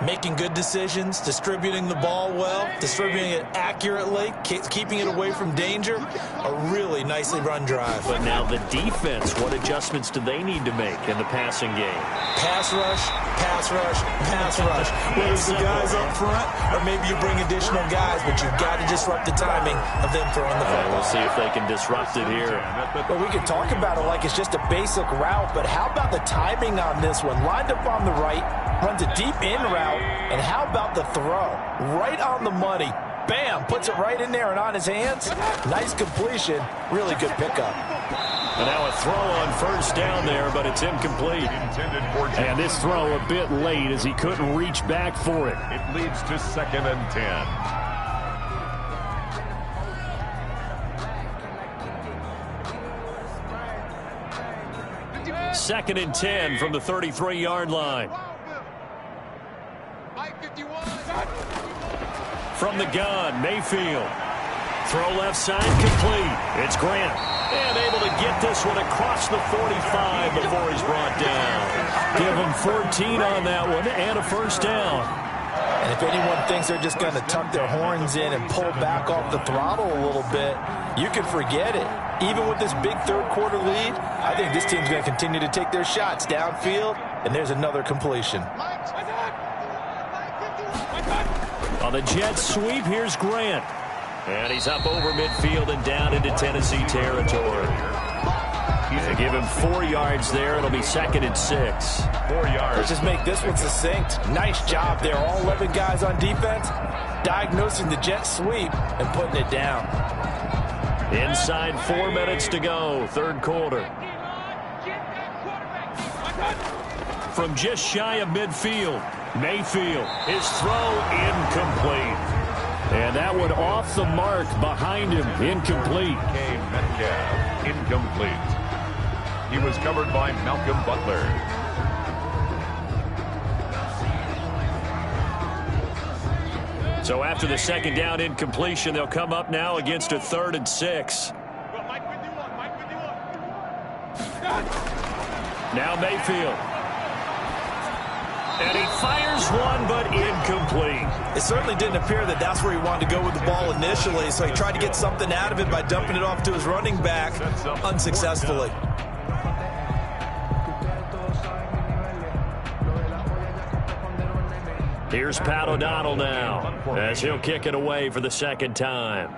Making good decisions, distributing the ball well, distributing it accurately, keeping it away from danger. A really nicely run drive. But now the defense, what adjustments do they need to make in the passing game? Pass rush, pass rush, pass rush. Whether it's the guys up front or maybe you bring additional guys, but you've got to disrupt the timing of them throwing the football. We'll see if they can disrupt it here. Well, we can talk about it like it's just a basic route, but how about the timing on this one? Lined up on the right, runs a deep in route, and how about the throw? Right on the money. Bam, puts it right in there and on his hands. Nice completion. Really good pickup. And now a throw on 1st down there, but it's incomplete. And this throw a bit late as he couldn't reach back for it. It leads to 2nd and 10. 2nd and 10 from the 33-yard line. From the gun, Mayfield. Throw left side, complete. It's Grant. And able to get this one across the 45 before he's brought down. Give him 14 on that one and a 1st down. And if anyone thinks they're just going to tuck their horns in and pull back off the throttle a little bit, you can forget it. Even with this big third-quarter lead, I think this team's going to continue to take their shots downfield, and there's another completion. On the Jets sweep, here's Grant. And he's up over midfield and down into Tennessee territory. They give him 4 yards there. It'll be 2nd and 6. 4 yards. Let's just make this one succinct. Nice job there. All 11 guys on defense diagnosing the jet sweep and putting it down. Inside 4 minutes to go, third quarter. From just shy of midfield, Mayfield, his throw incomplete. And that one off the mark behind him, incomplete. Metcalf, incomplete. He was covered by Malcolm Butler. So after the second down incompletion, they'll come up now against a 3rd and 6. Now Mayfield. And he fires one, but incomplete. It certainly didn't appear that that's where he wanted to go with the ball initially, so he tried to get something out of it by dumping it off to his running back unsuccessfully. Here's Pat O'Donnell now, as he'll kick it away for the second time.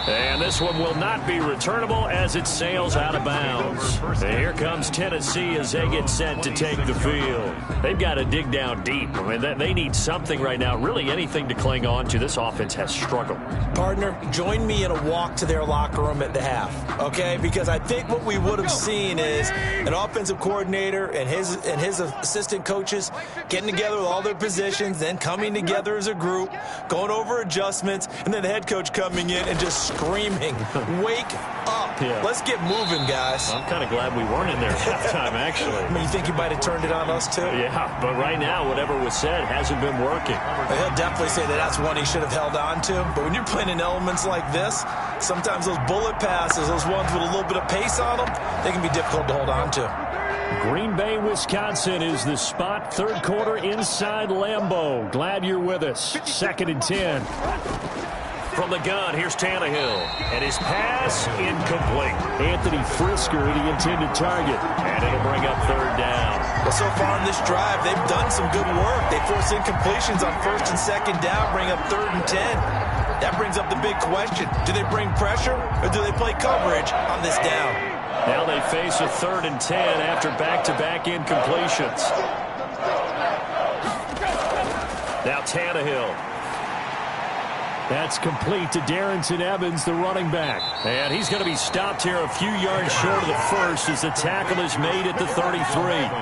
And this one will not be returnable as it sails out of bounds. And here comes Tennessee as they get set to take the field. They've got to dig down deep. I mean, they need something right now, really anything to cling on to. This offense has struggled. Partner, join me in a walk to their locker room at the half, okay? Because I think what we would have seen is an offensive coordinator and his assistant coaches getting together with all their positions, then coming together as a group, going over adjustments, and then the head coach coming in and just screaming, wake up. Yeah. Let's get moving, guys. I'm kind of glad we weren't in there at halftime, actually. I mean, you think you might have turned it on us, too? Yeah, but right now, whatever was said hasn't been working. He'll definitely say that that's one he should have held on to. But when you're playing in elements like this, sometimes those bullet passes, those ones with a little bit of pace on them, they can be difficult to hold on to. Green Bay, Wisconsin is the spot. Third quarter inside Lambeau. Glad you're with us. 2nd and 10. From the gun, here's Tannehill. And his pass, incomplete. Anthony Frisker, the intended target. And it'll bring up 3rd down. Well, so far in this drive, they've done some good work. They force incompletions on 1st and 2nd down, bring up 3rd and 10. That brings up the big question. Do they bring pressure or do they play coverage on this down? Now they face a 3rd and 10 after back-to-back incompletions. Now Tannehill. That's complete to Darrington Evans, the running back. And he's going to be stopped here a few yards short of the first as the tackle is made at the 33.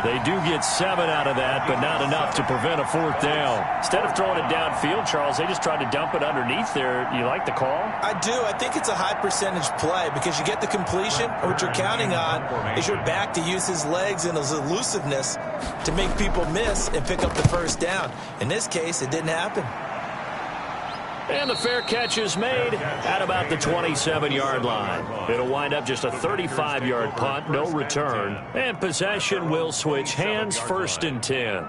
They do get 7 out of that, but not enough to prevent a 4th down. Instead of throwing it downfield, Charles, they just tried to dump it underneath there. You like the call? I do. I think it's a high percentage play because you get the completion, and what you're counting on is your back to use his legs and his elusiveness to make people miss and pick up the 1st down. In this case, it didn't happen. And the fair catch is made at about the 27-yard line. It'll wind up just a 35-yard punt, no return. And possession will switch hands, 1st and 10.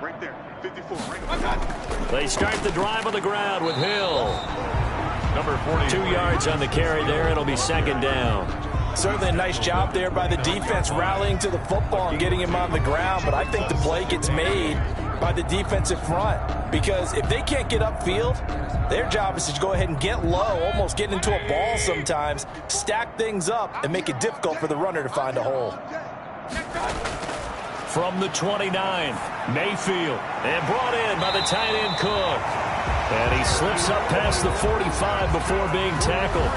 Right there, 54. They start the drive on the ground with Hill. Number 40. 2 yards on the carry there. It'll be 2nd down. Certainly a nice job there by the defense rallying to the football and getting him on the ground, but I think the play gets made by the defensive front because if they can't get upfield, their job is to go ahead and get low, almost get into a ball sometimes, stack things up, and make it difficult for the runner to find a hole. From the 29, Mayfield, and brought in by the tight end Cook. And he slips up past the 45 before being tackled.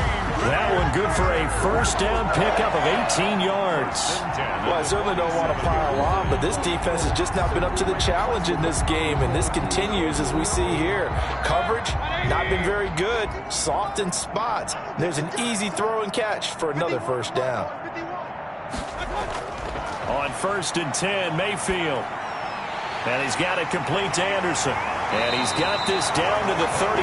That one good for a 1st down pickup of 18 yards. Well, I certainly don't want to pile on, but this defense has just not been up to the challenge in this game, and this continues as we see here. Coverage, not been very good, soft in spots. There's an easy throw and catch for another 1st down. On 1st and 10, Mayfield. And he's got it complete to Anderson. And he's got this down to the 35.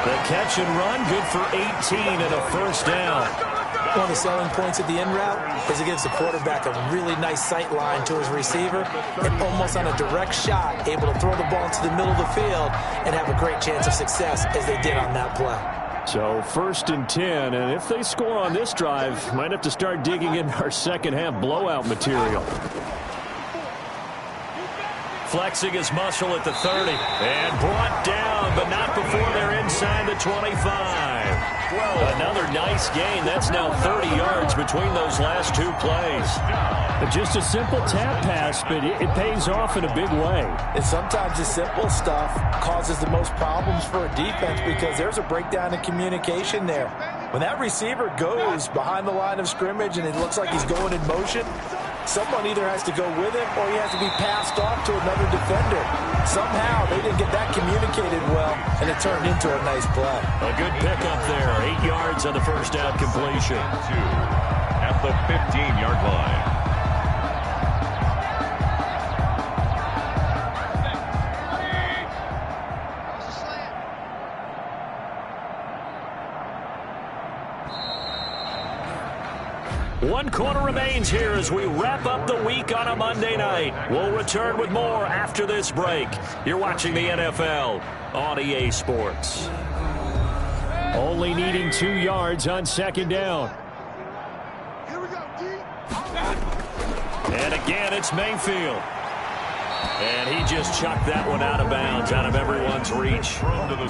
The catch and run, good for 18 and a first down. One of the selling points of the in route is it gives the quarterback a really nice sight line to his receiver and almost on a direct shot able to throw the ball into the middle of the field and have a great chance of success as they did on that play. So 1st and 10, and if they score on this drive, might have to start digging in our second half blowout material. Flexing his muscle at the 30 and brought down, but not before they're inside the 25. Another nice gain. That's now 30 yards between those last two plays. Just a simple tap pass, but it pays off in a big way. And sometimes the simple stuff causes the most problems for a defense because there's a breakdown in communication there. When that receiver goes behind the line of scrimmage and it looks like he's going in motion, someone either has to go with him or he has to be passed off to another defender. Somehow they didn't get that communicated well, and it turned into a nice play. A good pickup there. 8 yards on the first down completion. At the 15-yard line. One quarter remains here as we wrap up the week on a Monday night. We'll return with more after this break. You're watching the NFL on EA Sports. Only needing 2 yards on second down. Here we go, D. And again, it's Mayfield. And he just chucked that one out of bounds, out of everyone's reach.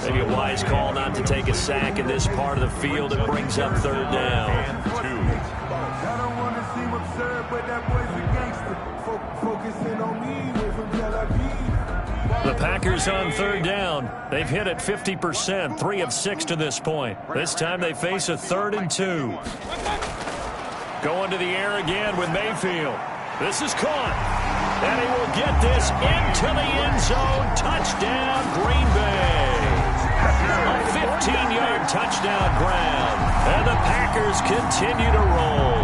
Maybe a wise call not to take a sack in this part of the field. It brings up third down. The Packers on third down. They've hit it 50%, 3 of 6 to this point. This time they face a 3rd and 2. Going to the air again with Mayfield. This is caught. And he will get this into the end zone. Touchdown, Green Bay. A 15-yard touchdown grab. And the Packers continue to roll.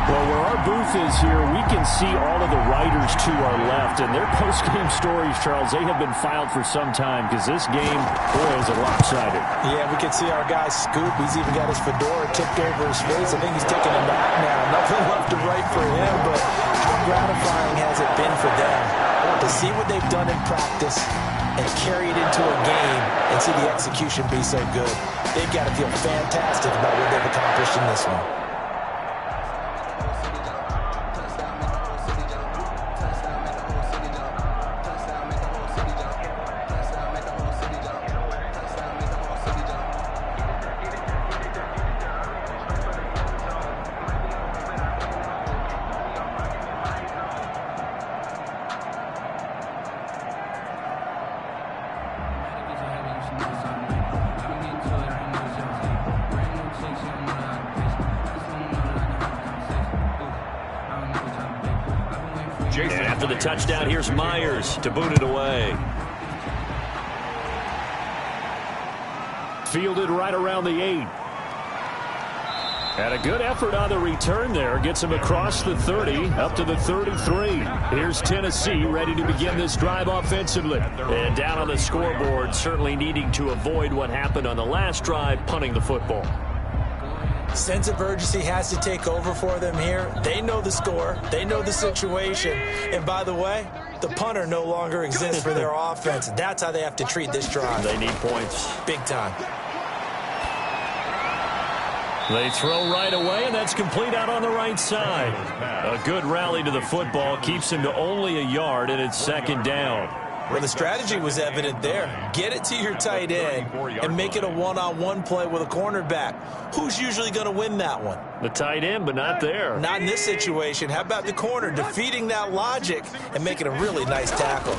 Well, where our booth is here, we can see all of the writers to our left. And their post-game stories, Charles, they have been filed for some time because this game, boy, is a lopsided. Yeah, we can see our guy Scoop. He's even got his fedora tipped over his face. I think he's taking a nap now. Nothing left to write for him, but how gratifying has it been for them to see what they've done in practice and carry it into a game and see the execution be so good. They've got to feel fantastic about what they've accomplished in this one. And after the touchdown, here's Myers to boot it away. Fielded right around the 8. And a good effort on the return there. Gets him across the 30, up to the 33. Here's Tennessee ready to begin this drive offensively. And down on the scoreboard, certainly needing to avoid what happened on the last drive, punting the football. Sense of urgency has to take over for them here. They know the score. They know the situation. And by the way, the punter no longer exists for their offense. That's how they have to treat this drive. They need points. Big time. They throw right away, and that's complete out on the right side. A good rally to the football keeps him to only a yard, and it's second down. Well, the strategy was evident there. Get it to your tight end and make it a one-on-one play with a cornerback. Who's usually going to win that one? The tight end, but not there. Not in this situation. How about the corner defeating that logic and making a really nice tackle?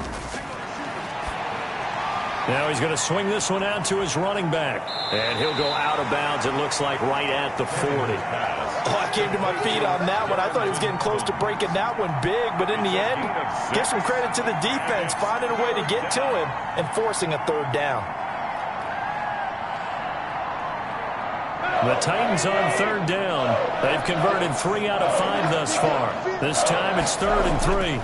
Now he's going to swing this one out to his running back. And he'll go out of bounds, it looks like, right at the 40. Oh, I came to my feet on that one. I thought he was getting close to breaking that one big, but in the end, give some credit to the defense, finding a way to get to him and forcing a third down. The Titans on third down. They've converted 3 out of 5 thus far. This time it's 3rd and 3.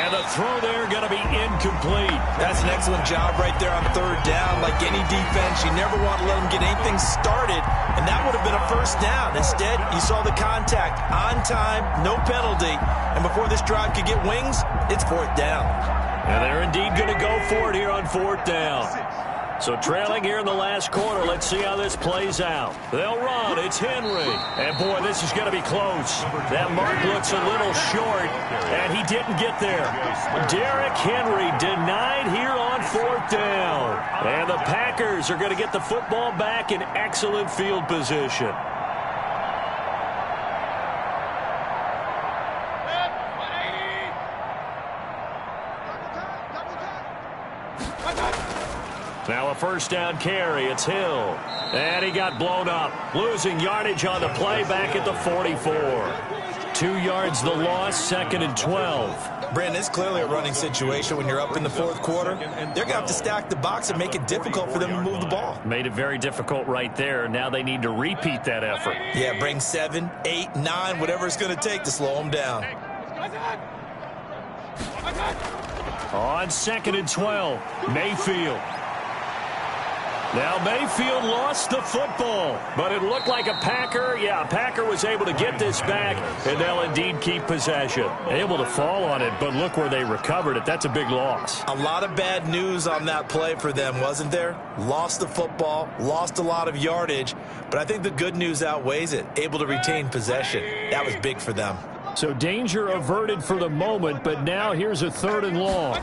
And the throw there going to be incomplete. That's an excellent job right there on third down. Like any defense, you never want to let them get anything started, and that would have been a first down. Instead, you saw the contact on time, no penalty, and before this drive could get wings, it's fourth down. And they're indeed going to go for it here on fourth down. So trailing here in the last quarter, let's see how this plays out. They'll run. It's Henry. And, boy, this is going to be close. That mark looks a little short, and he didn't get there. Derrick Henry denied here on fourth down. And the Packers are going to get the football back in excellent field position. Now a first down carry. It's Hill. And he got blown up. Losing yardage on the play back at the 44. 2 yards the loss, 2nd and 12. Brandon, it's clearly a running situation when you're up in the fourth quarter. They're going to have to stack the box and make it difficult for them to move the ball. Made it very difficult right there. Now they need to repeat that effort. Yeah, bring 7, 8, 9, whatever it's going to take to slow them down. On 2nd and 12, Mayfield. Now Mayfield lost the football, but it looked like a Packer. Yeah, a Packer was able to get this back, and they'll indeed keep possession. Able to fall on it, but look where they recovered it. That's a big loss. A lot of bad news on that play for them, wasn't there? Lost the football, lost a lot of yardage, but I think the good news outweighs it. Able to retain possession. That was big for them. So danger averted for the moment, but now here's a 3rd and long.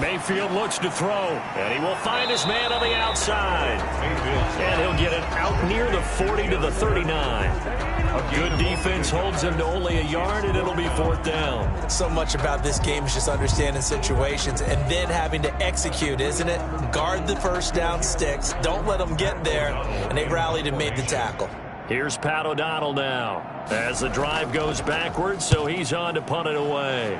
Mayfield looks to throw, and he will find his man on the outside. And he'll get it out near the 40 to the 39. A good defense holds him to only a yard, and it'll be fourth down. So much about this game is just understanding situations and then having to execute, isn't it? Guard the first down sticks. Don't let them get there, and they rallied and made the tackle. Here's Pat O'Donnell now as the drive goes backwards, so he's on to punt it away.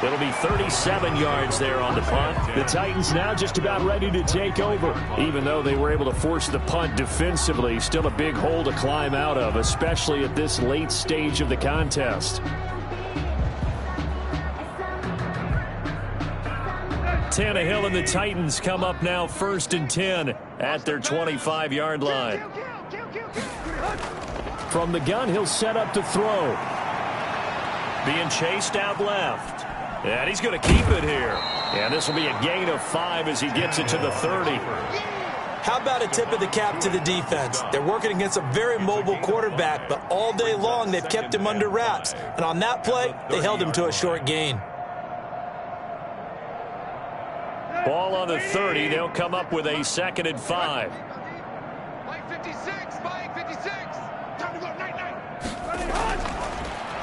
It'll be 37 yards there on the punt. The Titans now just about ready to take over. Even though they were able to force the punt defensively, still a big hole to climb out of, especially at this late stage of the contest. Tannehill and the Titans come up now 1st and 10 at their 25-yard line. From the gun, he'll set up to throw. Being chased out left. And he's going to keep it here. And this will be a gain of 5 as he gets it to the 30. How about a tip of the cap to the defense? They're working against a very mobile quarterback, but all day long they've kept him under wraps. And on that play, they held him to a short gain. Ball on the 30. They'll come up with a 2nd and 5. Mike 56, Mike 56. Time to go, night.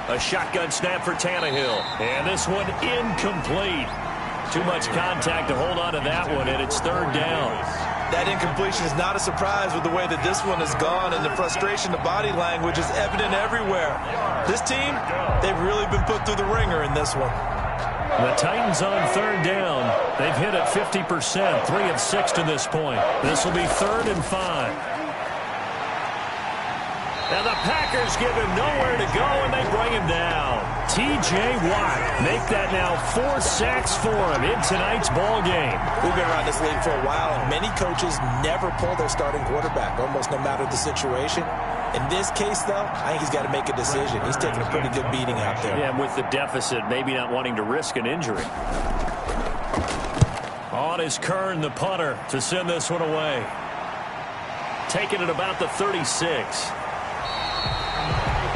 A shotgun snap for Tannehill. And this one incomplete. Too much contact to hold on to that one, and it's 3rd down. That incompletion is not a surprise with the way that this one has gone, and the frustration, the body language is evident everywhere. This team, they've really been put through the ringer in this one. The Titans on 3rd down. They've hit it 50%, 3 of 6 to this point. This will be 3rd and 5. And the Packers give him nowhere to go, and they bring him down. T.J. Watt make that now 4 sacks for him in tonight's ball game. We've been around this league for a while, and many coaches never pull their starting quarterback, almost no matter the situation. In this case, though, I think he's got to make a decision. He's taking a pretty good beating out there. Yeah, with the deficit, maybe not wanting to risk an injury. On is Kern, the punter, to send this one away. Taking it about the 36.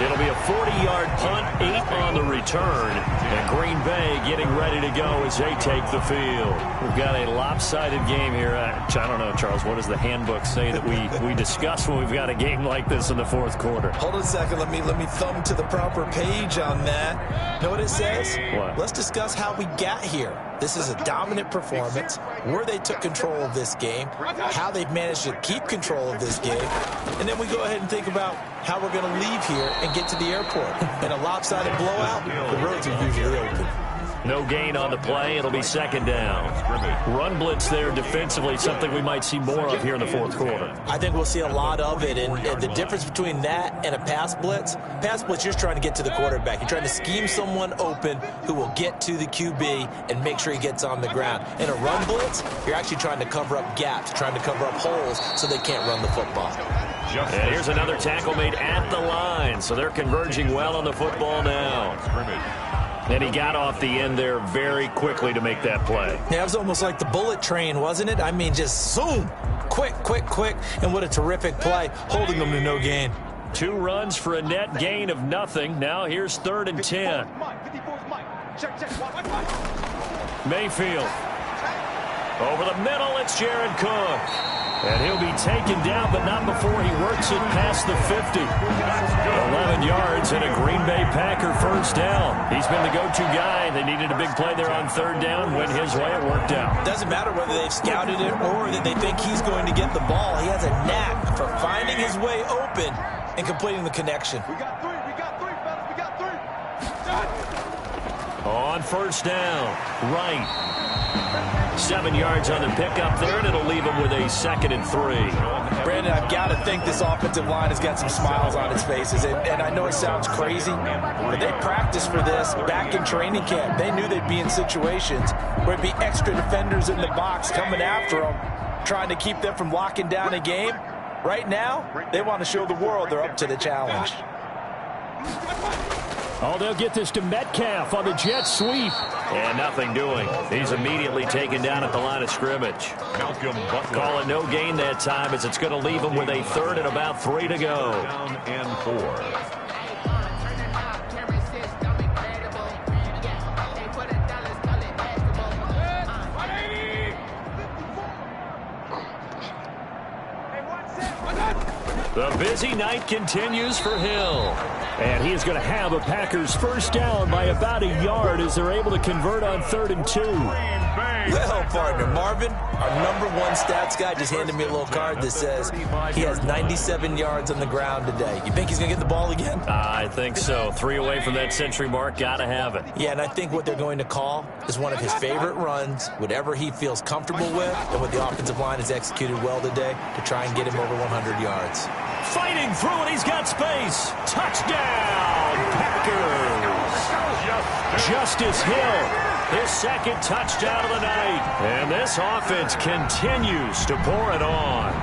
It'll be a 40-yard punt, 8 on the return. And Green Bay getting ready to go as they take the field. We've got a lopsided game here. I don't know, Charles, what does the handbook say that we discuss when we've got a game like this in the fourth quarter? Hold on a second. Let me thumb to the proper page on that. Know what it says? What? Let's discuss how we got here. This is a dominant performance, where they took control of this game, how they've managed to keep control of this game, and then we go ahead and think about how we're going to leave here and get to the airport. In a lopsided blowout, the roads are usually open. No gain on the play. It'll be second down. Run blitz there defensively, something we might see more of here in the fourth quarter. I think we'll see a lot of it, and the difference between that and a pass blitz, you're just trying to get to the quarterback. You're trying to scheme someone open who will get to the QB and make sure he gets on the ground. In a run blitz, you're actually trying to cover up gaps, trying to cover up holes so they can't run the football. And here's another tackle made at the line, so they're converging well on the football now. And he got off the end there very quickly to make that play. Yeah, it was almost like the bullet train, wasn't it? I mean, just zoom, quick, and what a terrific play, holding them to no gain. 2 runs for a net gain of nothing. Now here's 3rd and 10. Mayfield. Over the middle, it's Jared Cook. And he'll be taken down, but not before he works it past the 50. 11 yards and a Green Bay Packer first down. He's been the go-to guy. They needed a big play there on 3rd down. Went his way, it worked out. Doesn't matter whether they've scouted it or that they think he's going to get the ball. He has a knack for finding his way open and completing the connection. We got 3, fellas, we got 3. On first down, right. 7 yards on the pickup there, and it'll leave him with a 2nd and 3. Brandon, I've got to think this offensive line has got some smiles on its faces. And I know it sounds crazy, but they practiced for this back in training camp. They knew they'd be in situations where it'd be extra defenders in the box coming after them, trying to keep them from locking down a game. Right now, they want to show the world they're up to the challenge. Oh, they'll get this to Metcalf on the jet sweep. And nothing doing. He's immediately taken down at the line of scrimmage. Calling no gain that time as it's going to leave him with a 3rd and about 3 to go. Down and 4. The busy night continues for Hill. And he is going to have a Packers first down by about a yard as they're able to convert on 3rd and 2. Well, partner, Marvin, our #1 stats guy just handed me a little card that says he has 97 yards on the ground today. You think he's going to get the ball again? I think so. 3 away from that century mark. Got to have it. Yeah, and I think what they're going to call is one of his favorite runs, whatever he feels comfortable with, and what the offensive line has executed well today to try and get him over 100 yards. Fighting through it, he's got space. Touchdown, Packers. Justice Hill, his 2nd touchdown of the night. And this offense continues to pour it on.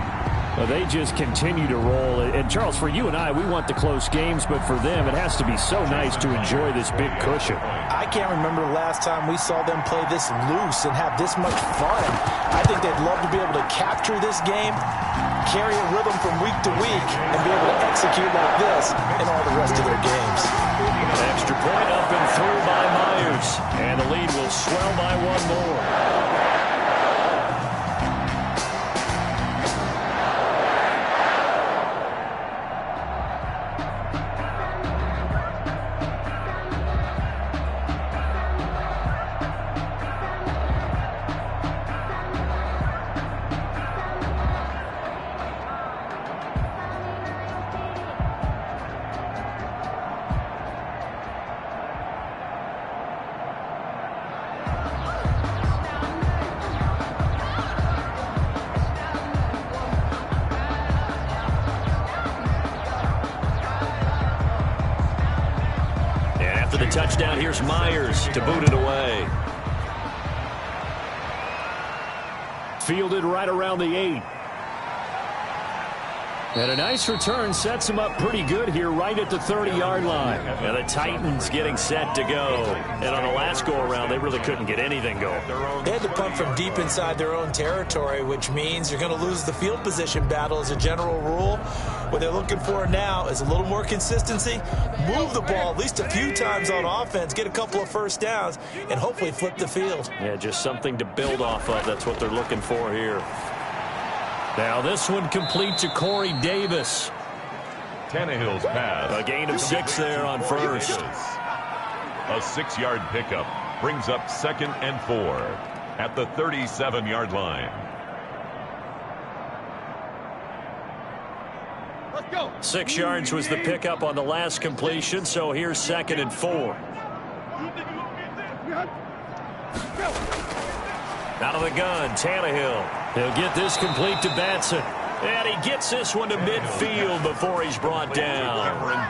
Well, they just continue to roll. And, Charles, for you and I, we want the close games, but for them, it has to be so nice to enjoy this big cushion. I can't remember the last time we saw them play this loose and have this much fun. I think they'd love to be able to capture this game, carry a rhythm from week to week, and be able to execute like this in all the rest of their games. An extra point up and through by Myers. And the lead will swell by 1 more. The touchdown, here's Myers to boot it away. Fielded right around the 8. And a nice return sets him up pretty good here right at the 30-yard line. And the Titans getting set to go. And on the last go-around, they really couldn't get anything going. They had to punt from deep inside their own territory, which means you're going to lose the field position battle as a general rule. What they're looking for now is a little more consistency, move the ball at least a few times on offense, get a couple of first downs, and hopefully flip the field. Yeah, just something to build off of. That's what they're looking for here. Now this one complete to Corey Davis. Tannehill's pass. A gain of 6 there on first. A 6-yard pickup brings up 2nd and 4 at the 37-yard line. Let's go. 6 yards was the pickup on the last completion, so here's 2nd and 4. Out of the gun, Tannehill. He'll get this complete to Batson. And he gets this one to midfield before he's brought down.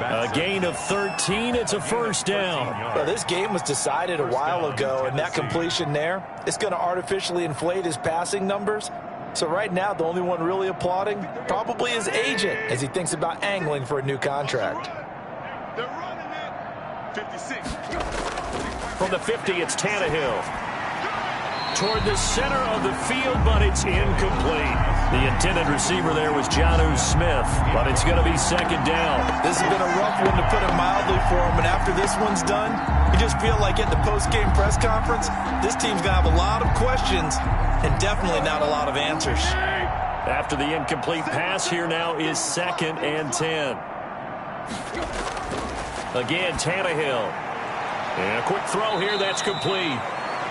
A gain of 13. It's a first down. Well, this game was decided a while ago, and that completion there is going to artificially inflate his passing numbers. So right now, the only one really applauding probably his agent as he thinks about angling for a new contract. They're running it. 56. From the 50, it's Tannehill. Toward the center of the field, but it's incomplete. The intended receiver there was Jonnu Smith, but it's going to be second down. This has been a rough one, to put it mildly, for him, and after this one's done, you just feel like at the post-game press conference, this team's going to have a lot of questions and definitely not a lot of answers. After the incomplete pass, here now is 2nd and 10. Again, Tannehill. And a quick throw here, that's complete.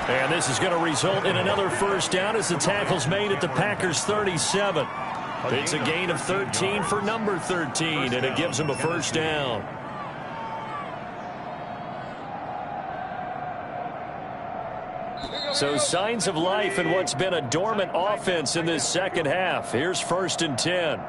And this is going to result in another first down as the tackle's made at the Packers' 37. It's a gain of 13 for number 13, and it gives them a first down. So signs of life in what's been a dormant offense in this second half. Here's 1st and 10.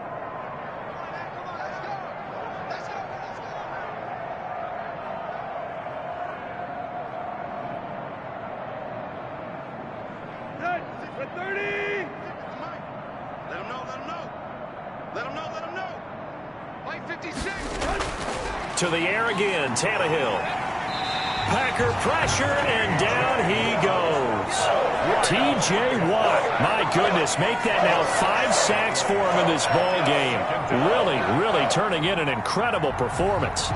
To the air again, Tannehill. Packer pressure, and down he goes. T.J. Watt, my goodness, make that now 5 sacks for him in this ball game. Really turning in an incredible performance.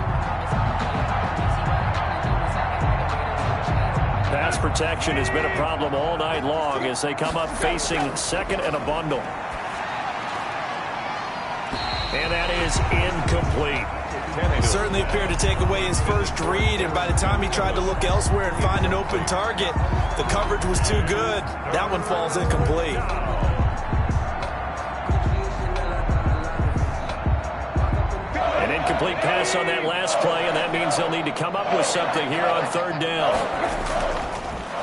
Pass protection has been a problem all night long as they come up facing 2nd and a bundle. And that is incomplete. Certainly appeared to take away his first read, and by the time he tried to look elsewhere and find an open target, the coverage was too good. That one falls incomplete. An incomplete pass on that last play, and that means they'll need to come up with something here on 3rd down.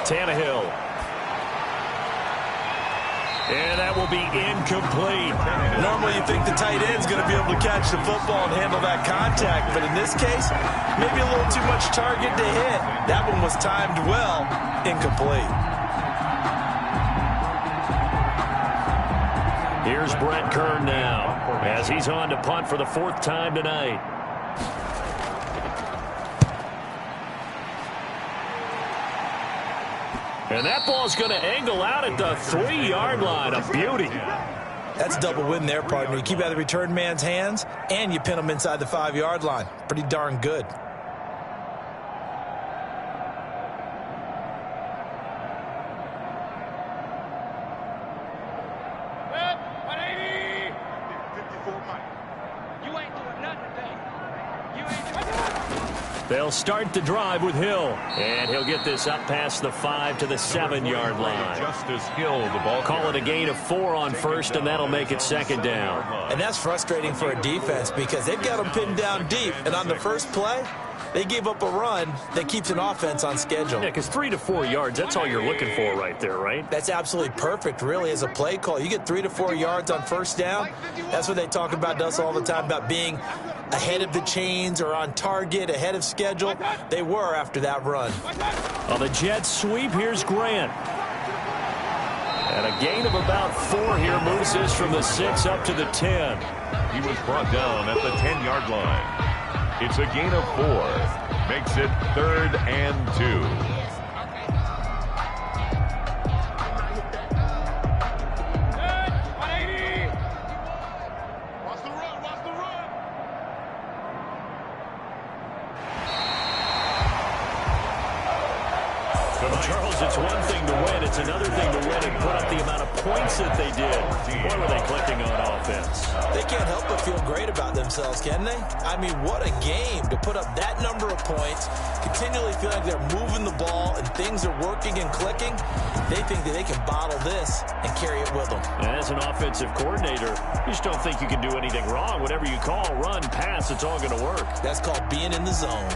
Tannehill. And that will be incomplete. Normally you think the tight end's going to be able to catch the football and handle that contact, but in this case, maybe a little too much target to hit. That one was timed well, incomplete. Here's Brent Kern now as he's on to punt for the 4th time tonight. And that ball's going to angle out at the 3-yard line. A beauty. That's a double win there, partner. You keep out of the return man's hands, and you pin him inside the 5-yard line. Pretty darn good. They'll start the drive with Hill. And he'll get this up past the 5 to the 7-yard line. Justice Hill, the ball. Call it a gain of 4 on 1st, and that'll make it 2nd down. And that's frustrating for a defense because they've got them pinned down deep. And on the first play, they gave up a run that keeps an offense on schedule. Yeah, because 3 to 4 yards, that's all you're looking for right there, right? That's absolutely perfect, really, as a play call. You get 3 to 4 yards on 1st down. That's what they talk about us all the time, about being ahead of the chains or on target, ahead of schedule. They were after that run. On the jet sweep, here's Grant. And a gain of about 4 here moves this from the 6 up to the 10. He was brought down at the 10-yard line. It's a gain of 4. Makes it 3rd and 2. Charles, it's one thing to win. It's another thing to win and put up the amount of points that they did. Boy, were they clicking on offense. They can't help but feel great about themselves, can they? I mean, what a game to put up that number of points, continually feel like they're moving the ball and things are working and clicking. They think that they can bottle this and carry it with them. And as an offensive coordinator, you just don't think you can do anything wrong. Whatever you call, run, pass, it's all going to work. That's called being in the zone.